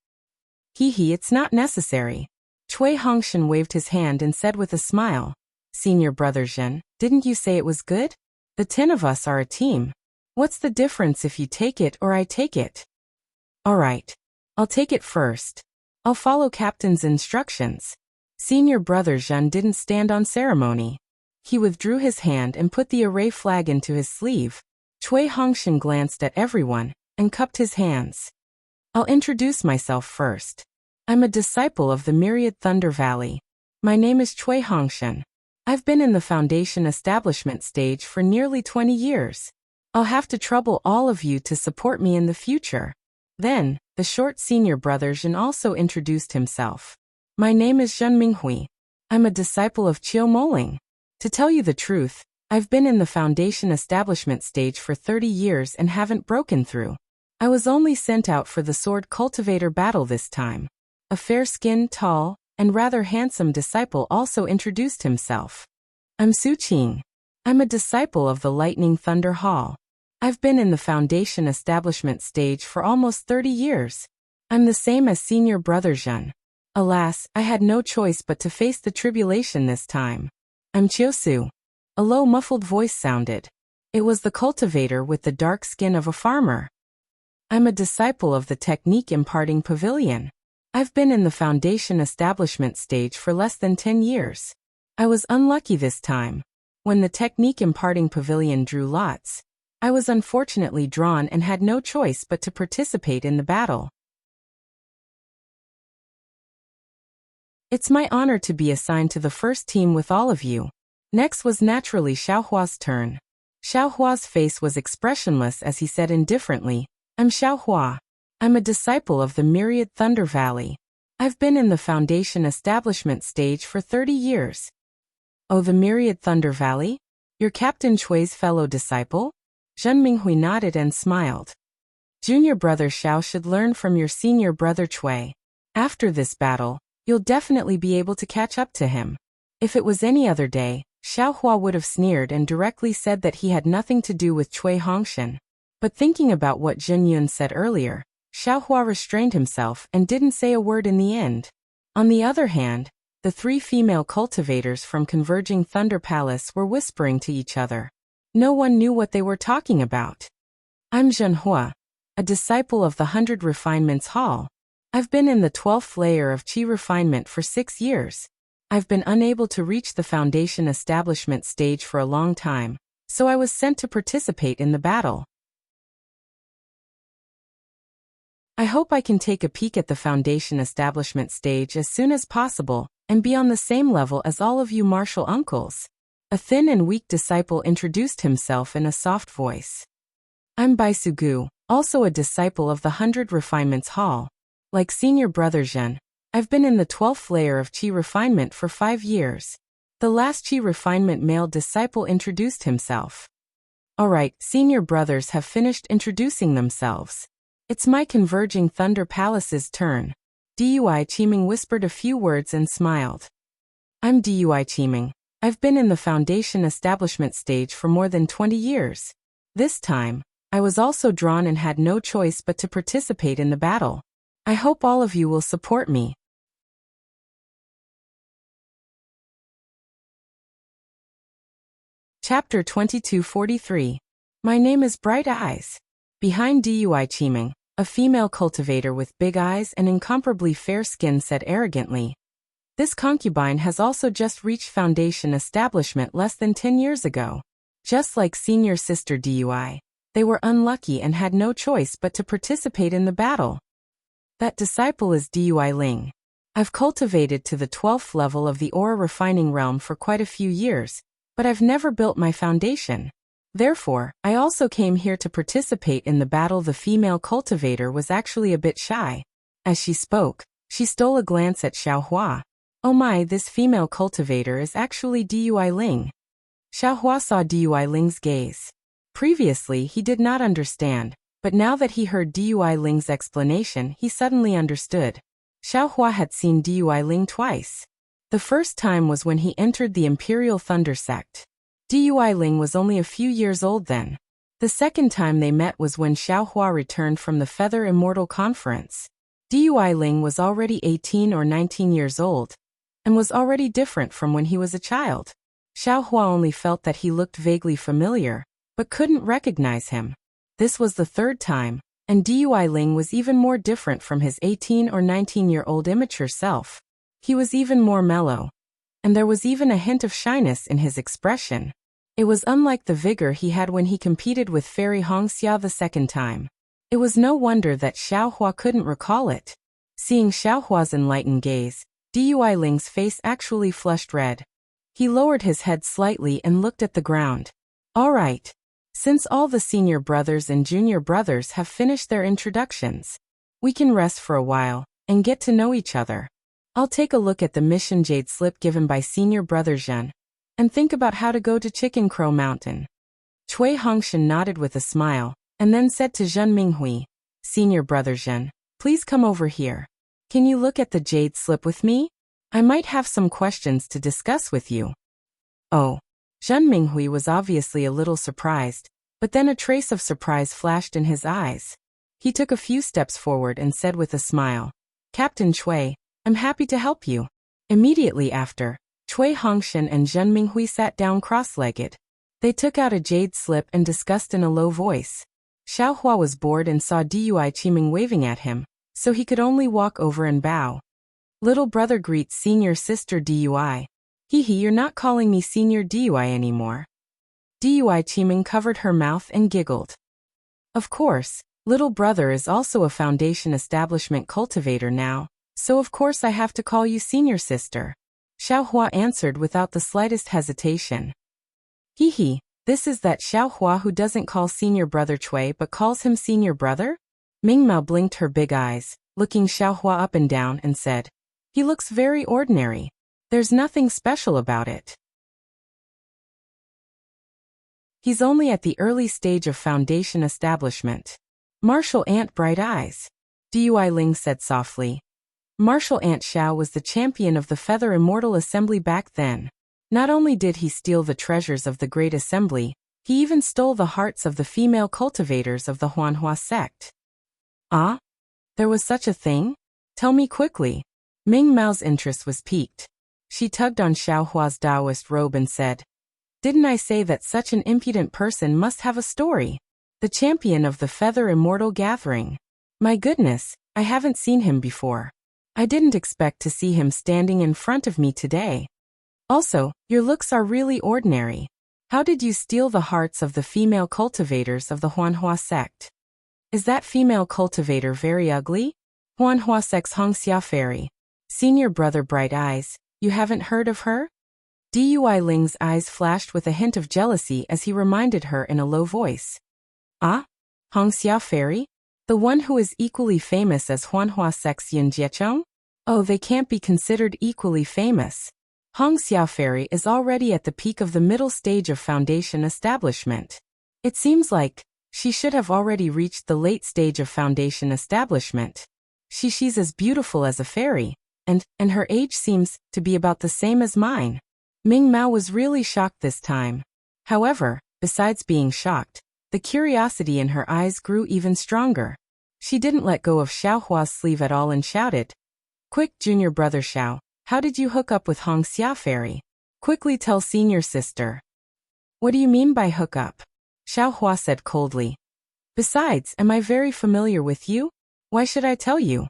It's not necessary. Cui Hongshan waved his hand and said with a smile, Senior Brother Zhen, didn't you say it was good? The 10 of us are a team. What's the difference if you take it or I take it? All right. I'll take it first. I'll follow Captain's instructions. Senior Brother Zhen didn't stand on ceremony. He withdrew his hand and put the array flag into his sleeve. Cui Hongshan glanced at everyone and cupped his hands. I'll introduce myself first. I'm a disciple of the Myriad Thunder Valley. My name is Cui Hongshan. I've been in the Foundation establishment stage for nearly 20 years. I'll have to trouble all of you to support me in the future. Then, the short Senior Brother Zhen also introduced himself. My name is Zhen Minghui. I'm a disciple of Qiu Moling. To tell you the truth, I've been in the Foundation establishment stage for 30 years and haven't broken through. I was only sent out for the Sword Cultivator battle this time. A fair-skinned, tall, and rather handsome disciple also introduced himself. I'm Su Qing. I'm a disciple of the Lightning Thunder Hall. I've been in the foundation establishment stage for almost 30 years. I'm the same as senior brother Zhen. Alas, I had no choice but to face the tribulation this time. I'm Chiosu. A low muffled voice sounded. It was the cultivator with the dark skin of a farmer. I'm a disciple of the technique imparting pavilion. I've been in the foundation establishment stage for less than 10 years. I was unlucky this time. When the technique imparting pavilion drew lots, I was unfortunately drawn and had no choice but to participate in the battle. It's my honor to be assigned to the first team with all of you. Next was naturally Xiaohua's turn. Xiaohua's face was expressionless as he said indifferently, I'm Xiaohua. I'm a disciple of the Myriad Thunder Valley. I've been in the foundation establishment stage for 30 years. Oh, the Myriad Thunder Valley? You're Captain Chui's fellow disciple? Zhen Minghui nodded and smiled. Junior brother Xiao should learn from your senior brother Chui. After this battle, you'll definitely be able to catch up to him. If it was any other day, Xiaohua would have sneered and directly said that he had nothing to do with Cui Hongshan. But thinking about what Zhen Yun said earlier, Xiaohua restrained himself and didn't say a word in the end. On the other hand, the three female cultivators from Converging Thunder Palace were whispering to each other. No one knew what they were talking about. I'm Zhenhua, a disciple of the 100 Refinements Hall. I've been in the 12th layer of Qi refinement for 6 years. I've been unable to reach the foundation establishment stage for a long time, so I was sent to participate in the battle. I hope I can take a peek at the foundation establishment stage as soon as possible and be on the same level as all of you martial uncles. A thin and weak disciple introduced himself in a soft voice. I'm Baisugu, also a disciple of the 100 Refinements Hall. Like senior brother Zhen, I've been in the 12th layer of Qi refinement for 5 years. The last Qi refinement male disciple introduced himself. Alright, senior brothers have finished introducing themselves. It's my Converging Thunder Palace's turn. Dui Qiming whispered a few words and smiled. I'm Dui Qiming. I've been in the foundation establishment stage for more than 20 years. This time, I was also drawn and had no choice but to participate in the battle. I hope all of you will support me. Chapter 2243. My name is Bright Eyes. Behind Dui Qiming, a female cultivator with big eyes and incomparably fair skin said arrogantly, this concubine has also just reached foundation establishment less than 10 years ago. Just like senior sister Dui, they were unlucky and had no choice but to participate in the battle. That disciple is Dui Ling. I've cultivated to the 12th level of the aura refining realm for quite a few years, but I've never built my foundation. Therefore, I also came here to participate in the battle. The female cultivator was actually a bit shy. As she spoke, she stole a glance at Xiaohua. Oh my, this female cultivator is actually Dui Ling. Xiaohua saw Dui Ling's gaze. Previously, he did not understand, but now that he heard Dui Ling's explanation, he suddenly understood. Xiaohua had seen Dui Ling twice. The first time was when he entered the Imperial Thunder Sect. Dui Ling was only a few years old then. The second time they met was when Xiaohua returned from the Feather Immortal Conference. Dui Ling was already 18 or 19 years old, and was already different from when he was a child. Xiaohua only felt that he looked vaguely familiar, but couldn't recognize him. This was the third time, and Dui Ling was even more different from his 18 or 19-year-old immature self. He was even more mellow, and there was even a hint of shyness in his expression. It was unlike the vigor he had when he competed with Fairy Hongxia the second time. It was no wonder that Xiaohua couldn't recall it. Seeing Xiaohua's enlightened gaze, Dui Ling's face actually flushed red. He lowered his head slightly and looked at the ground. All right. Since all the senior brothers and junior brothers have finished their introductions, we can rest for a while and get to know each other. I'll take a look at the mission jade slip given by senior brother Zhen and think about how to go to Chicken Crow Mountain. Cui Hongshan nodded with a smile and then said to Zhen Minghui, Senior brother Zhen, please come over here. Can you look at the jade slip with me? I might have some questions to discuss with you. Oh. Zhen Minghui was obviously a little surprised, But then a trace of surprise flashed in his eyes. He took a few steps forward and said with a smile, "Captain Cui, I'm happy to help you." Immediately after, Cui Hongshan and Zhen Minghui sat down cross-legged. They took out a jade slip and discussed in a low voice. Xiaohua was bored and saw Dui Qiming waving at him, so he could only walk over and bow. Little brother greets senior sister Dui. Hee, you're not calling me senior Dui anymore. Dui Qiming covered her mouth and giggled. Of course, little brother is also a foundation establishment cultivator now, so of course I have to call you senior sister. Xiaohua answered without the slightest hesitation. Hee, this is that Xiaohua who doesn't call senior brother Cui but calls him senior brother? Mingmao blinked her big eyes, looking Xiaohua up and down and said, "He looks very ordinary. There's nothing special about it. He's only at the early stage of foundation establishment." Martial Ant Bright Eyes. Dui Ling said softly. Martial Ant Xiao was the champion of the Feather Immortal Assembly back then. Not only did he steal the treasures of the Great Assembly, he even stole the hearts of the female cultivators of the Huanhua sect. Ah? There was such a thing? Tell me quickly. Ming Mao's interest was piqued. She tugged on Xiaohua's Taoist robe and said, "Didn't I say that such an impudent person must have a story? The champion of the Feather Immortal Gathering. My goodness, I haven't seen him before. I didn't expect to see him standing in front of me today. Also, your looks are really ordinary. How did you steal the hearts of the female cultivators of the Huanhua sect? Is that female cultivator very ugly? Huanhua sect's Hongxia Fairy. Senior brother Bright Eyes, you haven't heard of her?" Dui Ling's eyes flashed with a hint of jealousy as he reminded her in a low voice. "Ah? Hongxia Fairy? The one who is equally famous as Huanhua sect's Yin Jiecheng? Oh, they can't be considered equally famous. Hongxia Fairy is already at the peak of the middle stage of foundation establishment. It seems like she should have already reached the late stage of foundation establishment. She's as beautiful as a fairy, and her age seems to be about the same as mine." Ming Mao was really shocked this time. However, besides being shocked, the curiosity in her eyes grew even stronger. She didn't let go of Xiaohua's sleeve at all and shouted, "Quick, junior brother Xiao, how did you hook up with Hongxia Fairy? Quickly tell senior sister." "What do you mean by hook up?" Xiaohua said coldly. "Besides, am I very familiar with you? Why should I tell you?"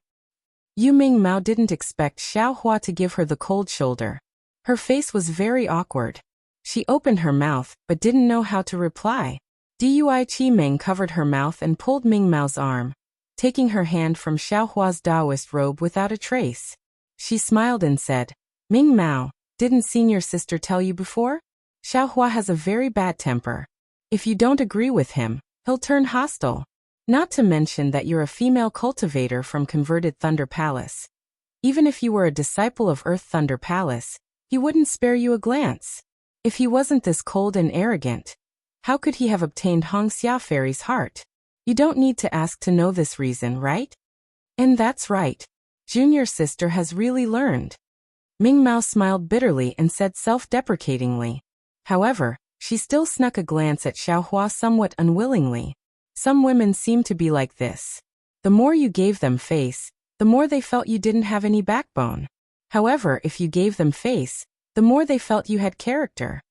Ming Mao didn't expect Xiaohua to give her the cold shoulder. Her face was very awkward. She opened her mouth, but didn't know how to reply. Dui Qiming covered her mouth and pulled Ming Mao's arm, taking her hand from Xiaohua's Taoist robe without a trace. She smiled and said, "Ming Mao, didn't senior sister tell you before? Xiaohua has a very bad temper. If you don't agree with him, he'll turn hostile. Not to mention that you're a female cultivator from converted Thunder Palace. Even if you were a disciple of Earth Thunder Palace, he wouldn't spare you a glance. If he wasn't this cold and arrogant, how could he have obtained Hongxia Fairy's heart? You don't need to ask to know this reason, right?" "And that's right. Junior sister has really learned." Ming Mao smiled bitterly and said self-deprecatingly. However, she still snuck a glance at Xiaohua somewhat unwillingly. Some women seem to be like this. The more you gave them face, the more they felt you didn't have any backbone. However, if you gave them face, the more they felt you had character.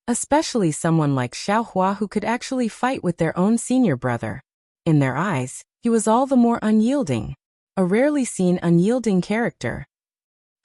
Especially someone like Xiaohua who could actually fight with their own senior brother. In their eyes, he was all the more unyielding. A rarely seen unyielding character.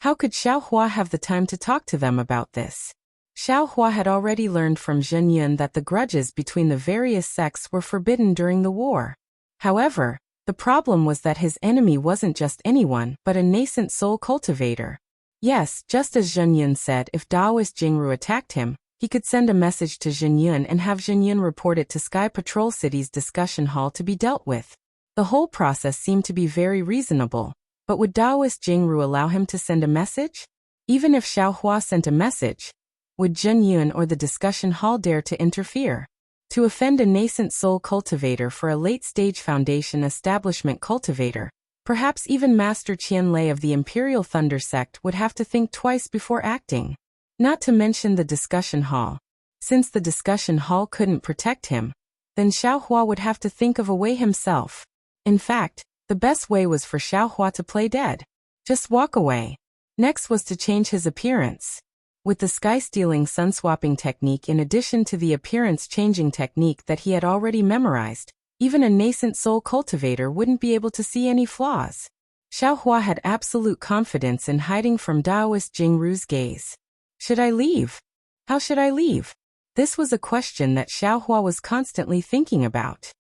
How could Xiaohua have the time to talk to them about this? Xiaohua had already learned from Zhen Yun that the grudges between the various sects were forbidden during the war. However, the problem was that his enemy wasn't just anyone but a nascent soul cultivator. Yes, just as Zhen Yun said, if Taoist Jingru attacked him, he could send a message to Zhen Yun and have Zhen Yun report it to Sky Patrol City's discussion hall to be dealt with. The whole process seemed to be very reasonable, but would Taoist Jingru allow him to send a message? Even if Xiaohua sent a message, would Zhen Yun or the discussion hall dare to interfere? To offend a nascent soul cultivator for a late-stage foundation establishment cultivator, perhaps even Master Qian Lei of the Imperial Thunder Sect would have to think twice before acting. Not to mention the discussion hall. Since the discussion hall couldn't protect him, then Xiaohua would have to think of a way himself. In fact, the best way was for Xiaohua to play dead. Just walk away. Next was to change his appearance. With the sky-stealing sun-swapping technique in addition to the appearance-changing technique that he had already memorized, even a nascent soul cultivator wouldn't be able to see any flaws. Xiaohua had absolute confidence in hiding from Daoist Jingru's gaze. Should I leave? How should I leave? This was a question that Xiaohua was constantly thinking about.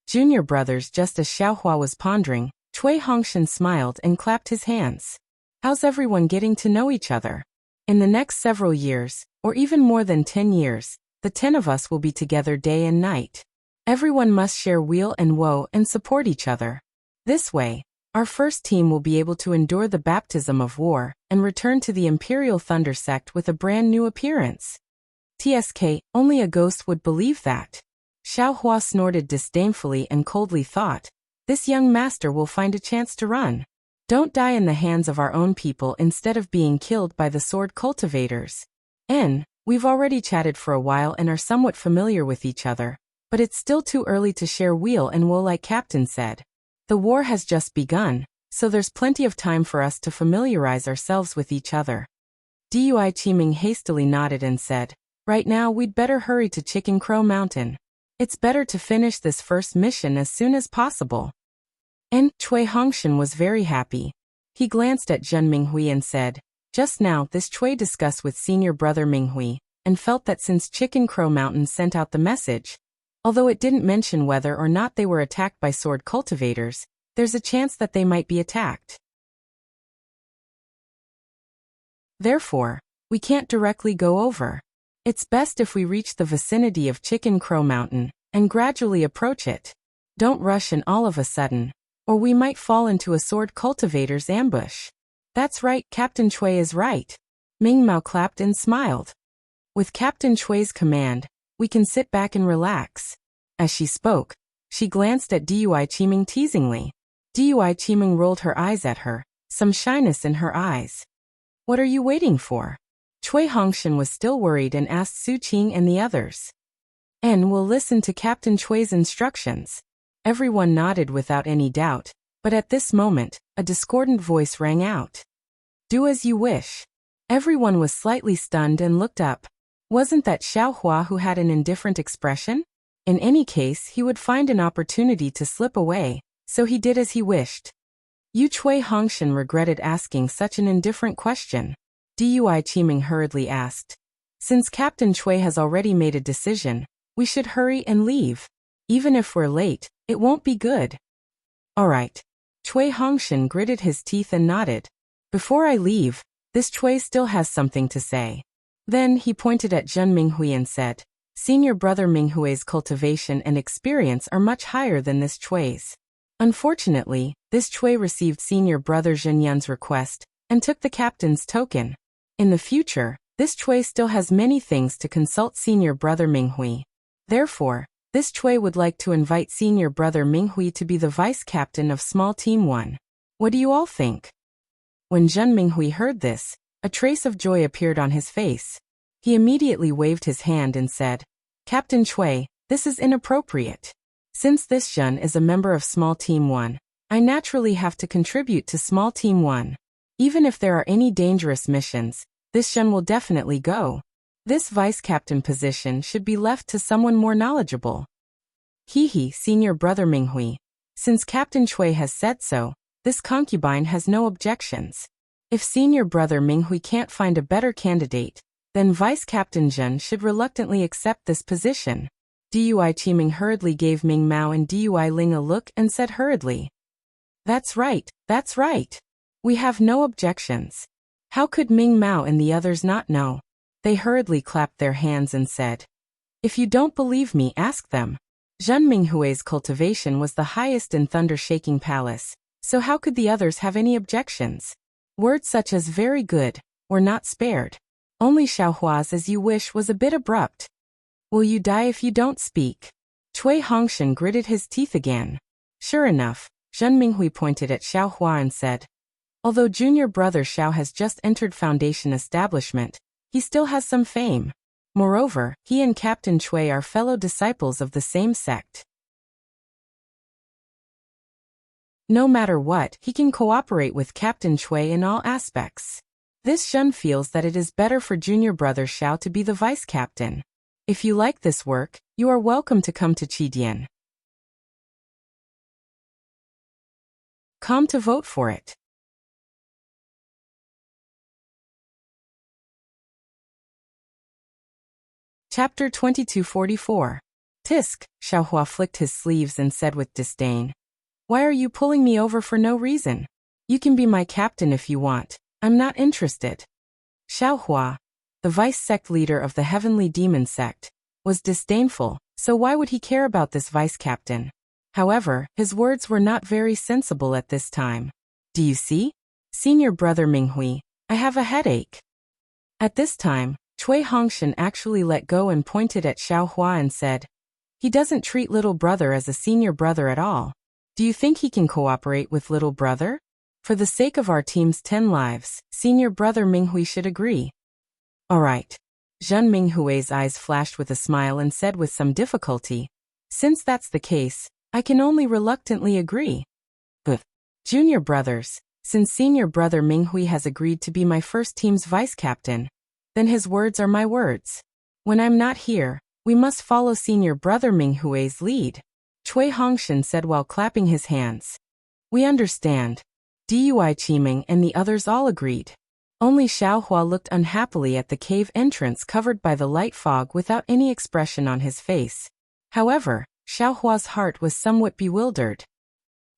Junior brothers, just as Xiaohua was pondering, Cui Hongshan smiled and clapped his hands. How's everyone getting to know each other? In the next several years, or even more than 10 years, the 10 of us will be together day and night. Everyone must share weal and woe and support each other. This way, our first team will be able to endure the baptism of war and return to the Imperial Thunder Sect with a brand new appearance. TSK, only a ghost would believe that. Xiaohua snorted disdainfully and coldly thought, this young master will find a chance to run. Don't die in the hands of our own people instead of being killed by the sword cultivators. We've already chatted for a while and are somewhat familiar with each other, but it's still too early to share weal and woe like Captain said. The war has just begun, so there's plenty of time for us to familiarize ourselves with each other. Dui Qiming hastily nodded and said, right now we'd better hurry to Chicken Crow Mountain. It's better to finish this first mission as soon as possible. And Cui Hongshan was very happy. He glanced at Zhen Minghui and said, just now this Cui discussed with senior brother Minghui, and felt that since Chicken Crow Mountain sent out the message, although it didn't mention whether or not they were attacked by sword cultivators, there's a chance that they might be attacked. Therefore, we can't directly go over. It's best if we reach the vicinity of Chicken Crow Mountain and gradually approach it. Don't rush in all of a sudden, or we might fall into a sword cultivator's ambush. That's right, Captain Cui is right. Ming Mao clapped and smiled. With Captain Cui's command, we can sit back and relax. As she spoke, she glanced at Dui Qiming teasingly. Dui Qiming rolled her eyes at her, some shyness in her eyes. What are you waiting for? Cui Hongshan was still worried and asked Su Qing and the others. And we'll listen to Captain Cui's instructions. Everyone nodded without any doubt, but at this moment, a discordant voice rang out. Do as you wish. Everyone was slightly stunned and looked up. Wasn't that Xiaohua who had an indifferent expression? In any case, he would find an opportunity to slip away, so he did as he wished. Cui Hongshan regretted asking such an indifferent question. Dui Qiming hurriedly asked. Since Captain Cui has already made a decision, we should hurry and leave. Even if we're late, it won't be good. All right. Cui Hongshan gritted his teeth and nodded. Before I leave, this Cui still has something to say. Then he pointed at Zhen Minghui and said, senior brother Minghui's cultivation and experience are much higher than this Cui's. Unfortunately, this Cui received senior brother Zhenyan's request and took the captain's token. In the future, this Cui still has many things to consult senior brother Minghui. Therefore, this Cui would like to invite senior brother Minghui to be the vice captain of small team 1. What do you all think? When Zhen Minghui heard this, a trace of joy appeared on his face. He immediately waved his hand and said, Captain Cui, this is inappropriate. Since this Zhen is a member of small team 1, I naturally have to contribute to small team 1. Even if there are any dangerous missions, this Zhen will definitely go. This vice captain position should be left to someone more knowledgeable. Hehe, senior brother Minghui. Since Captain Cui has said so, this concubine has no objections. If senior brother Minghui can't find a better candidate, then Vice Captain Zhen should reluctantly accept this position. Dui Qiming hurriedly gave Ming Mao and Dui Ling a look and said hurriedly, That's right, that's right. We have no objections. How could Ming Mao and the others not know? They hurriedly clapped their hands and said, If you don't believe me, ask them. Zhen Minghui's cultivation was the highest in Thunder Shaking Palace, so how could the others have any objections? Words such as very good were not spared. Only Xiaohua's as you wish was a bit abrupt. Will you die if you don't speak? Cui Hongshan gritted his teeth again. Sure enough, Zhen Minghui pointed at Xiaohua and said, Although junior brother Xiao has just entered Foundation establishment, he still has some fame. Moreover, he and Captain Chui are fellow disciples of the same sect. No matter what, he can cooperate with Captain Chui in all aspects. This Zhen feels that it is better for junior brother Xiao to be the vice captain. If you like this work, you are welcome to come to Qidian. Come to vote for it. Chapter 2244. Tisk, Xiaohua flicked his sleeves and said with disdain. Why are you pulling me over for no reason? You can be my captain if you want. I'm not interested. Xiaohua, the vice sect leader of the heavenly demon sect, was disdainful, so why would he care about this vice captain? However, his words were not very sensible at this time. Do you see? Senior brother Minghui, I have a headache. At this time, Cui Hongshan actually let go and pointed at Xiaohua and said, he doesn't treat little brother as a senior brother at all. Do you think he can cooperate with little brother? For the sake of our team's 10 lives, senior brother Minghui should agree. All right. Zhen Minghui's eyes flashed with a smile and said with some difficulty, since that's the case, I can only reluctantly agree. But, junior brothers, since senior brother Minghui has agreed to be my first team's vice captain, then his words are my words. When I'm not here, we must follow senior brother Minghui's lead, Cui Hongshan said while clapping his hands. We understand. Dui Qiming and the others all agreed. Only Xiaohua looked unhappily at the cave entrance covered by the light fog without any expression on his face. However, Xiaohua's heart was somewhat bewildered.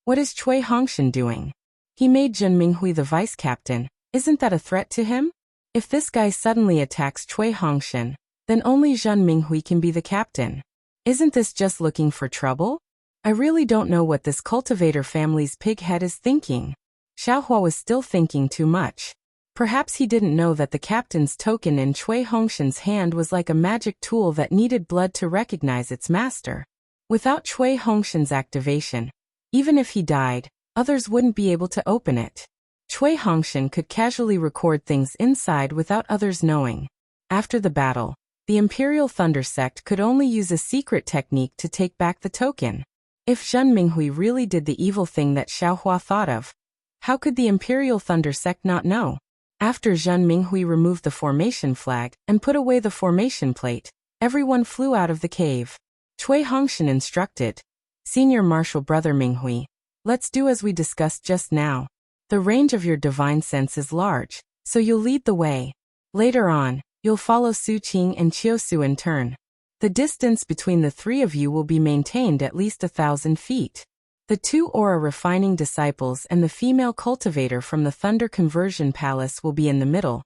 What is Cui Hongshan doing? He made Zhen Minghui the vice captain. Isn't that a threat to him? If this guy suddenly attacks Cui Hongshan, then only Zhen Minghui can be the captain. Isn't this just looking for trouble? I really don't know what this cultivator family's pig head is thinking. Xiaohua was still thinking too much. Perhaps he didn't know that the captain's token in Cui Hongshan's hand was like a magic tool that needed blood to recognize its master. Without Cui Hongshan's activation, even if he died, others wouldn't be able to open it. Cui Hongshan could casually record things inside without others knowing. After the battle, the Imperial Thunder Sect could only use a secret technique to take back the token. If Zhen Minghui really did the evil thing that Xiaohua thought of, how could the Imperial Thunder Sect not know? After Zhen Minghui removed the formation flag and put away the formation plate, everyone flew out of the cave. Cui Hongshan instructed, Senior Martial Brother Minghui, let's do as we discussed just now. The range of your divine sense is large, so you'll lead the way. Later on, you'll follow Su Qing and Qiu Su in turn. The distance between the three of you will be maintained at least 1,000 feet. The 2 aura refining disciples and the female cultivator from the Thunder Conversion Palace will be in the middle,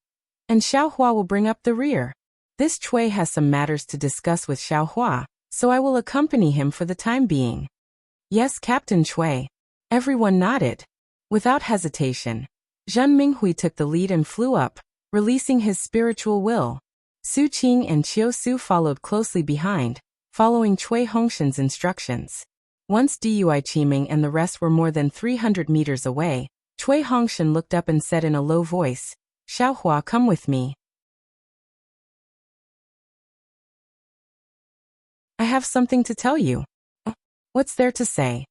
and Xiaohua will bring up the rear. This Cui has some matters to discuss with Xiaohua, so I will accompany him for the time being. Yes, Captain Cui. Everyone nodded. Without hesitation, Zhen Minghui took the lead and flew up, releasing his spiritual will. Su Qing and Qiu Su followed closely behind, following Cui Hongshan's instructions. Once Dui Qiming and the rest were more than 300 meters away, Cui Hongshan looked up and said in a low voice, Xiaohua, come with me. I have something to tell you. What's there to say?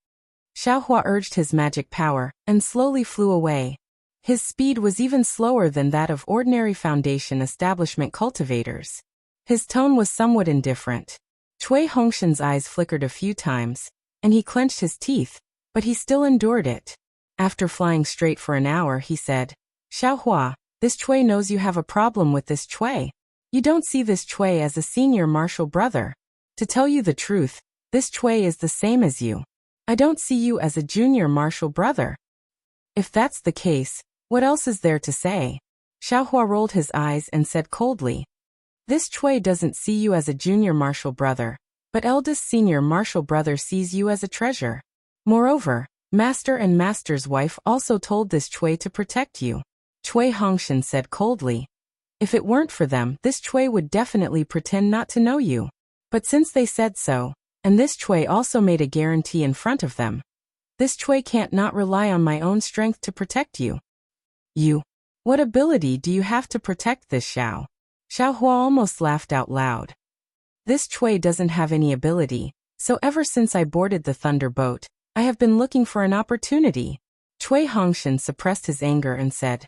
Xiaohua urged his magic power, and slowly flew away. His speed was even slower than that of ordinary Foundation establishment cultivators. His tone was somewhat indifferent. Cui Hongshan's eyes flickered a few times, and he clenched his teeth, but he still endured it. After flying straight for an hour, he said, Xiaohua, this Cui knows you have a problem with this Cui. You don't see this Cui as a senior martial brother. To tell you the truth, this Cui is the same as you. I don't see you as a junior martial brother. If that's the case, what else is there to say? Xiaohua rolled his eyes and said coldly, this Cui doesn't see you as a junior martial brother, but eldest senior martial brother sees you as a treasure. Moreover, Master and Master's wife also told this Cui to protect you. Cui Hongshan said coldly, if it weren't for them, this Cui would definitely pretend not to know you. But since they said so, and this Cui also made a guarantee in front of them, this Cui can't not rely on my own strength to protect you. You. What ability do you have to protect this Xiao? Xiao Hua almost laughed out loud. This Chui doesn't have any ability, so ever since I boarded the thunder boat, I have been looking for an opportunity. Chui Hongshan suppressed his anger and said,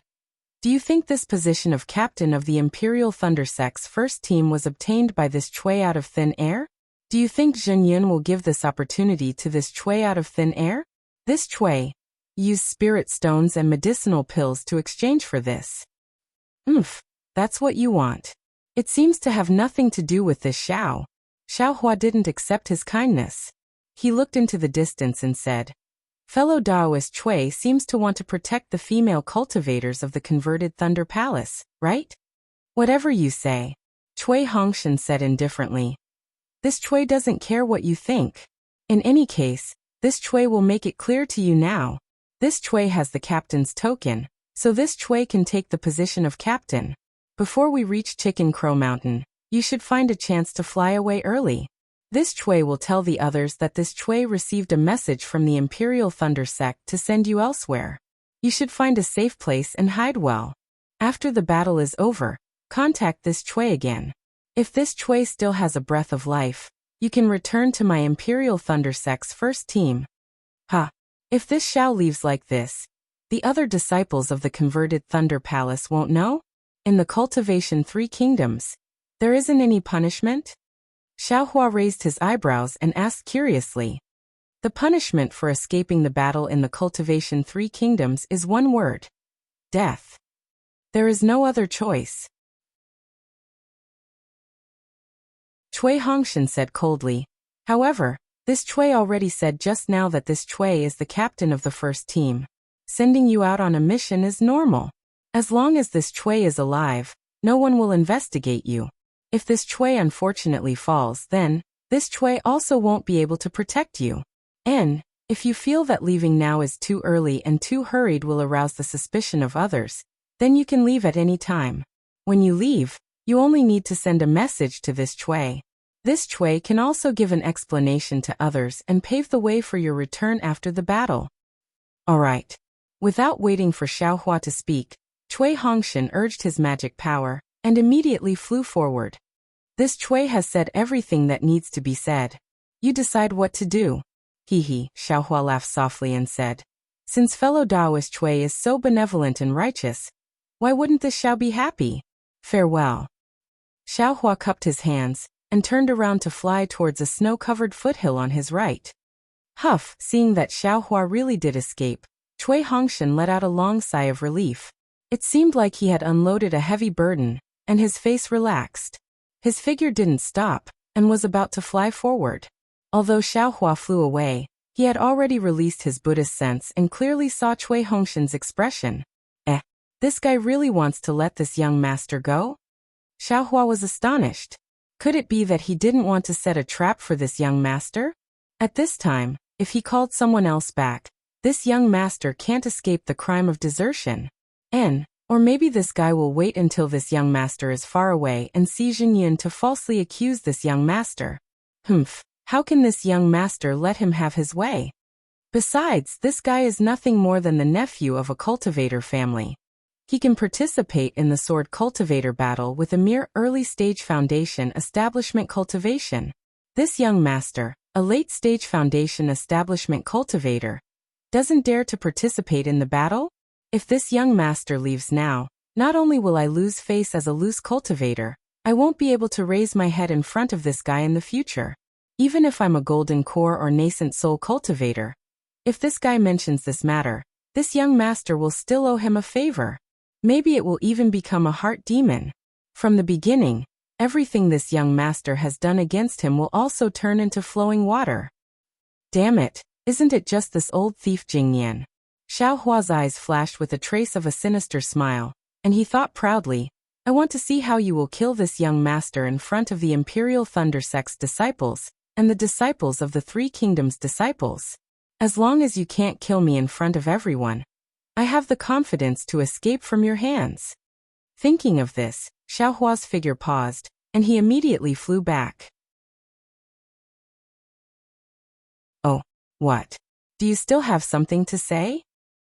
"Do you think this position of captain of the Imperial Thunder Sect's first team was obtained by this Chui out of thin air? Do you think Zhen Yun will give this opportunity to this Chui out of thin air? This Chui used spirit stones and medicinal pills to exchange for this. That's what you want. It seems to have nothing to do with this Xiao." Xiao Hua didn't accept his kindness. He looked into the distance and said, "Fellow Daoist Chui seems to want to protect the female cultivators of the converted Thunder Palace, right?" "Whatever you say," Chui Hongshan said indifferently. "This Chui doesn't care what you think. In any case, this Chui will make it clear to you now. This Chui has the captain's token, so this Chui can take the position of captain. Before we reach Chicken Crow Mountain, you should find a chance to fly away early. This Chui will tell the others that this Chui received a message from the Imperial Thunder Sect to send you elsewhere. You should find a safe place and hide well. After the battle is over, contact this Chui again. If this Chui still has a breath of life, you can return to my Imperial Thunder Sect's first team." If this Xiao leaves like this, the other disciples of the converted Thunder Palace won't know? In the Cultivation 3 Kingdoms, there isn't any punishment? Xiao Hua raised his eyebrows and asked curiously. The punishment for escaping the battle in the Cultivation 3 Kingdoms is one word: death. There is no other choice. Chui Hongshan said coldly. However, this Chui already said just now that this Chui is the captain of the first team. Sending you out on a mission is normal. As long as this Chui is alive, no one will investigate you. If this Chui unfortunately falls, then this Chui also won't be able to protect you. And if you feel that leaving now is too early and too hurried will arouse the suspicion of others, then you can leave at any time. When you leave, you only need to send a message to this Chui. This Chui can also give an explanation to others and pave the way for your return after the battle. All right. Without waiting for Xiao Hua to speak, Chui Hongshan urged his magic power and immediately flew forward. This Chui has said everything that needs to be said. You decide what to do. Xiao Hua laughed softly and said, "Since fellow Daoist Chui is so benevolent and righteous, why wouldn't this Xiao be happy? Farewell." Xiao Hua cupped his hands and turned around to fly towards a snow-covered foothill on his right. Seeing that Xiao Hua really did escape, Chui Hongshan let out a long sigh of relief. It seemed like he had unloaded a heavy burden, and his face relaxed. His figure didn't stop, and was about to fly forward. Although Xiao Hua flew away, he had already released his Buddhist sense and clearly saw Chui Hongshan's expression. This guy really wants to let this young master go? Xiao Hua was astonished. Could it be that he didn't want to set a trap for this young master? At this time, if he called someone else back, this young master can't escape the crime of desertion. Or maybe this guy will wait until this young master is far away and see Zhen Yun to falsely accuse this young master. How can this young master let him have his way? Besides, this guy is nothing more than the nephew of a cultivator family. He can participate in the sword cultivator battle with a mere early-stage foundation establishment cultivation. This young master, a late-stage foundation establishment cultivator, doesn't dare to participate in the battle? If this young master leaves now, not only will I lose face as a loose cultivator, I won't be able to raise my head in front of this guy in the future. Even if I'm a golden core or nascent soul cultivator. If this guy mentions this matter, this young master will still owe him a favor. Maybe it will even become a heart demon. From the beginning, everything this young master has done against him will also turn into flowing water. Damn it, isn't it just this old thief Jingyan? Xiao Hua's eyes flashed with a trace of a sinister smile, and he thought proudly, I want to see how you will kill this young master in front of the Imperial Thunder Sect's disciples, and the disciples of the Three Kingdoms' disciples. As long as you can't kill me in front of everyone, I have the confidence to escape from your hands. Thinking of this, Xiao Hua's figure paused, and he immediately flew back. Oh, what? Do you still have something to say?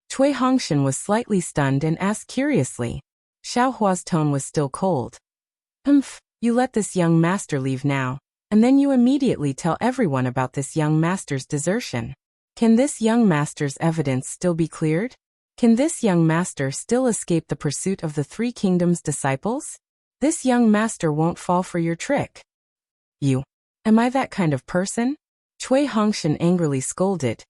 Chui Hongshan was slightly stunned and asked curiously. Xiao Hua's tone was still cold. You let this young master leave now, and then you immediately tell everyone about this young master's desertion. Can this young master's evidence still be cleared? Can this young master still escape the pursuit of the Three Kingdoms disciples? This young master won't fall for your trick. Am I that kind of person? Cui Hongshan angrily scolded.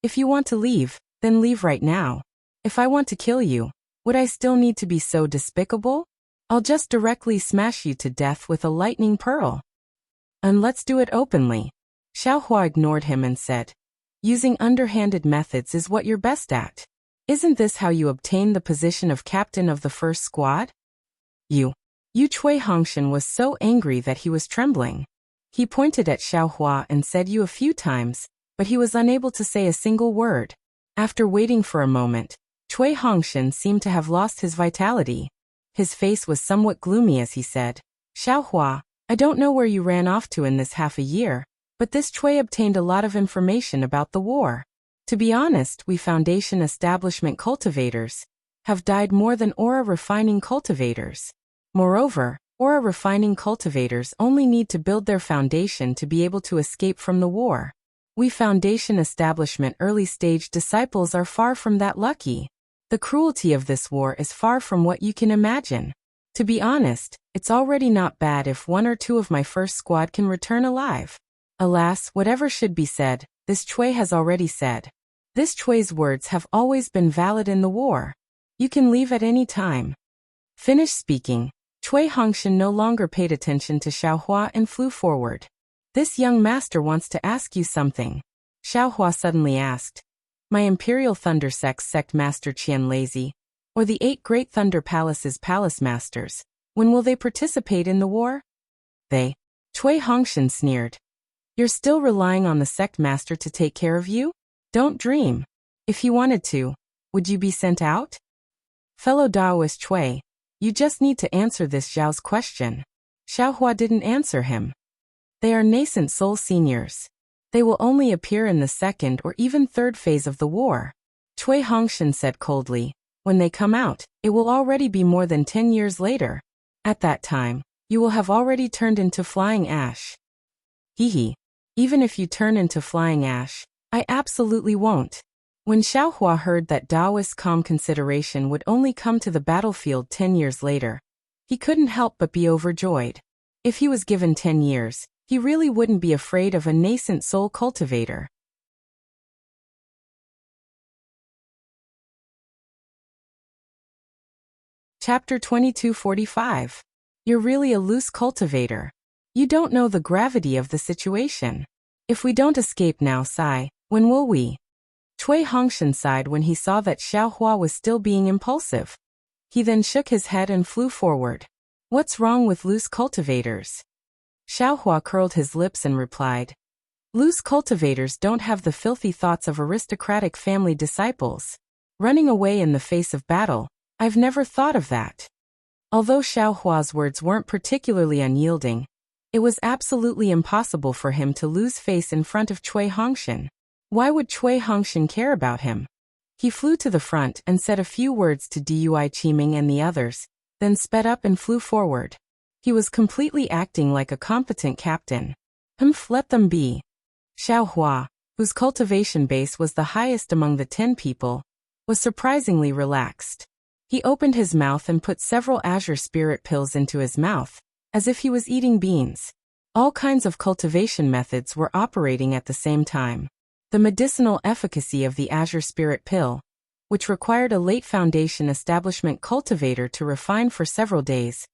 If you want to leave, then leave right now. If I want to kill you, would I still need to be so despicable? I'll just directly smash you to death with a lightning pearl. And let's do it openly. Xiaohua ignored him and said, using underhanded methods is what you're best at. Isn't this how you obtained the position of captain of the first squad? Cui Hongshan was so angry that he was trembling. He pointed at Xiaohua and said you a few times, but he was unable to say a single word. After waiting for a moment, Cui Hongshan seemed to have lost his vitality. His face was somewhat gloomy as he said, Xiaohua, I don't know where you ran off to in this half a year, but this Cui obtained a lot of information about the war. To be honest, we Foundation establishment cultivators have died more than aura refining cultivators. Moreover, aura refining cultivators only need to build their foundation to be able to escape from the war. We Foundation establishment early stage disciples are far from that lucky. The cruelty of this war is far from what you can imagine. To be honest, it's already not bad if one or two of my first squad can return alive. Alas, whatever should be said, this Cui has already said. This Cui's words have always been valid in the war. You can leave at any time. Finished speaking, Cui Hongshan no longer paid attention to Xiaohua and flew forward. This young master wants to ask you something. Xiaohua suddenly asked. My Imperial Thunder Sect Master Qian Lazy, or the 8 Great Thunder Palaces Palace Masters, when will they participate in the war? Cui Hongshan sneered. You're still relying on the sect master to take care of you? Don't dream. If he wanted to, would you be sent out? Fellow Daoist Cui, you just need to answer this Zhao's question. Xiaohua didn't answer him. They are nascent soul seniors. They will only appear in the second or even third phase of the war. Cui Hongshan said coldly, when they come out, it will already be more than 10 years later. At that time, you will have already turned into flying ash. Even if you turn into flying ash, I absolutely won't. When Xiaohua heard that Daoist calm consideration would only come to the battlefield 10 years later, he couldn't help but be overjoyed. If he was given 10 years, he really wouldn't be afraid of a nascent soul cultivator. Chapter 2245. You're really a loose cultivator. You don't know the gravity of the situation. If we don't escape now, Sai, when will we? Cui Hongshan sighed when he saw that Xiaohua was still being impulsive. He then shook his head and flew forward. What's wrong with loose cultivators? Xiaohua curled his lips and replied, loose cultivators don't have the filthy thoughts of aristocratic family disciples. Running away in the face of battle, I've never thought of that. Although Xiaohua's words weren't particularly unyielding, it was absolutely impossible for him to lose face in front of Cui Hongshan. Why would Cui Hongshan care about him? He flew to the front and said a few words to Dui Qiming and the others, then sped up and flew forward. He was completely acting like a competent captain. Let them be. Xiaohua, whose cultivation base was the highest among the 10 people, was surprisingly relaxed. He opened his mouth and put several azure spirit pills into his mouth, as if he was eating beans. All kinds of cultivation methods were operating at the same time. The medicinal efficacy of the azure spirit pill, which required a late foundation establishment cultivator to refine for several days,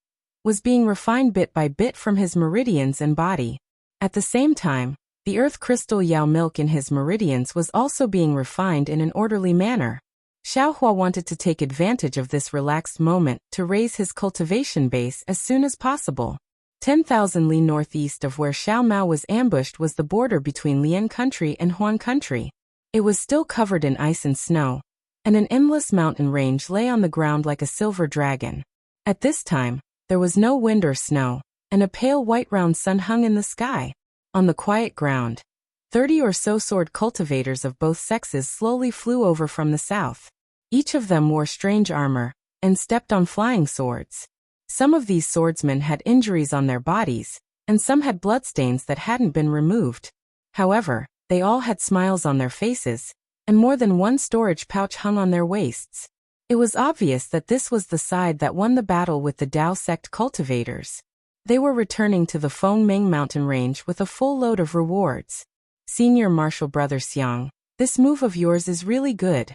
was being refined bit by bit from his meridians and body. At the same time, the earth crystal Yao milk in his meridians was also being refined in an orderly manner. Xiaohua wanted to take advantage of this relaxed moment to raise his cultivation base as soon as possible. 10,000 li northeast of where Xiao Mao was ambushed was the border between Lian country and Huan country. It was still covered in ice and snow, and an endless mountain range lay on the ground like a silver dragon. At this time, there was no wind or snow, and a pale white round sun hung in the sky. On the quiet ground, 30 or so sword cultivators of both sexes slowly flew over from the south. Each of them wore strange armor, and stepped on flying swords. Some of these swordsmen had injuries on their bodies, and some had bloodstains that hadn't been removed. However, they all had smiles on their faces, and more than one storage pouch hung on their waists. It was obvious that this was the side that won the battle with the Dao sect cultivators. They were returning to the Fengming mountain range with a full load of rewards. Senior Marshal Brother Xiang, this move of yours is really good.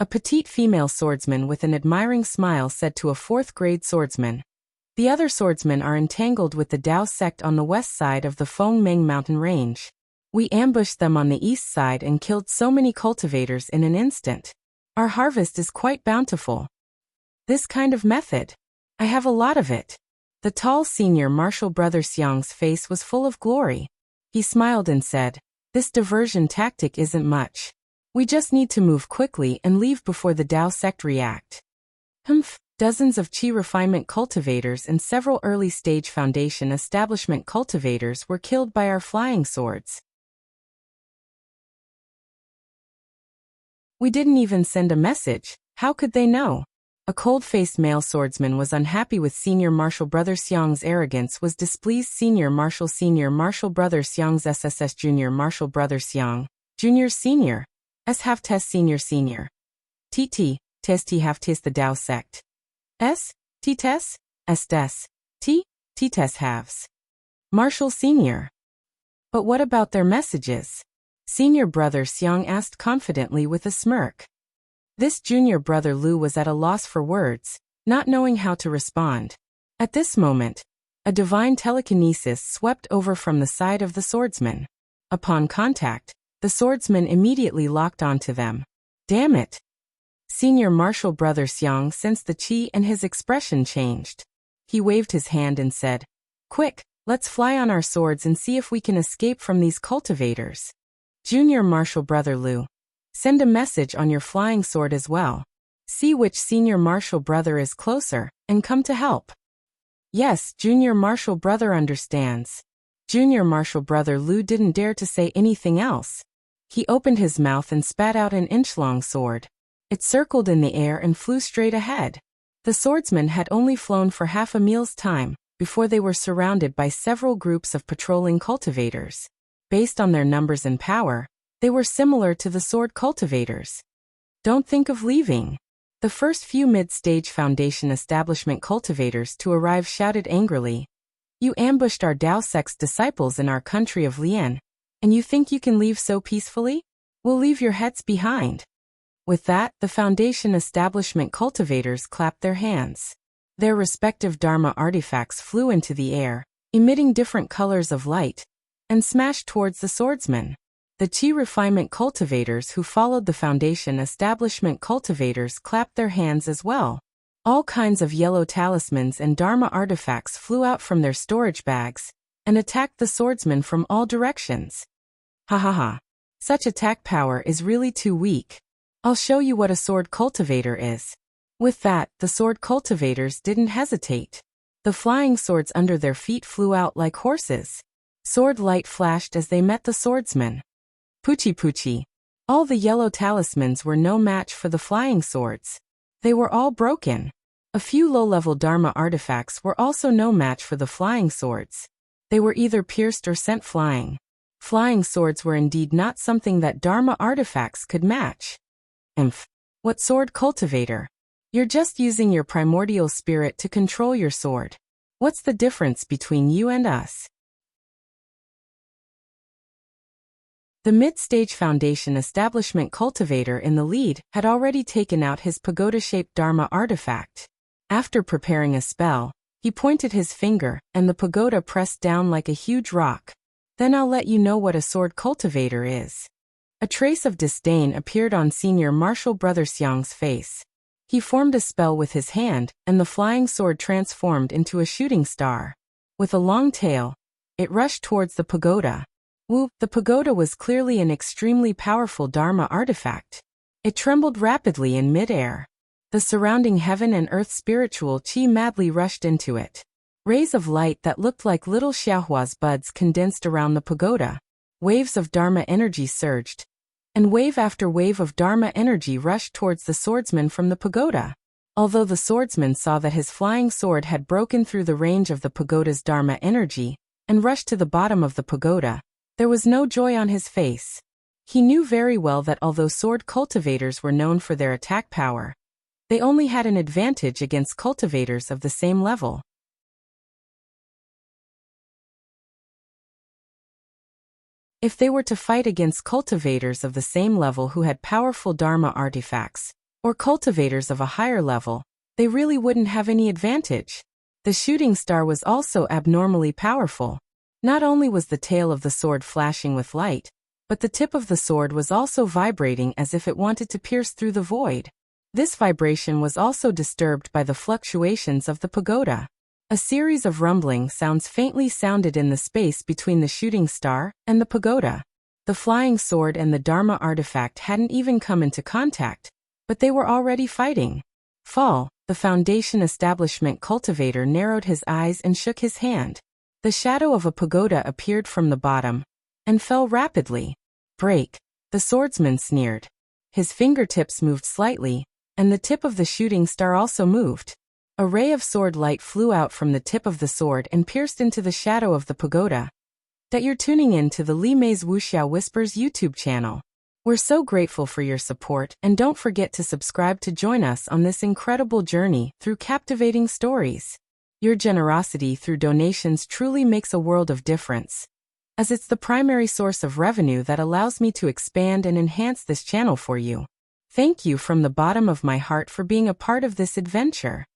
A petite female swordsman with an admiring smile said to a fourth-grade swordsman. The other swordsmen are entangled with the Dao sect on the west side of the Fengming mountain range. We ambushed them on the east side and killed so many cultivators in an instant. Our harvest is quite bountiful. This kind of method. I have a lot of it. The tall senior Marshal Brother Xiang's face was full of glory. He smiled and said, "This diversion tactic isn't much. We just need to move quickly and leave before the Dao sect react." Dozens of Qi refinement cultivators and several early-stage foundation establishment cultivators were killed by our flying swords. We didn't even send a message. How could they know? A cold-faced male swordsman was unhappy with Senior Marshal Brother Xiang's arrogance, was displeased. Senior Marshal Brother Xiang's SSS Junior Marshal Brother Xiang, Junior Senior, S half test Senior Senior. TT, test T half test the Dao sect. S, T test, S des, T test halves. Marshal Senior. But what about their messages? Senior Brother Xiang asked confidently with a smirk. This junior brother Lu was at a loss for words, not knowing how to respond. At this moment, a divine telekinesis swept over from the side of the swordsman. Upon contact, the swordsman immediately locked onto them. Damn it! Senior Marshal Brother Xiang sensed the qi and his expression changed. He waved his hand and said, "Quick, let's fly on our swords and see if we can escape from these cultivators." Junior Marshal Brother Lu, send a message on your flying sword as well. See which Senior Marshal Brother is closer, and come to help. Yes, Junior Marshal Brother understands. Junior Marshal Brother Lu didn't dare to say anything else. He opened his mouth and spat out an inch-long sword. It circled in the air and flew straight ahead. The swordsmen had only flown for half a meal's time, before they were surrounded by several groups of patrolling cultivators. Based on their numbers and power, they were similar to the sword cultivators. Don't think of leaving. The first few mid-stage foundation establishment cultivators to arrive shouted angrily, "You ambushed our Dao sect's disciples in our country of Lian, and you think you can leave so peacefully? We'll leave your heads behind." With that, the foundation establishment cultivators clapped their hands. Their respective Dharma artifacts flew into the air, emitting different colors of light, and smashed towards the swordsman. The Qi refinement cultivators who followed the foundation establishment cultivators clapped their hands as well. All kinds of yellow talismans and Dharma artifacts flew out from their storage bags and attacked the swordsman from all directions. Ha ha ha. Such attack power is really too weak. I'll show you what a sword cultivator is. With that, the sword cultivators didn't hesitate. The flying swords under their feet flew out like horses. Sword light flashed as they met the swordsman. Poochie poochie. All the yellow talismans were no match for the flying swords. They were all broken. A few low-level Dharma artifacts were also no match for the flying swords. They were either pierced or sent flying. Flying swords were indeed not something that Dharma artifacts could match. What sword cultivator? You're just using your primordial spirit to control your sword. What's the difference between you and us? The mid-stage foundation establishment cultivator in the lead had already taken out his pagoda-shaped Dharma artifact. After preparing a spell, he pointed his finger, and the pagoda pressed down like a huge rock. Then I'll let you know what a sword cultivator is. A trace of disdain appeared on Senior Marshal Brother Xiang's face. He formed a spell with his hand, and the flying sword transformed into a shooting star. With a long tail, it rushed towards the pagoda. The pagoda was clearly an extremely powerful Dharma artifact. It trembled rapidly in mid-air. The surrounding heaven and earth spiritual qi madly rushed into it. Rays of light that looked like little xiaohua's buds condensed around the pagoda. Waves of Dharma energy surged, and wave after wave of Dharma energy rushed towards the swordsman from the pagoda. Although the swordsman saw that his flying sword had broken through the range of the pagoda's Dharma energy and rushed to the bottom of the pagoda, there was no joy on his face. He knew very well that although sword cultivators were known for their attack power, they only had an advantage against cultivators of the same level. If they were to fight against cultivators of the same level who had powerful Dharma artifacts, or cultivators of a higher level, they really wouldn't have any advantage. The shooting star was also abnormally powerful. Not only was the tail of the sword flashing with light, but the tip of the sword was also vibrating as if it wanted to pierce through the void. This vibration was also disturbed by the fluctuations of the pagoda. A series of rumbling sounds faintly sounded in the space between the shooting star and the pagoda. The flying sword and the Dharma artifact hadn't even come into contact, but they were already fighting. Fall, the Foundation Establishment cultivator narrowed his eyes and shook his hand. The shadow of a pagoda appeared from the bottom and fell rapidly. Break, the swordsman sneered. His fingertips moved slightly, and the tip of the shooting star also moved. A ray of sword light flew out from the tip of the sword and pierced into the shadow of the pagoda. That you're tuning in to the Li Mei's Wuxia Whispers YouTube channel. We're so grateful for your support, and don't forget to subscribe to join us on this incredible journey through captivating stories. Your generosity through donations truly makes a world of difference, as it's the primary source of revenue that allows me to expand and enhance this channel for you. Thank you from the bottom of my heart for being a part of this adventure.